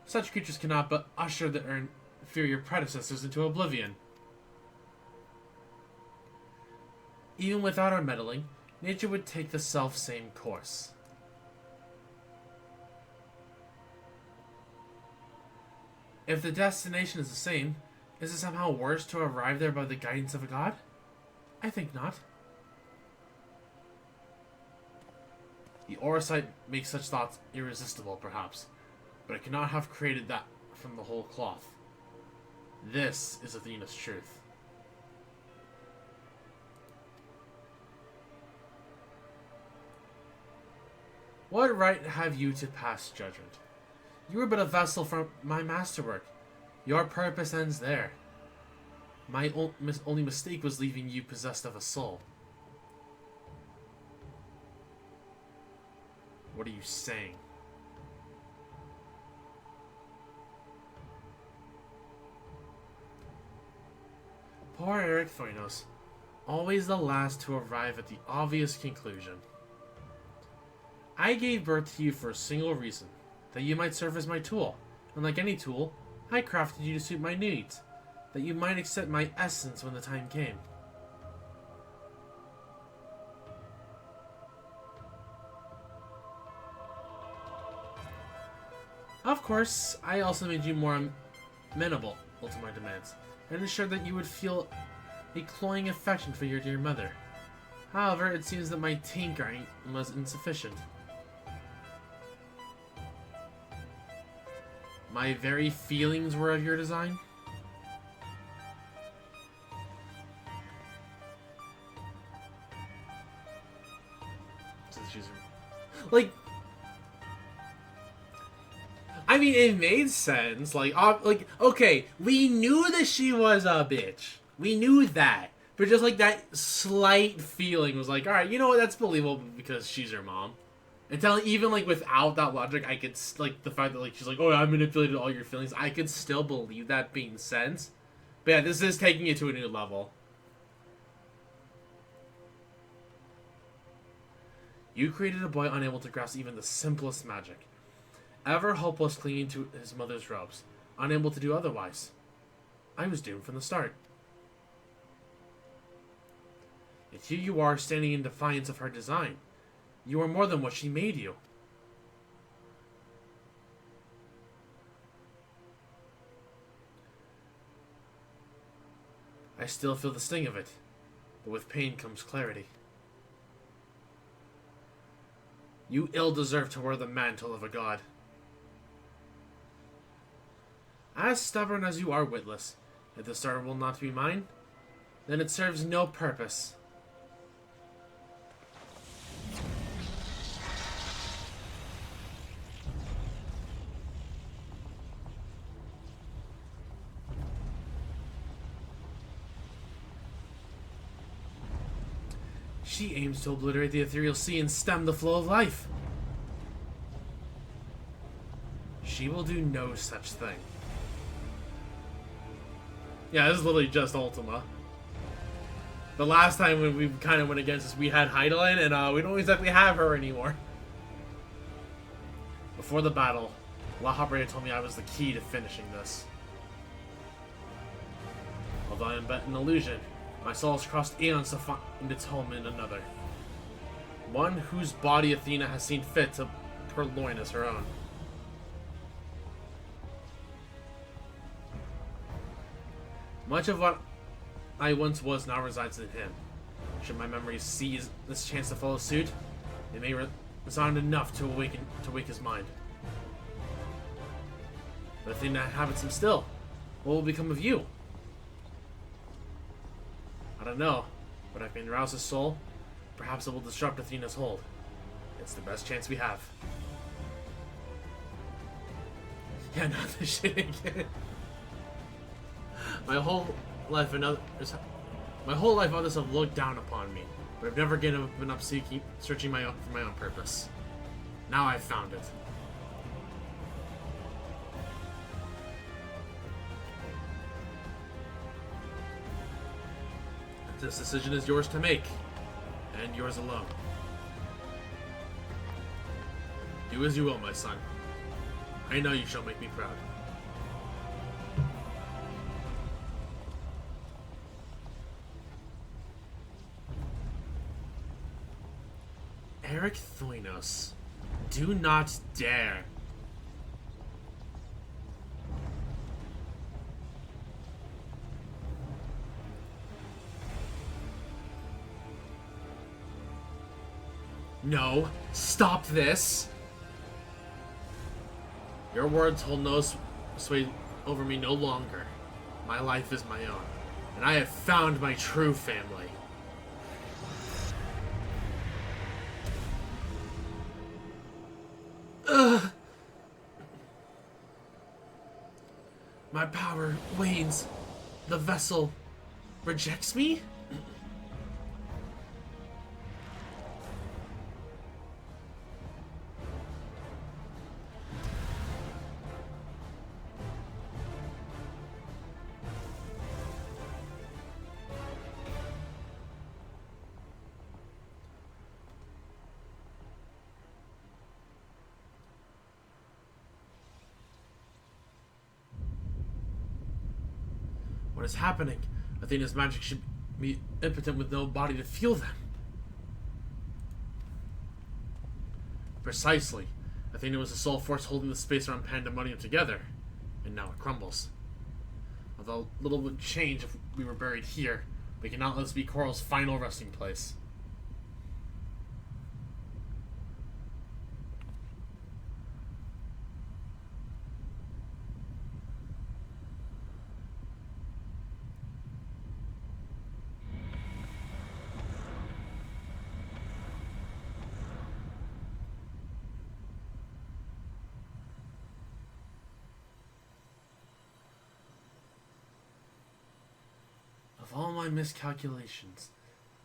Speaker 3: Such creatures cannot but usher their inferior predecessors into oblivion. Even without our meddling, nature would take the self-same course. If the destination is the same, is it somehow worse to arrive there by the guidance of a god? I think not. The Oracite makes such thoughts irresistible, perhaps, but it cannot have created that from the whole cloth. This is Athena's truth. What right have you to pass judgment? You are but a vessel for my masterwork. Your purpose ends there. My only mistake was leaving you possessed of a soul. What are you saying? Poor Eric Thoinos, always the last to arrive at the obvious conclusion. I gave birth to you for a single reason, that you might serve as my tool, and like any tool, I crafted you to suit my needs, that you might accept my essence when the time came. Of course, I also made you more amenable to my demands, and ensured that you would feel a cloying affection for your dear mother. However, it seems that my tinkering was insufficient. My very feelings were of your design? Like, I mean, it made sense. Like, okay, we knew that she was a bitch. We knew that. But just, like, that slight feeling was like, alright, you know what, that's believable because she's her mom. Until even, like, without that logic, I could, like, the fact that, like, she's like, oh, I manipulated all your feelings, I could still believe that being sense. But yeah, this is taking it to a new level. You created a boy unable to grasp even the simplest magic. Ever hopeless clinging to his mother's robes, unable to do otherwise. I was doomed from the start. Yet here you are, standing in defiance of her design. You are more than what she made you. I still feel the sting of it, but with pain comes clarity. You ill deserve to wear the mantle of a god. As stubborn as you are witless, if the star will not be mine, then it serves no purpose. She aims to obliterate the ethereal sea and stem the flow of life. She will do no such thing. Yeah, this is literally just Ultima. The last time when we kind of went against this, we had Heidelin, and we don't exactly have her anymore. Before the battle, La Habrea told me I was the key to finishing this. Although I am but an illusion, my soul has crossed aeons to find its home in another. One whose body Athena has seen fit to purloin as her own. Much of what I once was now resides in him. Should my memories seize this chance to follow suit, it may resound enough to wake his mind. But Athena inhabits him still. What will become of you? I don't know, but if I can rouse his soul, perhaps it will disrupt Athena's hold. It's the best chance we have. Yeah, not this shit again. My whole life others have looked down upon me, but I've never given up searching for my own purpose. Now I've found it. This decision is yours to make, and yours alone. Do as you will, my son. I know you shall make me proud. Eric Thoinos, do not dare. No, stop this. Your words hold no sway over me no longer. My life is my own, and I have found my true family. Ugh. My power wanes. The vessel rejects me? What is happening? Athena's magic should be impotent with no body to feel them. Precisely. Athena was the sole force holding the space around Pandemonium together, and now it crumbles. Although little would change if we were buried here, we cannot let this be Coral's final resting place. Of all my miscalculations,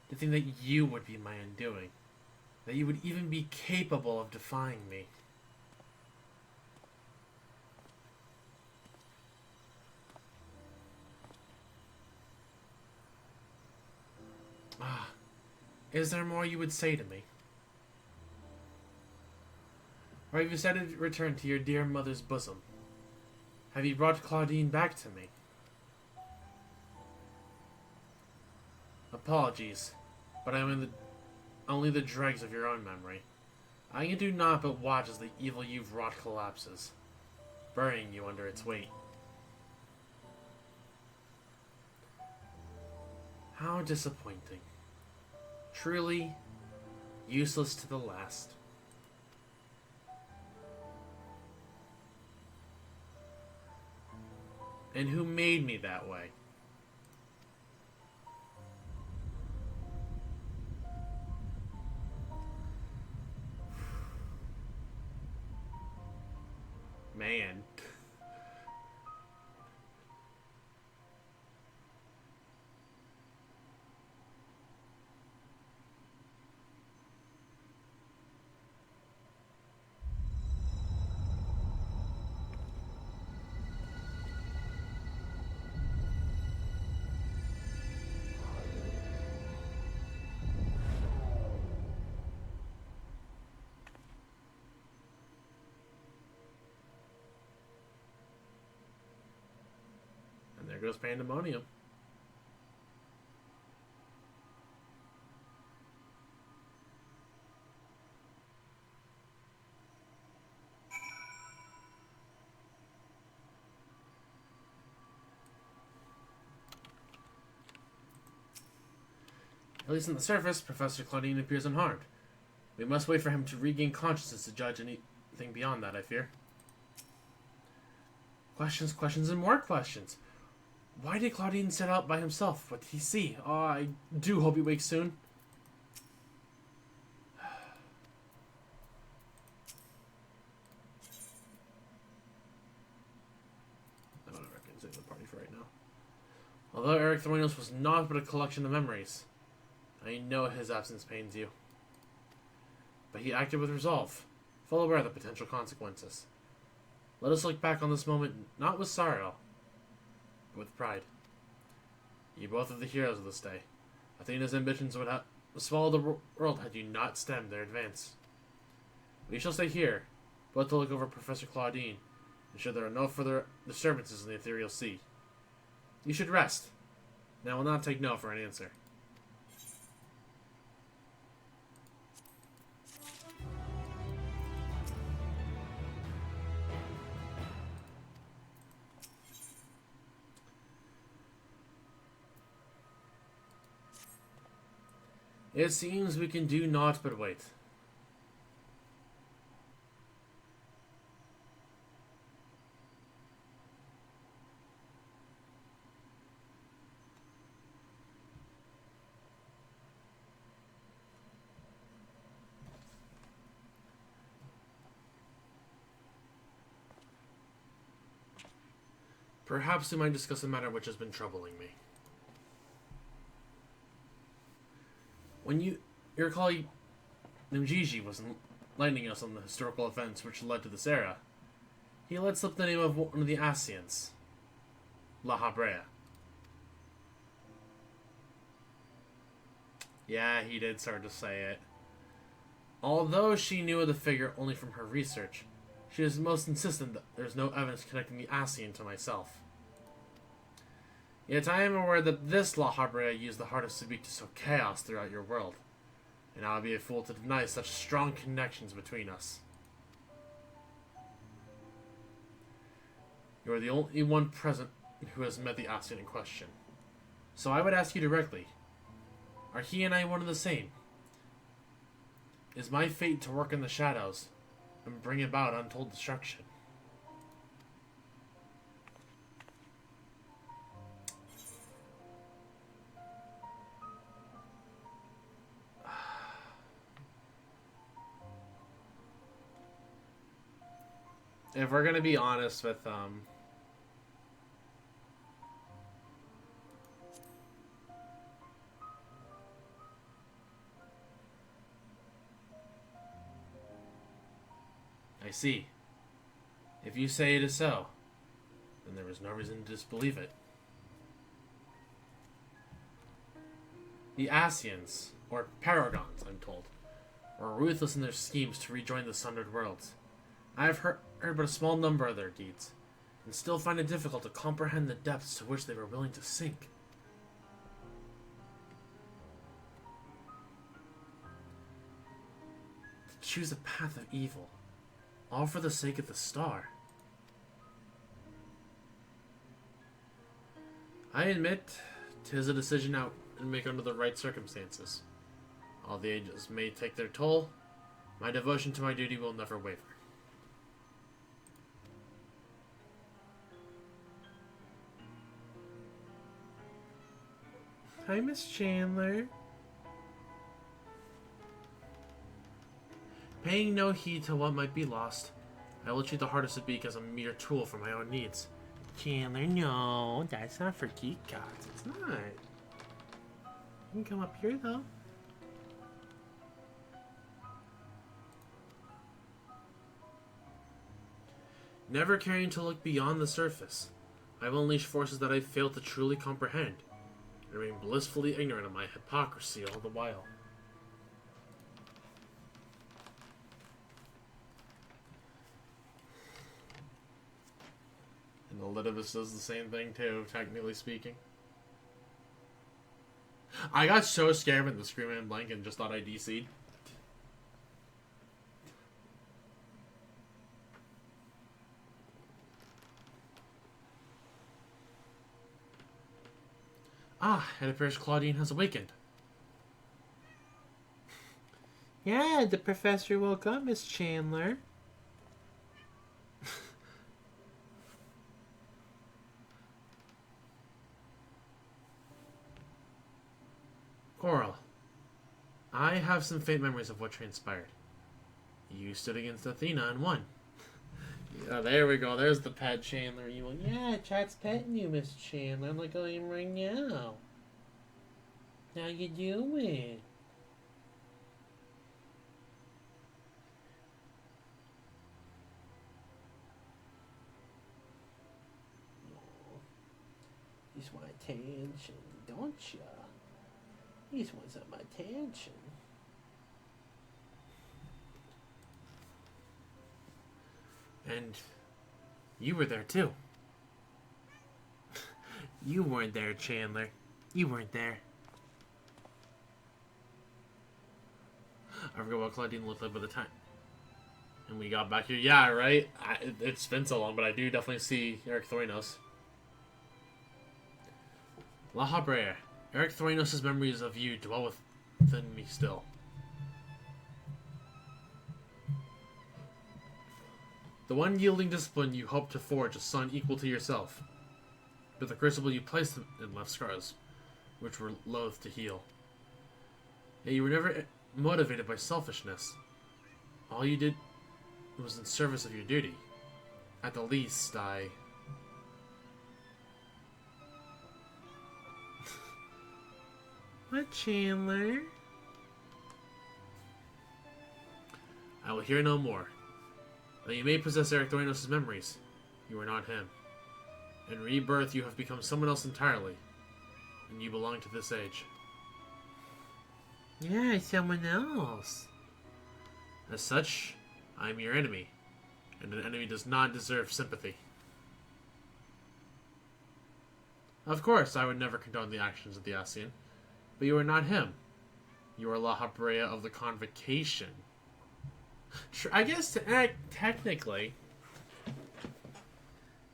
Speaker 3: to think that you would be my undoing, that you would even be capable of defying me. Ah, is there more you would say to me? Or have you decided to return to your dear mother's bosom? Have you brought Claudine back to me? Apologies, but I'm in only the dregs of your own memory. I can do naught but watch as the evil you've wrought collapses, burying you under its weight. How disappointing. Truly useless to the last. And who made me that way? Man. And there goes Pandemonium. At least on the surface, Professor Claudine appears unharmed. We must wait for him to regain consciousness to judge anything beyond that, I fear. Questions, questions, and more questions. Why did Claudine set out by himself? What did he see? Oh, I do hope he wakes soon. I'm gonna recognize the party for right now. Although Eric Thorinos was not but a collection of memories, I know his absence pains you. But he acted with resolve, full aware of the potential consequences. Let us look back on this moment not with sorrow, but with pride. You both are the heroes of this day. Athena's ambitions would have swallowed the world had you not stemmed their advance. We shall stay here, both to look over Professor Claudine, ensure there are no further disturbances in the ethereal sea. You should rest, and I will not take no for an answer. It seems we can do naught but wait. Perhaps we might discuss a matter which has been troubling me. When your colleague Nimjiji was enlightening us on the historical events which led to this era, he let slip the name of one of the Asians, La Habrea. Yeah, he did start to say it. Although she knew of the figure only from her research, she is most insistent that there's no evidence connecting the Asian to myself. Yet I am aware that this La Habrea used the heart of Sabik to sow chaos throughout your world, and I would be a fool to deny such strong connections between us. You are the only one present who has met the Asian in question. So I would ask you directly, are he and I one and the same? Is my fate to work in the shadows and bring about untold destruction? If we're gonna be honest with I see. If you say it is so, then there is no reason to disbelieve it. The Asians, or Paragons, I'm told, were ruthless in their schemes to rejoin the Sundered Worlds. I have heard but a small number of their deeds, and still find it difficult to comprehend the depths to which they were willing to sink. choose a path of evil, all for the sake of the star. I admit, 'tis a decision out and make under the right circumstances. All the ages may take their toll. My devotion to my duty will never waver. Hi, Miss Chandler. Paying no heed to what might be lost, I will treat the hardest to beak as a mere tool for my own needs. Chandler, no, that's not for geek gods. It's not. You can come up here, though. Never caring to look beyond the surface, I will unleash forces that I fail to truly comprehend, and remain blissfully ignorant of my hypocrisy all the while. And the Litivus does the same thing too, technically speaking. I got so scared when the screen went blank and just thought I DC'd. Ah, it appears Claudine has awakened. Yeah, the professor woke up, Miss Chandler. Coral, I have some faint memories of what transpired. You stood against Athena and won. Yeah, there we go. There's the pet Chandler. You went, yeah, chat's petting you, Miss Chandler. Look at him right now. How you doing? You just want attention, don't ya? You just want some attention. And you were there too. You weren't there, Chandler. You weren't there. I forgot what Claudine looked like by the time. And we got back here. Yeah, right? It's been so long, but I do definitely see Eric Thorinos. La Habrea. Eric Thorinos' memories of you dwell within me still. The one yielding discipline you hope to forge a son equal to yourself. But the crucible you placed in left scars, which were loath to heal. Yet you were never motivated by selfishness. All you did was in service of your duty. At the least, What, Chandler? I will hear no more. Though you may possess Eric Thorinos' memories, you are not him. In rebirth, you have become someone else entirely, and you belong to this age. Yeah, someone else. As such, I am your enemy, and an enemy does not deserve sympathy. Of course, I would never condone the actions of the Ascian, but you are not him. You are La Habrea of the Convocation. I guess technically.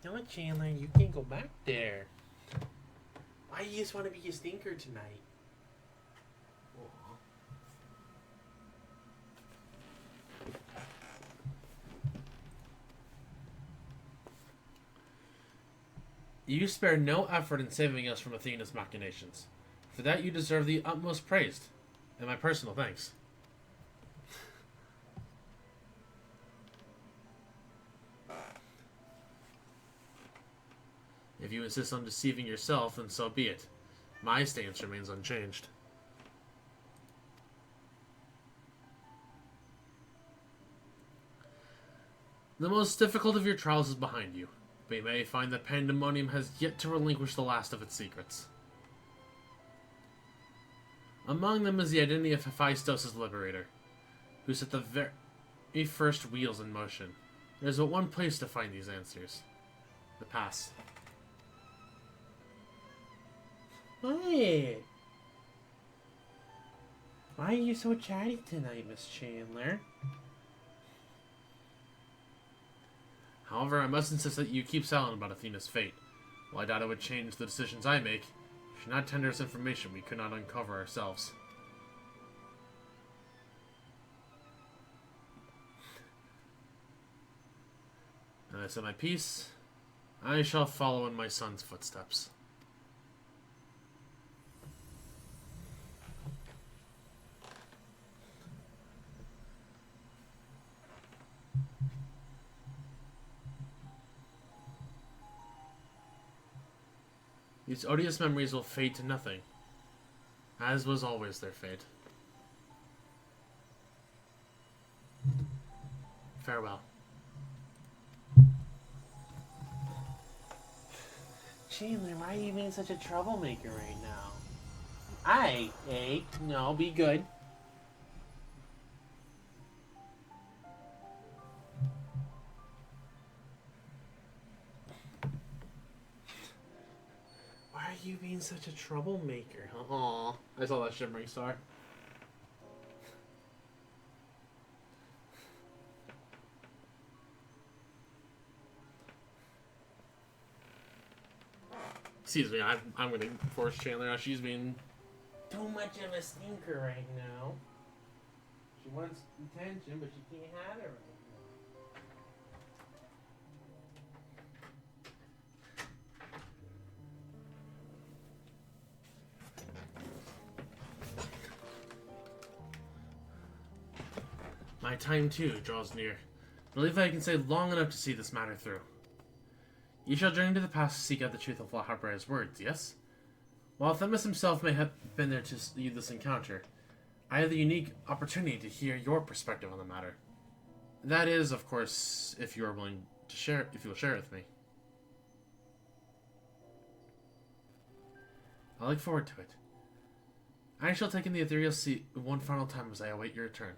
Speaker 3: No, Chandler, you can't go back there. Why do you just want to be a stinker tonight? Aww. You spared no effort in saving us from Athena's machinations. For that you deserve the utmost praise, and my personal thanks. If you insist on deceiving yourself, then so be it. My stance remains unchanged. The most difficult of your trials is behind you, but you may find that Pandemonium has yet to relinquish the last of its secrets. Among them is the identity of Hephaestus' liberator, who set the very first wheels in motion. There is but one place to find these answers. The pass. What? Why are you so chatty tonight, Miss Chandler? However, I must insist that you keep silent about Athena's fate. While I doubt it would change the decisions I make, you should not tender us information we could not uncover ourselves. And I said my piece. I shall follow in my son's footsteps. These odious memories will fade to nothing, as was always their fate. Farewell. Chandler, why are you being such a troublemaker right now? No, be good. Why are you being such a troublemaker? Aw, I saw that shimmering star. Excuse me, I'm gonna force Chandler out. She's being too much of a stinker right now. She wants attention, but she can't have it right now. My time, too, draws near. I believe I can stay long enough to see this matter through. You shall journey to the past to seek out the truth of Lahabra's words, yes? While Themis himself may have been there to lead this encounter, I have the unique opportunity to hear your perspective on the matter. That is, of course, if you are willing to share, if you will share it with me. I look forward to it. I shall take in the ethereal sea one final time as I await your return.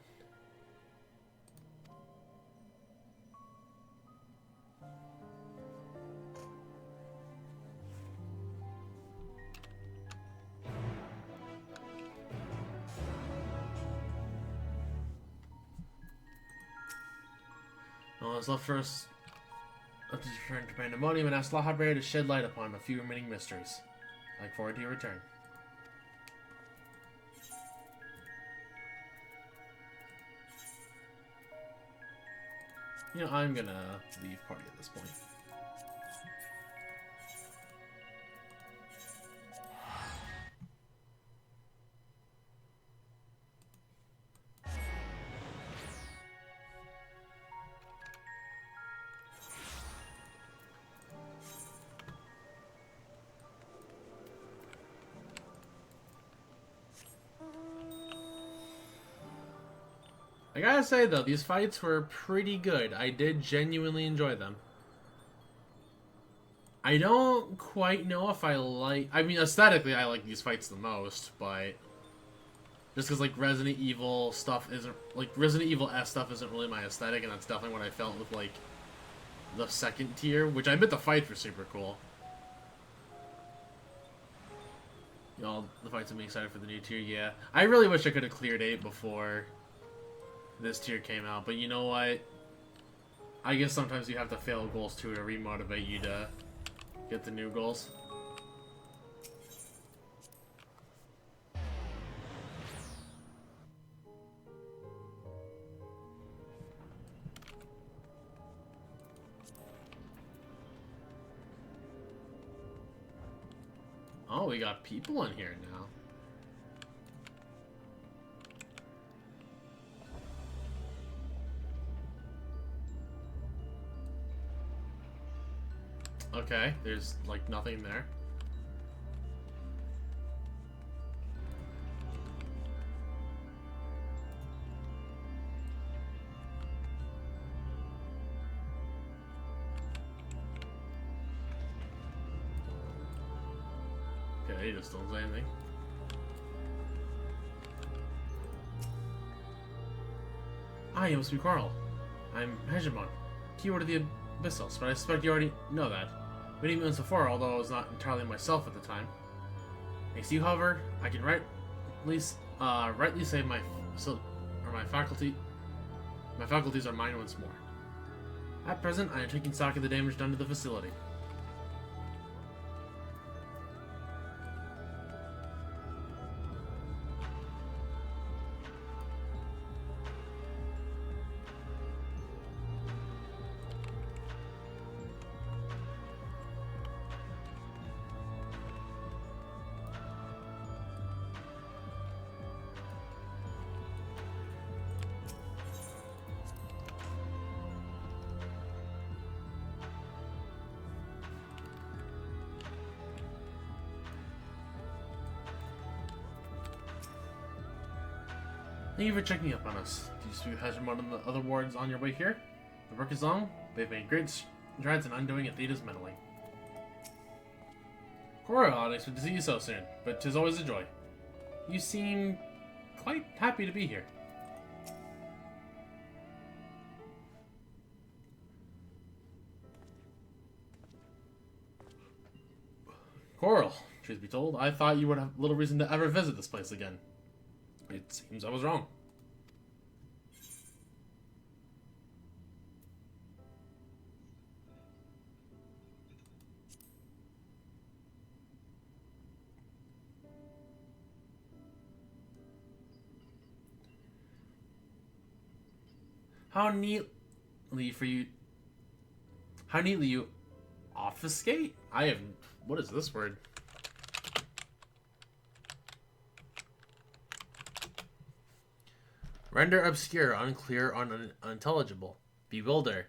Speaker 3: All that's left for us to return to Pandemonium and ask Lahabrea to shed light upon a few remaining mysteries. I look forward to your return. You know, I'm gonna leave party at this point. I gotta say though, these fights were pretty good. I did genuinely enjoy them. I don't quite know if I like... I mean, aesthetically, I like these fights the most, but... Just because, like, Resident Evil stuff isn't... Like, Resident Evil S stuff isn't really my aesthetic, and that's definitely what I felt with, like, the second tier, which I admit the fights were super cool. You know, the fights make me excited for the new tier, yeah. I really wish I could have cleared 8 before this tier came out, but you know what? I guess sometimes you have to fail goals too to remotivate you to get the new goals. Oh, we got people in here now. Okay, there's like nothing there. Okay, he just don't say anything. Ah, you must be Carl. I'm Hegemon, keyword of the Abyssals, but I suspect you already know that. Many moons before, although I was not entirely myself at the time. Thanks to you, however, I can rightly say my faculties are mine once more. At present, I am taking stock of the damage done to the facility. Thank you for checking up on us. Do you speak with Hashimon and the other wards on your way here? The work is long. They've made great strides in undoing Athena's meddling. Cora, I expect to see you so soon, but 'tis always a joy. You seem quite happy to be here. Coral, truth be told, I thought you would have little reason to ever visit this place again. It seems I was wrong. How neatly you obfuscate? What is this word? Render obscure, unclear, unintelligible. Bewilder.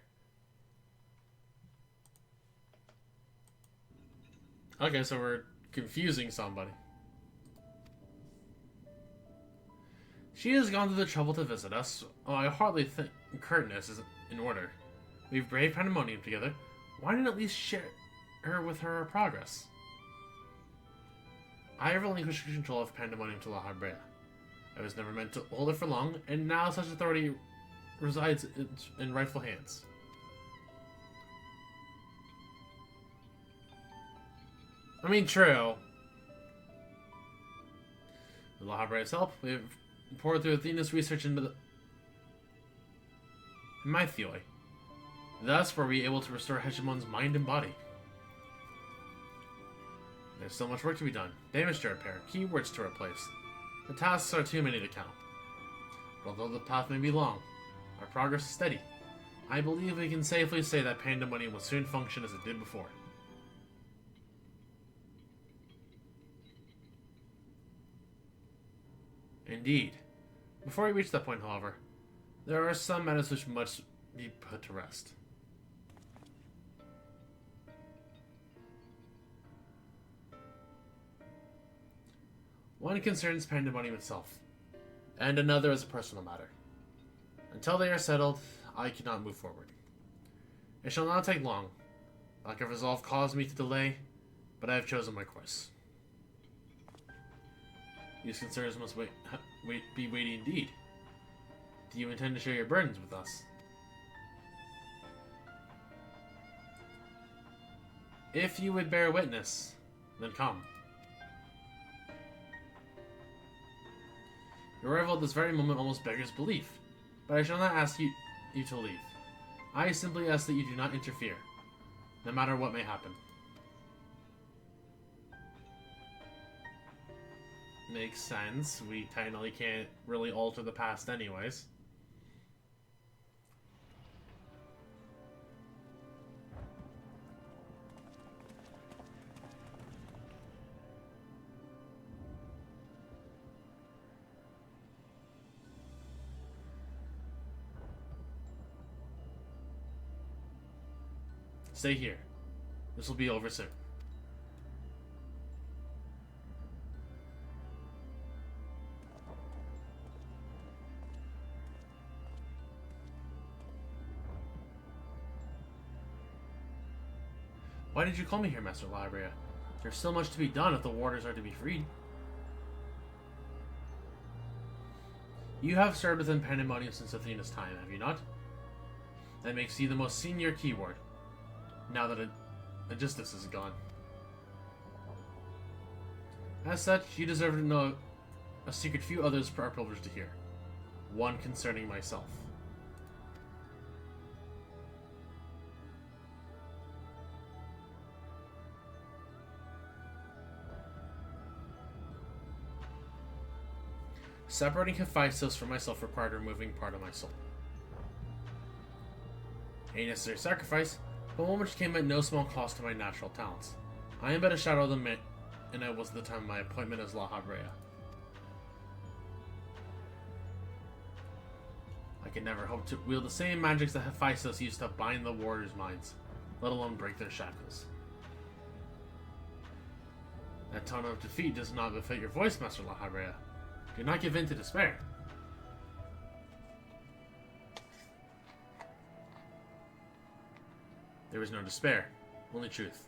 Speaker 3: Okay, so we're confusing somebody. She has gone to the trouble to visit us. Oh, I hardly think curtness is in order. We've braved pandemonium together. Why not at least share her with her progress? I have relinquished control of pandemonium to La Habrea. I was never meant to hold it for long, and now such authority resides in rightful hands. I mean, true. With La Habrea's help, we have poured through Athena's research into the Mythioi. Thus were we able to restore Hegemon's mind and body. There's so much work to be done, damage to repair, keywords to replace. The tasks are too many to count. But although the path may be long, our progress is steady. I believe we can safely say that pandemonium will soon function as it did before. Indeed. Before we reach that point, however, there are some matters which must be put to rest. One concerns pandemonium itself, and another is a personal matter. Until they are settled, I cannot move forward. It shall not take long. Lack of resolve caused me to delay, but I have chosen my course. These concerns must be weighty indeed. Do you intend to share your burdens with us? If you would bear witness, then come. Your arrival at this very moment almost beggars belief, but I shall not ask you to leave. I simply ask that you do not interfere, no matter what may happen. Makes sense. We technically can't really alter the past anyways. Stay here. This will be over soon. Why did you call me here, Master Labria? There's still much to be done if the warders are to be freed. You have served within Pandemonium since Athena's time, have you not? That makes you the most senior keyword, now that Aegisthus is gone. As such, you deserve to know a secret few others are privileged to hear. One concerning myself. Separating Hephaestus from myself required removing part of my soul. A necessary sacrifice, but one which came at no small cost to my natural talents. I am but a shadow of the man, and I was at the time of my appointment as La Habrea. I could never hope to wield the same magics that Hephaestus used to bind the warriors' minds, let alone break their shackles. That tone of defeat does not befit your voice, Master La Habrea. Do not give in to despair. There is no despair, only truth.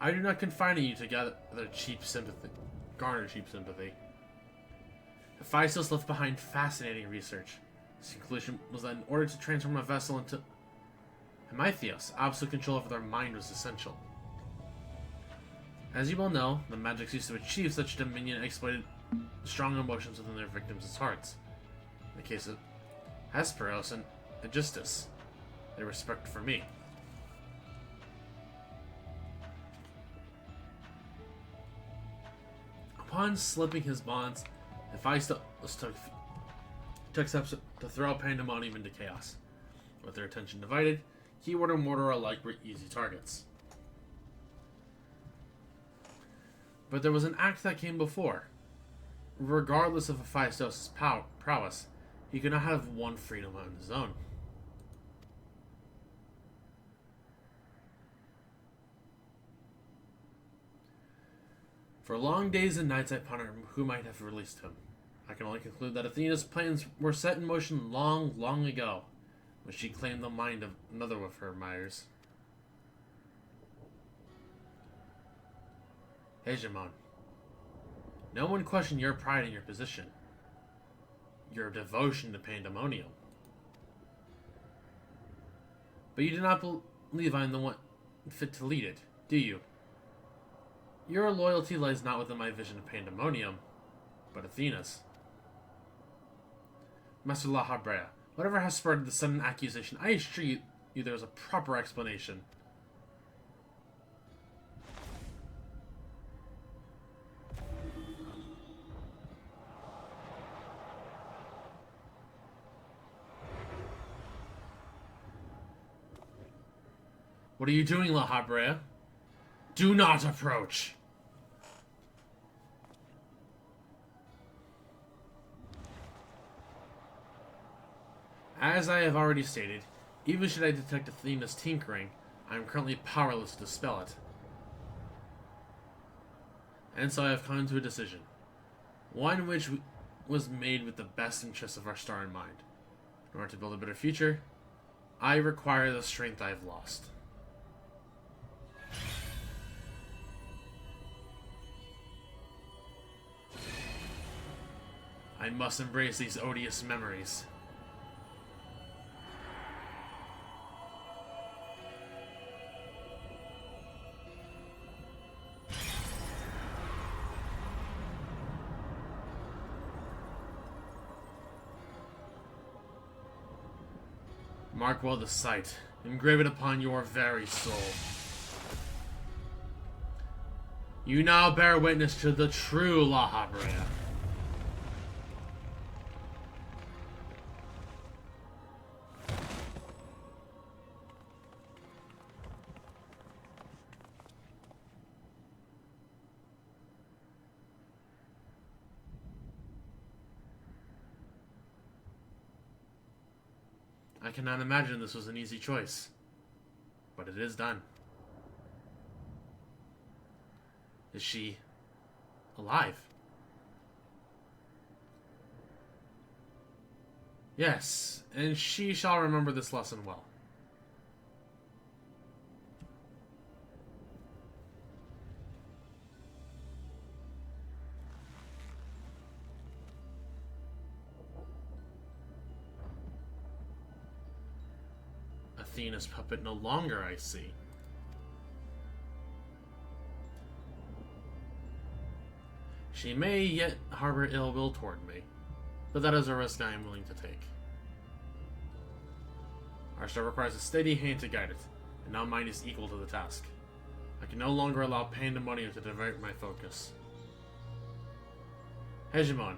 Speaker 3: I do not confine you to garner cheap sympathy. Hephaestus left behind fascinating research. His conclusion was that in order to transform a vessel into Anabaseios, absolute control over their mind was essential. As you well know, the magics used to achieve such dominion exploited strong emotions within their victims' hearts. In the case of Hesperos and Aegisthus, their respect for me. Upon slipping his bonds, Hephaestus took steps to throw pandemonium into chaos. With their attention divided, Keyword and Mortar alike were easy targets. But there was an act that came before. Regardless of Hephaestus' prowess, he could not have won freedom on his own. For long days and nights I pondered who might have released him. I can only conclude that Athena's plans were set in motion long, long ago, when she claimed the mind of another of her admirers. Hegemon. No one questioned your pride in your position, your devotion to pandemonium. But you do not believe I am the one fit to lead it, do you? Your loyalty lies not within my vision of pandemonium, but Athena's. Master La Habrea, whatever has spurred the sudden accusation, I assure you there is a proper explanation. What are you doing, La Habrea? Do not approach! As I have already stated, even should I detect Athena's tinkering, I am currently powerless to dispel it. And so I have come to a decision. One which was made with the best interests of our star in mind. In order to build a better future, I require the strength I have lost. I must embrace these odious memories. Mark well the sight, engrave it upon your very soul. You now bear witness to the true La Habrea. I cannot imagine this was an easy choice, but it is done. Is she alive? Yes, and she shall remember this lesson well. Athena's puppet no longer, I see. She may yet harbor ill will toward me, but that is a risk I am willing to take. Our star requires a steady hand to guide it, and now mine is equal to the task. I can no longer allow pandemonium to divert my focus. Hegemon,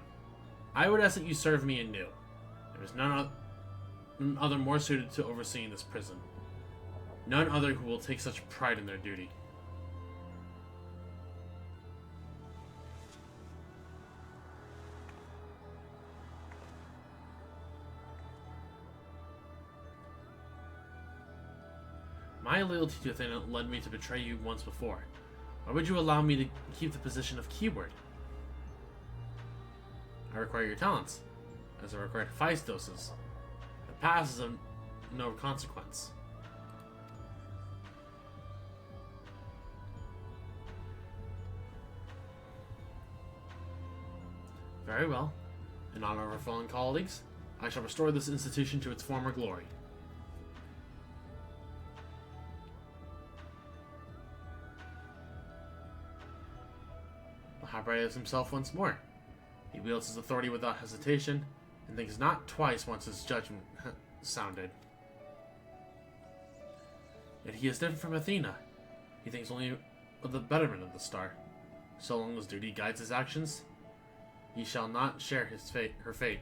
Speaker 3: I would ask that you serve me anew. There is none other more suited to overseeing this prison. None other who will take such pride in their duty. My loyalty to Athena led me to betray you once before. Why would you allow me to keep the position of keyword? I require your talents, as I require Hephaestus's. The past is of no consequence. Very well. In honor of our fallen colleagues, I shall restore this institution to its former glory. Anabaseios himself once more. He wields his authority without hesitation, and thinks not twice once his judgment sounded. Yet he is different from Athena. He thinks only of the betterment of the star. So long as duty guides his actions, he shall not share her fate.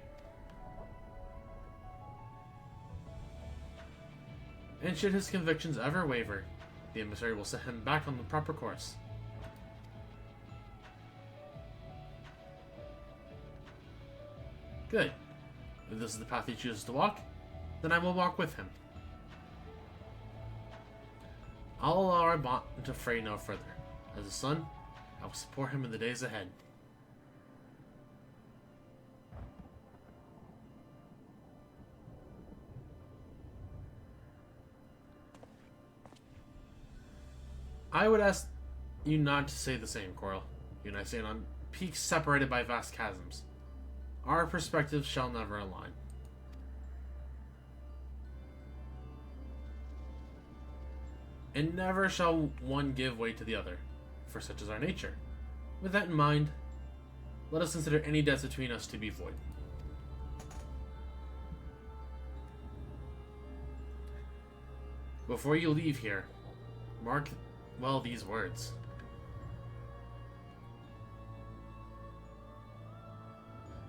Speaker 3: And should his convictions ever waver, the emissary will set him back on the proper course. Good. If this is the path he chooses to walk, then I will walk with him. I'll allow our bond to fray no further. As a son, I will support him in the days ahead. I would ask you not to say the same, Coral. You and I stand on peaks separated by vast chasms. Our perspectives shall never align. And never shall one give way to the other, for such is our nature. With that in mind, let us consider any debts between us to be void. Before you leave here, mark well these words.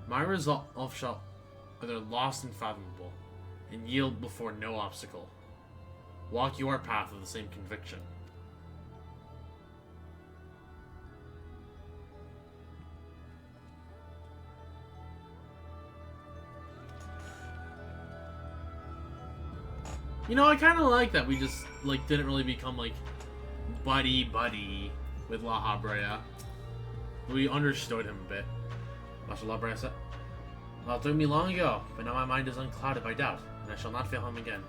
Speaker 3: My resolve shall either lost and fathomable, and yield before no obstacle. Walk your path of the same conviction. You know, I kind of like that we just, like, didn't really become, like, buddy with La Habrea. We understood him a bit. Master La Habrea said, "Well, it took me long ago, but now my mind is unclouded by doubt, and I shall not fail him again."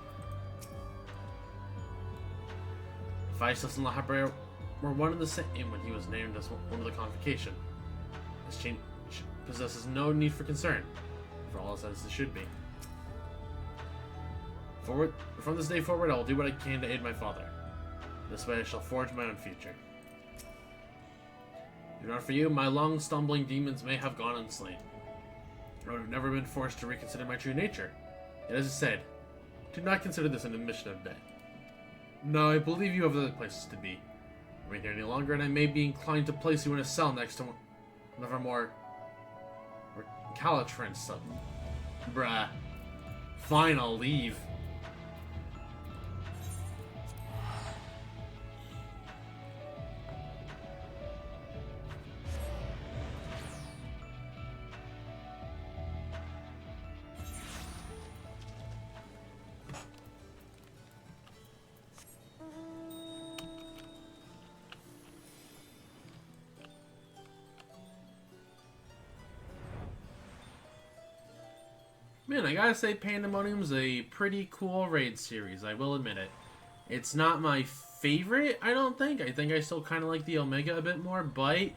Speaker 3: Hephaestus and La Habrea were one and the same when he was named as one of the convocation. This change possesses no need for concern, for all is as it should be. From this day forward, I will do what I can to aid my father. This way I shall forge my own future. If not for you, my long stumbling demons may have gone unslain. I would have never been forced to reconsider my true nature. Yet, as I said, do not consider this an admission of debt. No, I believe you have other places to be. Remain here any longer, and I may be inclined to place you in a cell next to one of our more Calatrans sub. Bruh. Fine, I'll leave. Man, I gotta say, Pandemonium's a pretty cool raid series, I will admit it. It's not my favorite, I don't think. I think I still kind of like the Omega a bit more, but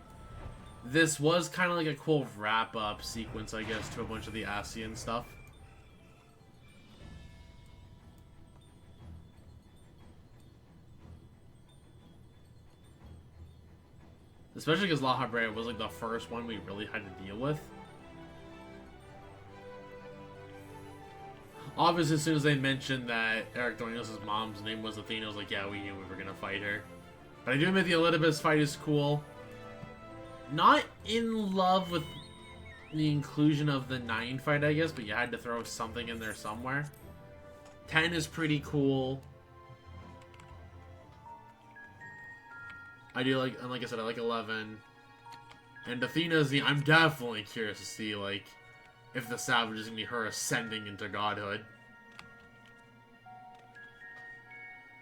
Speaker 3: this was kind of like a cool wrap-up sequence, I guess, to a bunch of the Asian stuff. Especially because La Habrea was like the first one we really had to deal with. Obviously, as soon as they mentioned that Eric Dornios' mom's name was Athena, I was like, yeah, we knew we were gonna fight her. But I do admit the Elidibus fight is cool. Not in love with the inclusion of the 9 fight, I guess, but you had to throw something in there somewhere. 10 is pretty cool. I do like, and like I said, I like 11. And Athena's the, I'm definitely curious to see, like, if the Savage is going to be her ascending into godhood.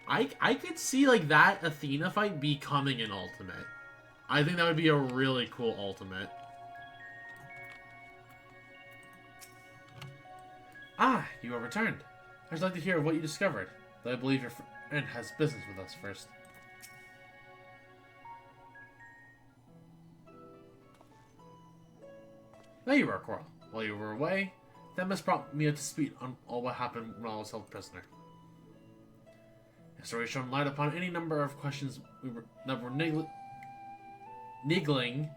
Speaker 3: I could see, like, that Athena fight becoming an ultimate. I think that would be a really cool ultimate. Ah, you have returned. I'd like to hear what you discovered, though I believe your friend has business with us first. There you are, Coral. While you were away, Themis brought me up to speed on all what happened when I was held prisoner. The story shone light upon any number of questions that were niggling.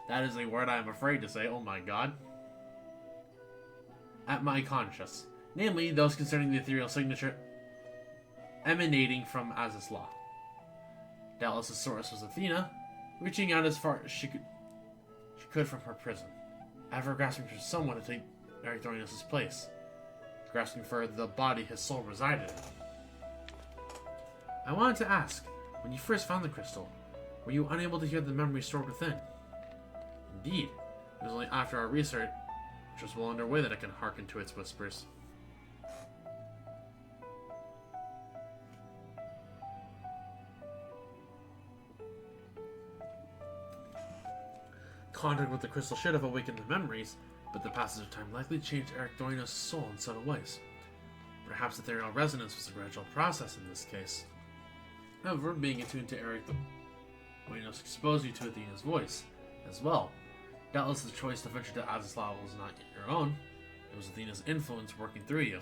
Speaker 3: That is a word I am afraid to say, oh my god. At my conscience. Namely, those concerning the ethereal signature emanating from Az's law. Doubtless the source was Athena, reaching out as far as she could from her prison, ever grasping for someone to take Erythronius' place, grasping for the body his soul resided in. I wanted to ask, when you first found the crystal, were you unable to hear the memory stored within? Indeed, it was only after our research, which was well underway, that I can hearken to its whispers. Contact with the crystal should have awakened the memories, but the passage of time likely changed Erythronius' soul in subtle ways. Perhaps ethereal resonance was a gradual process in this case. However, being attuned to Erythronius exposed you to Athena's voice as well. Doubtless the choice to venture to Az's law was not your own. It was Athena's influence working through you.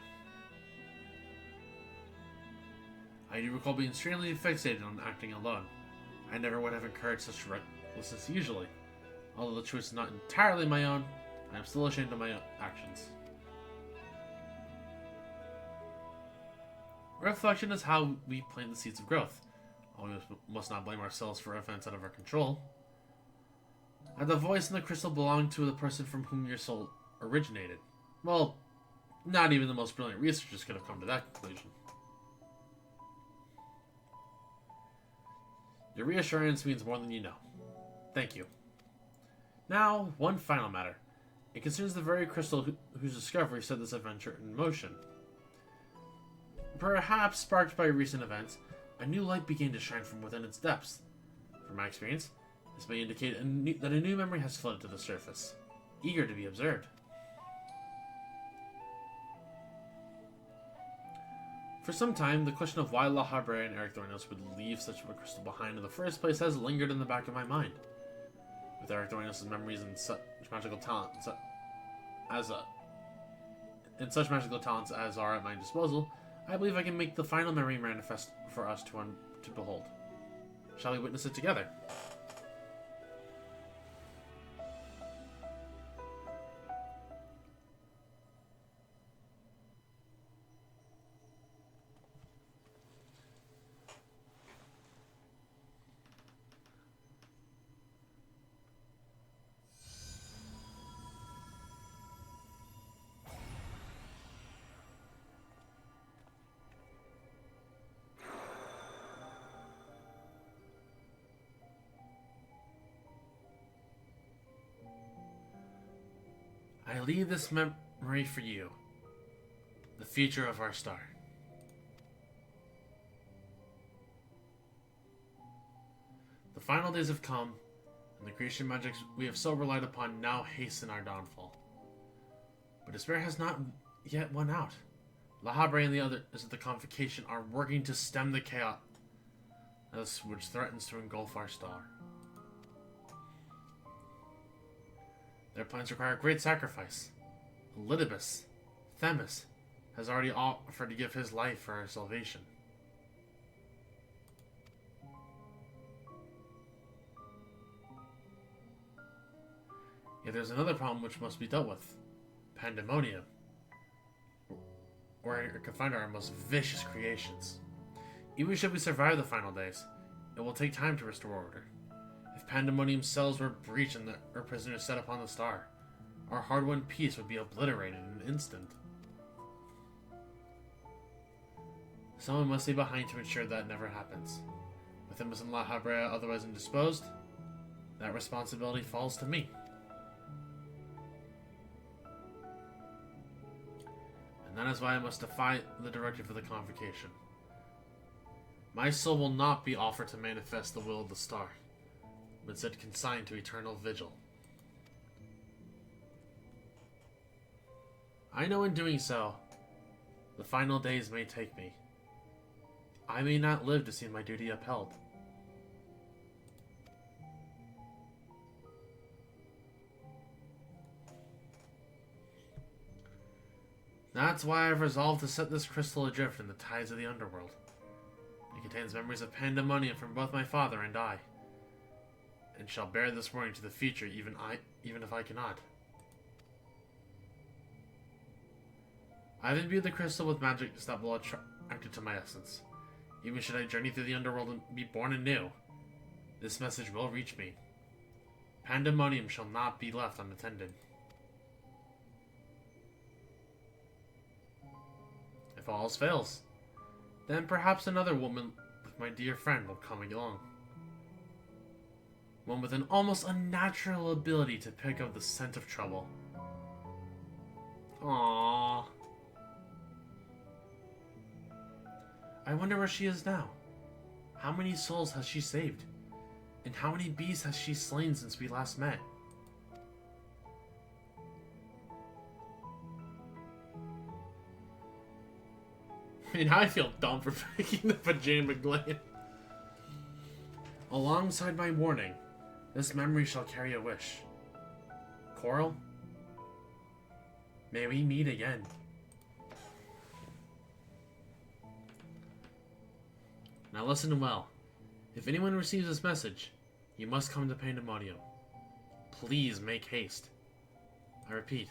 Speaker 3: I do recall being extremely fixated on acting alone. I never would have encouraged such recklessness usually. Although the choice is not entirely my own, I am still ashamed of my actions. Reflection is how we plant the seeds of growth. We must not blame ourselves for events out of our control. And the voice in the crystal belonged to the person from whom your soul originated. Well, not even the most brilliant researchers could have come to that conclusion. Your reassurance means more than you know. Thank you. Now, one final matter. It concerns the very crystal whose discovery set this adventure in motion. Perhaps sparked by recent events, a new light began to shine from within its depths. From my experience, this may indicate that a new memory has flooded to the surface, eager to be observed. For some time, the question of why La Habre and Erythronius would leave such a crystal behind in the first place has lingered in the back of my mind. With Erythronius' memories and such magical talents as are at my disposal, I believe I can make the final memory manifest for us to behold. Shall we witness it together? I leave this memory for you, the future of our star. The final days have come, and the creation magics we have so relied upon now hasten our downfall. But despair has not yet won out. La Habre and the others of the Convocation are working to stem the chaos which threatens to engulf our star. Their plans require great sacrifice. Elidibus, Themis, has already offered to give his life for our salvation. Yet there's another problem which must be dealt with. Pandemonium. Where it can find our most vicious creations. Even should we survive the final days, it will take time to restore order. If Pandemonium's cells were breached and our prisoners set upon the star, our hard-won peace would be obliterated in an instant. Someone must be behind to ensure that never happens. With Imbus and La Habrea otherwise indisposed, that responsibility falls to me. And that is why I must defy the directive of the Convocation. My soul will not be offered to manifest the will of the star, but instead consigned to eternal vigil. I know in doing so, the final days may take me. I may not live to see my duty upheld. That's why I've resolved to set this crystal adrift in the tides of the underworld. It contains memories of pandemonium from both my father and I, and shall bear this warning to the future even if I cannot. I've imbued the crystal with magic that will attract it to my essence. Even should I journey through the underworld and be born anew, this message will reach me. Pandemonium shall not be left unattended. If all else fails, then perhaps another woman with my dear friend will come along. One with an almost unnatural ability to pick up the scent of trouble. Aww. I wonder where she is now. How many souls has she saved? And how many beasts has she slain since we last met? I mean, I feel dumb for picking up a Jane McGlade. Alongside my warning, this memory shall carry a wish. Coral, may we meet again. Now listen well. If anyone receives this message, you must come to Pandemonium. Please make haste. I repeat.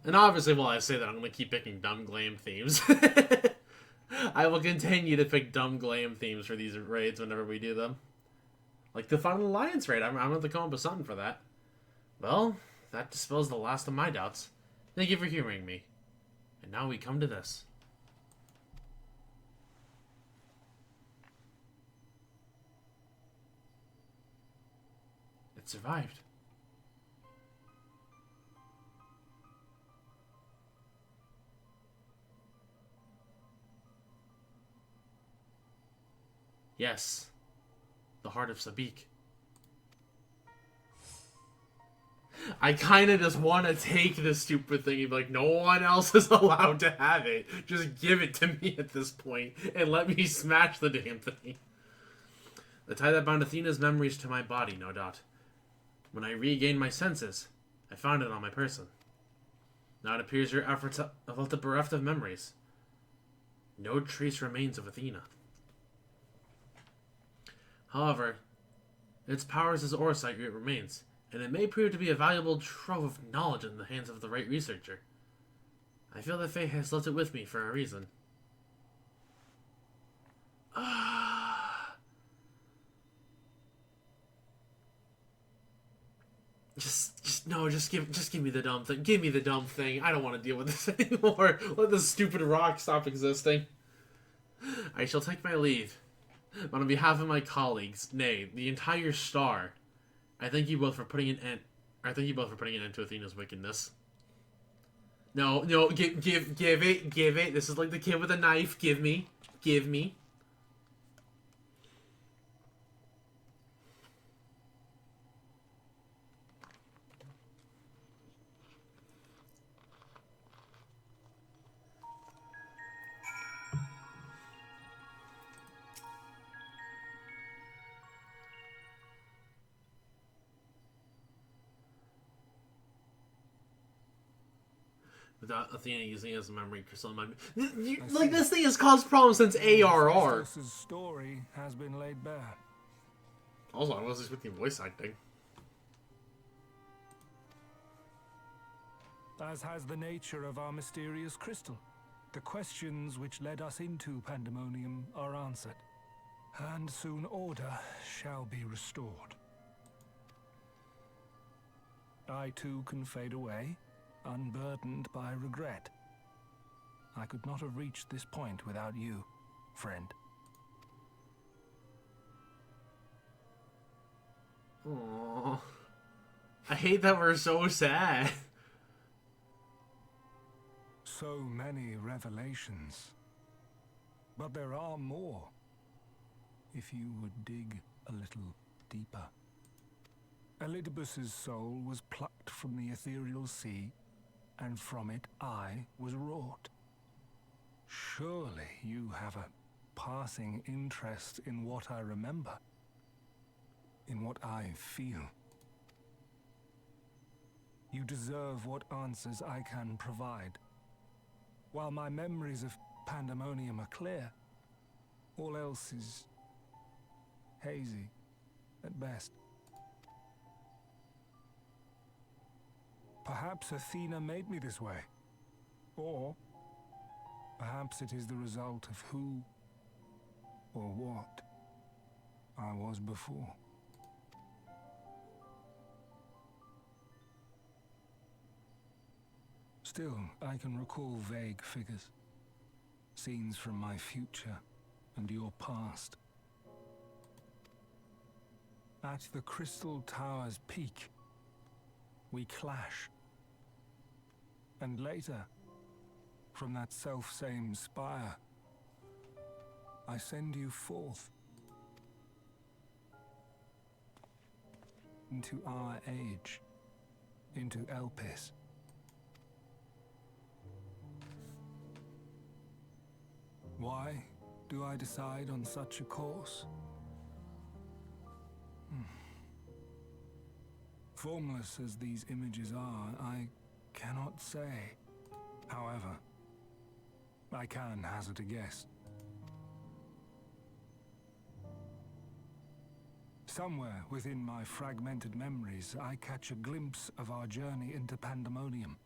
Speaker 3: And obviously, while I say that, I'm going to keep picking dumb Glam themes. I will continue to pick dumb Glam themes for these raids whenever we do them. Like the Final Alliance raid. I'm going to come up with something for that. Well, that dispels the last of my doubts. Thank you for hearing me. And now we come to this. It survived. Yes, the heart of Sabik. I kind of just want to take this stupid thing and be like, no one else is allowed to have it. Just give it to me at this point and let me smash the damn thing. The tie that bound Athena's memories to my body, no doubt. When I regained my senses, I found it on my person. Now it appears your efforts have left it bereft of memories. No trace remains of Athena. However, its powers as Orsite remains, and it may prove to be a valuable trove of knowledge in the hands of the right researcher. I feel that fate has left it with me for a reason. Just give me the dumb thing. Give me the dumb thing. I don't want to deal with this anymore. Let this stupid rock stop existing. I shall take my leave. But on behalf of my colleagues, nay, the entire star, I thank you both for putting an end. To Athena's wickedness. No, give it. This is like the kid with a knife. Give me. Without Athena using it as a memory crystal. Like, this thing has caused problems since ARR.
Speaker 8: Hephaestus' story has been laid bare.
Speaker 3: Also, I was expecting voice acting.
Speaker 8: as has the nature of our mysterious crystal. The questions which led us into Pandemonium are answered, and soon order shall be restored. I too can fade away, unburdened by regret. I could not have reached this point without you, friend.
Speaker 3: Aww. I hate that we're so sad.
Speaker 8: So many revelations. But there are more, if you would dig a little deeper. Elidibus's soul was plucked from the ethereal sea, and from it I was wrought. Surely you have a passing interest in what I remember, in what I feel. You deserve what answers I can provide. While my memories of Pandemonium are clear, all else is hazy at best. Perhaps Athena made me this way, or perhaps it is the result of who or what I was before. Still, I can recall vague figures, scenes from my future and your past. At the Crystal Tower's peak, we clash. And later, from that self-same spire, I send you forth into our age, into Elpis. Why do I decide on such a course? Formless as these images are, I cannot say. However, I can hazard a guess. Somewhere within my fragmented memories, I catch a glimpse of our journey into Pandemonium.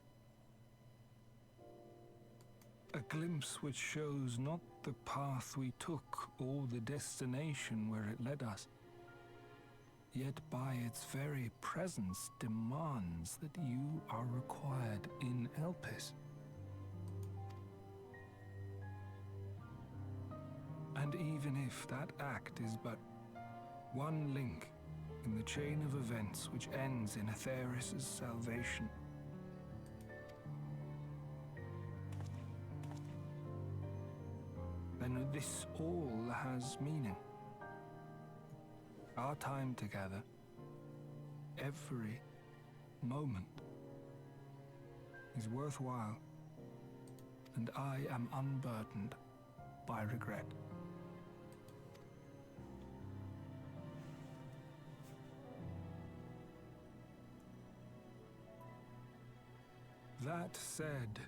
Speaker 8: A glimpse which shows not the path we took or the destination where it led us, yet by its very presence demands that you are required in Elpis. And even if that act is but one link in the chain of events which ends in Atheris' salvation, then this all has meaning. Our time together, every moment, is worthwhile, and I am unburdened by regret. That said,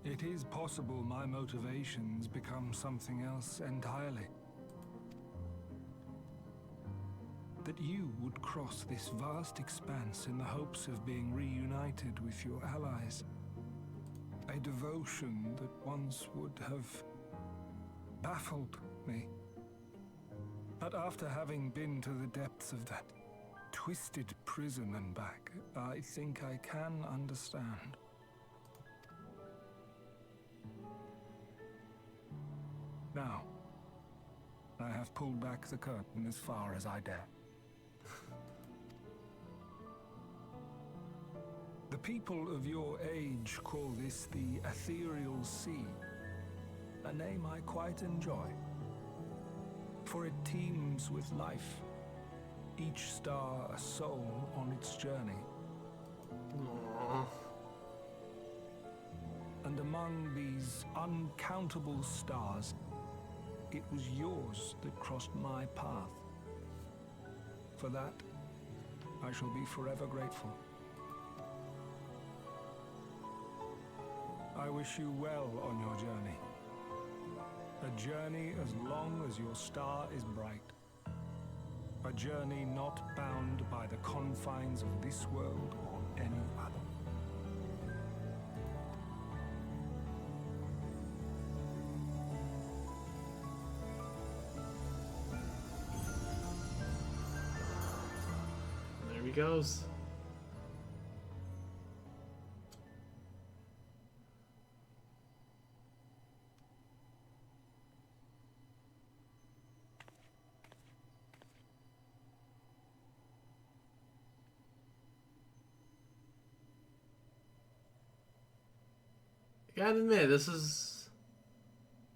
Speaker 8: it is possible my motivations become something else entirely. That you would cross this vast expanse in the hopes of being reunited with your allies. A devotion that once would have baffled me. But after having been to the depths of that twisted prison and back, I think I can understand. Now, I have pulled back the curtain as far as I dare. The people of your age call this the Ethereal Sea, a name I quite enjoy, for it teems with life, each star a soul on its journey.
Speaker 3: Aww.
Speaker 8: And among these uncountable stars, it was yours that crossed my path. For that, I shall be forever grateful. I wish you well on your journey. A journey as long as your star is bright. A journey not bound by the confines of this world or any other.
Speaker 3: goes. I gotta admit, this is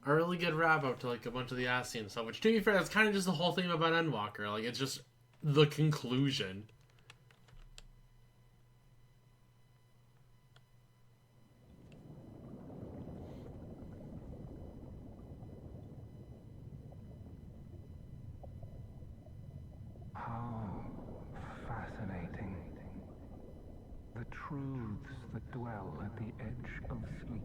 Speaker 3: a really good wrap up to like a bunch of the Ascian stuff, which to be fair, that's kind of just the whole thing about Endwalker. Like, it's just the conclusion.
Speaker 8: How fascinating. The truths that dwell at the edge of sleep.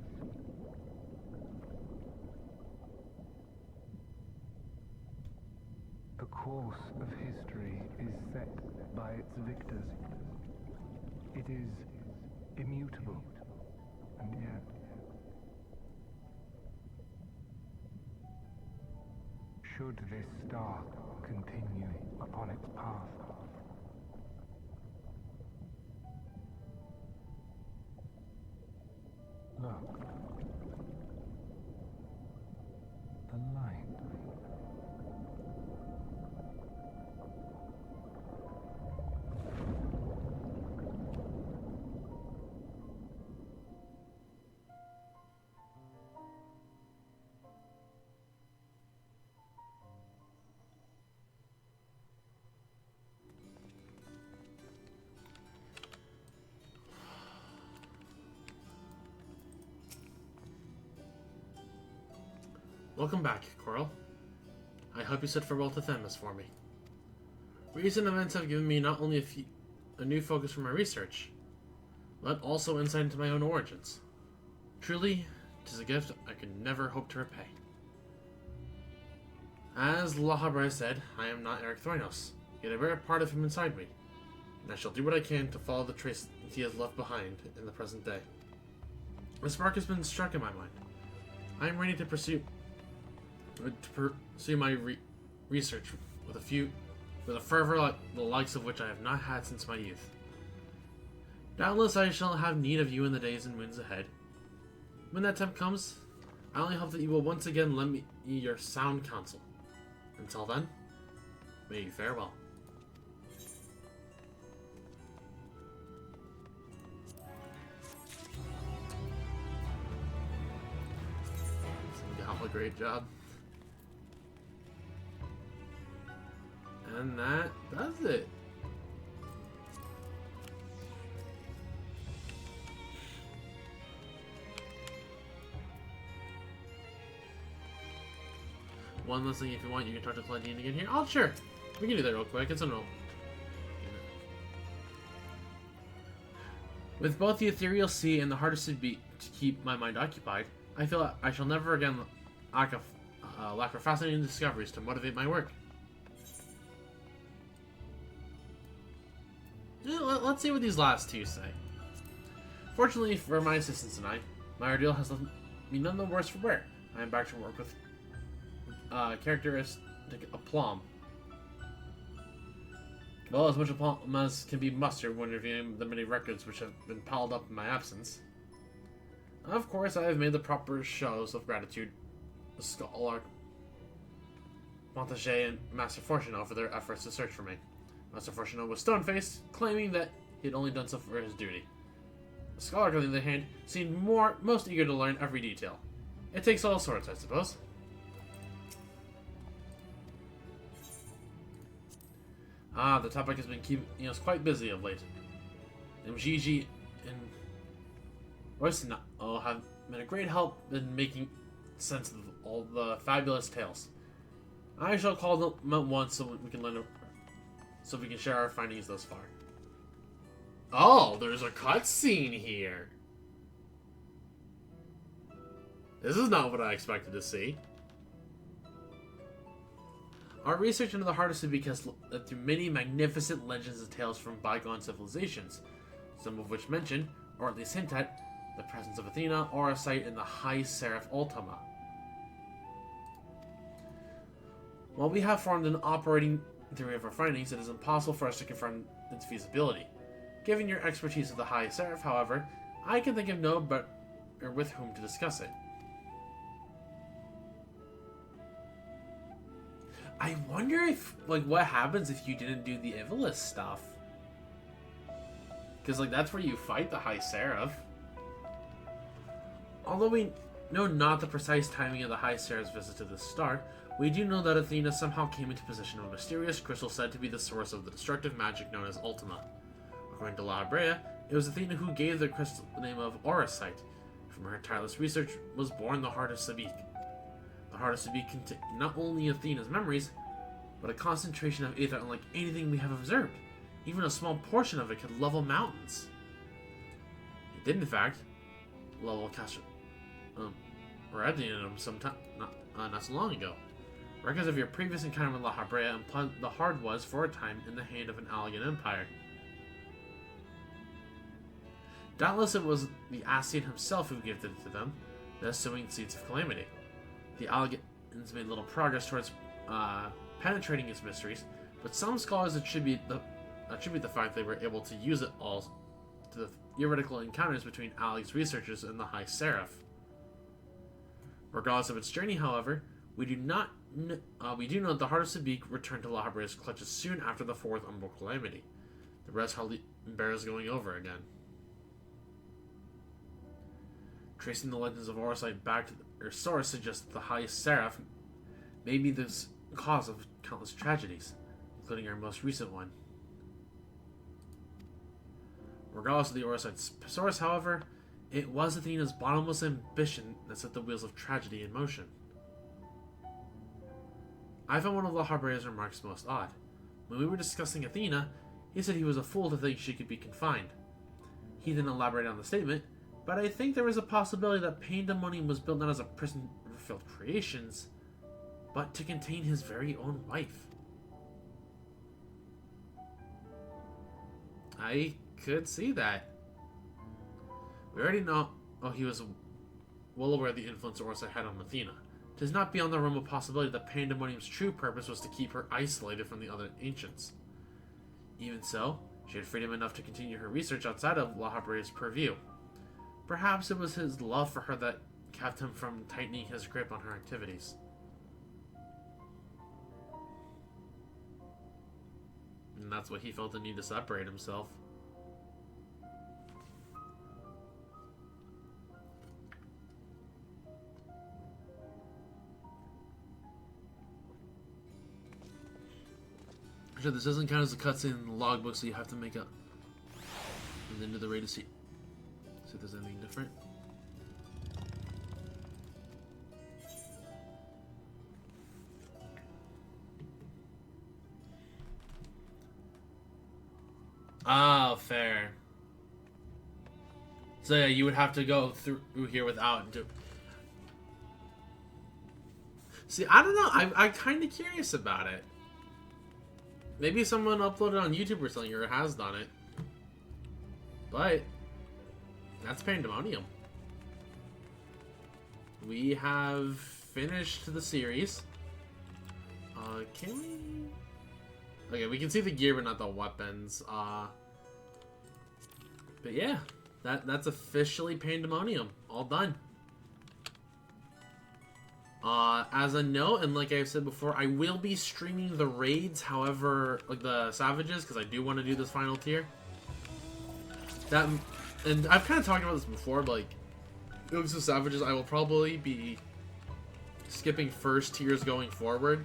Speaker 8: The course of history is set by its victors. It is immutable, and yet should this star continue upon its path, look, the light.
Speaker 3: Welcome back, Coral. I hope you said farewell to Themis for me. Recent events have given me not only a new focus for my research, but also insight into my own origins. Truly, 'tis a gift I could never hope to repay. As Lahabrai said, I am not Eric Throinos, yet I bear a part of him inside me, and I shall do what I can to follow the trace he has left behind in the present day. A spark has been struck in my mind. I am ready to pursue my research with a fervor like the likes of which I have not had since my youth. Doubtless I shall have need of you in the days and moons ahead. When that time comes, I only hope that you will once again lend me your sound counsel. Until then, may you fare well. A great job. And that does it. One last thing, if you want, you can talk to Claudine again here. Oh, sure. We can do that real quick. It's a no. With both the ethereal sea and the hardest to beat to keep my mind occupied, I feel I shall never again lack for fascinating discoveries to motivate my work. Let's see what these last two say. Fortunately for my assistants and I, my ordeal has left me none the worse for wear. I am back to work with characteristic aplomb. Well, as much aplomb as can be mustered when reviewing the many records which have been piled up in my absence. Of course, I have made the proper shows of gratitude to Scholar Montague and Master Fortuno for their efforts to search for me. Master Fortuno was stone-faced, claiming that he had only done so for his duty. The Scholar, on the other hand, seemed most eager to learn every detail. It takes all sorts, I suppose. The topic has been keeping us quite busy of late. Mgigi and Royston have been a great help in making sense of all the fabulous tales. I shall call them at once so we can share our findings thus far. Oh, there's a cutscene here. This is not what I expected to see. Our research into the heart of Sabik has led through many magnificent legends and tales from bygone civilizations, some of which mention, or at least hint at, the presence of Athena or a site in the High Seraph Ultima. While we have formed an operating theory of our findings, it is impossible for us to confirm its feasibility. Given your expertise of the High Seraph, however, I can think of no but or with whom to discuss it. I wonder if, like, what happens if you didn't do the Ivilus stuff? Because, like, that's where you fight the High Seraph. Although we know not the precise timing of the High Seraph's visit to the star, we do know that Athena somehow came into possession of a mysterious crystal said to be the source of the destructive magic known as Ultima. According to La Habrea, it was Athena who gave the crystal the name of Auracite. From her tireless research was born the Heart of Sabik. The Heart of Sabik contained not only Athena's memories, but a concentration of aether unlike anything we have observed. Even a small portion of it could level mountains. It did, in fact, level Radianum sometime not so long ago. Records of your previous encounter with La Habrea implied the Heart was, for a time, in the hand of an Allegan Empire. Doubtless it was the Ascian himself who gifted it to them, thus sowing seeds of calamity. The Allegans made little progress towards penetrating its mysteries, but some scholars attribute the fact they were able to use it all to the theoretical encounters between Alleg's researchers and the High Seraph. Regardless of its journey, however, we do know that the Heart of Sabik returned to La Habrea's clutches soon after the fourth Umbral Calamity. The rest hardly bears going over again. Tracing the legends of Auracite back to their source suggests that the High Seraph may be the cause of countless tragedies, including our most recent one. Regardless of the Auracite's source, however, it was Athena's bottomless ambition that set the wheels of tragedy in motion. I found one of La Habrea's remarks most odd. When we were discussing Athena, he said he was a fool to think she could be confined. He didn't elaborate on the statement, but I think there was a possibility that Pandemonium was built not as a prison for failed creations, but to contain his very own wife. I could see that. We already know he was well aware of the influence Auracite had on Athena. It is not beyond the realm of possibility that Pandemonium's true purpose was to keep her isolated from the other ancients. Even so, she had freedom enough to continue her research outside of La Habrea's purview. Perhaps it was his love for her that kept him from tightening his grip on her activities. And that's why he felt the need to separate himself. Sure, this doesn't count as a cutscene in the logbook, so you have to make up and then do the raid to see if there's anything different. Oh, fair. So yeah, you would have to go through here without See, I don't know. I'm kind of curious about it. Maybe someone uploaded on YouTube or something, or has done it. But that's Pandemonium. We have finished the series. Can we? Okay, we can see the gear, but not the weapons. But yeah, that's officially Pandemonium. All done. As a note, and like I've said before, I will be streaming the raids, however, like the Savages, because I do want to do this final tier. And I've kind of talked about this before, but like, Yokes of Savages, I will probably be skipping first tiers going forward.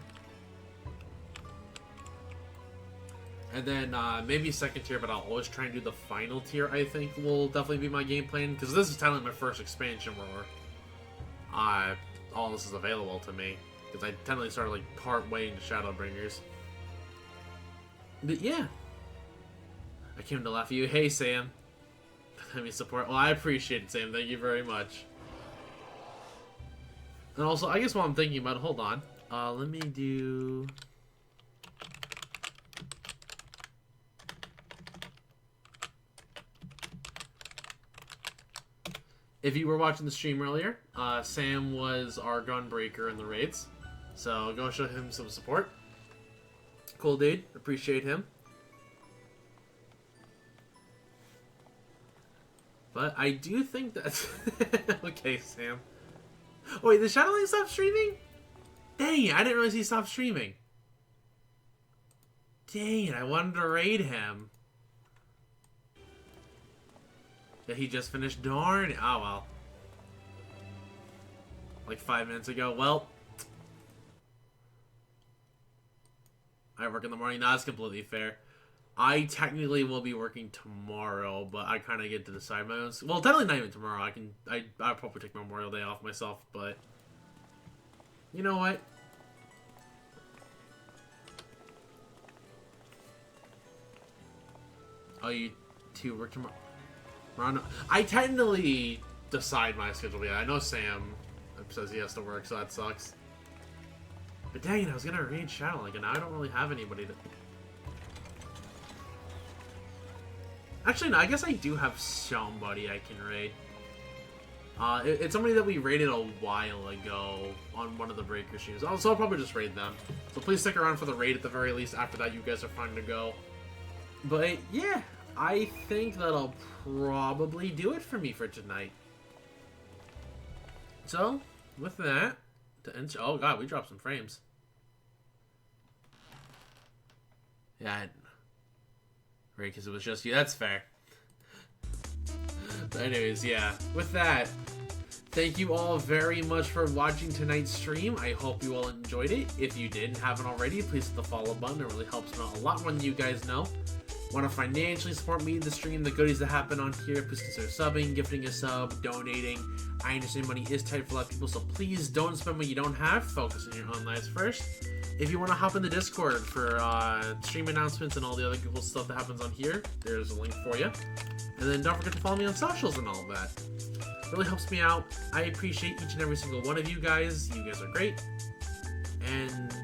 Speaker 3: And then maybe second tier, but I'll always try and do the final tier, I think will definitely be my game plan, because this is technically my first expansion where all this is available to me, because I technically started like part way into Shadowbringers. But yeah, I came to laugh at you. Hey Sam, let me support. Well, I appreciate it, Sam. Thank you very much. And also, I guess while I'm thinking about it, hold on. Let me do. If you were watching the stream earlier, Sam was our gunbreaker in the raids, so go show him some support. Cool dude. Appreciate him. But I do think that's... Okay, Sam. Oh, wait, did Shadowlane stop streaming? Dang it, I didn't realize he stopped streaming. Dang it, I wanted to raid him. Yeah, he just finished. Darn. Oh, well. Like 5 minutes ago. Well. I work in the morning. That's completely fair. I technically will be working tomorrow, but I kind of get to decide my own... Well, technically not even tomorrow. I'll probably take Memorial Day off myself, but... You know what? Oh, you two work tomorrow? I technically decide my schedule. Yeah, I know Sam says he has to work, so that sucks. But dang it, I was gonna raid Shadowlink, and now I don't really have anybody to... Actually, no, I guess I do have somebody I can raid. It's somebody that we raided a while ago on one of the breaker streams. So I'll probably just raid them. So please stick around for the raid at the very least. After that, you guys are fine to go. But yeah, I think that'll probably do it for me for tonight. So, with that, to end... Oh god, we dropped some frames. Yeah, right, because it was just you. That's fair. But anyways, yeah. With that, thank you all very much for watching tonight's stream. I hope you all enjoyed it. If you did and haven't already, please hit the follow button. It really helps me out a lot when you guys know. Want to financially support me, the stream, the goodies that happen on here, please consider subbing, gifting a sub, donating. I understand money is tight for a lot of people, so please don't spend what you don't have. Focus on your own lives first. If you want to hop in the Discord for stream announcements and all the other cool stuff that happens on here, there's a link for you. And then don't forget to follow me on socials and all of that. It really helps me out. I appreciate each and every single one of you guys. You guys are great. And,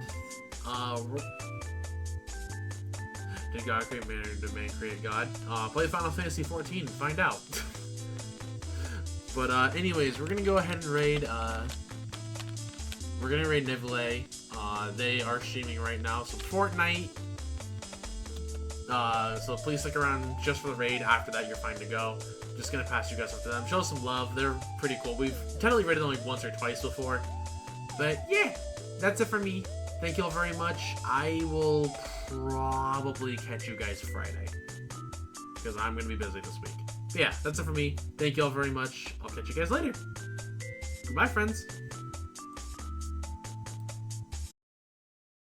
Speaker 3: did God create man or did man create God? Play Final Fantasy 14 and find out. But anyways, we're gonna go ahead and raid Nivelle. They are streaming right now, so Fortnite. So please stick around just for the raid. After that, you're fine to go. Just gonna pass you guys up to them. Show some love. They're pretty cool. We've technically raided them like once or twice before. But yeah, that's it for me. Thank you all very much. I will probably catch you guys Friday, because I'm going to be busy this week. But yeah, that's it for me. Thank you all very much. I'll catch you guys later. Goodbye, friends.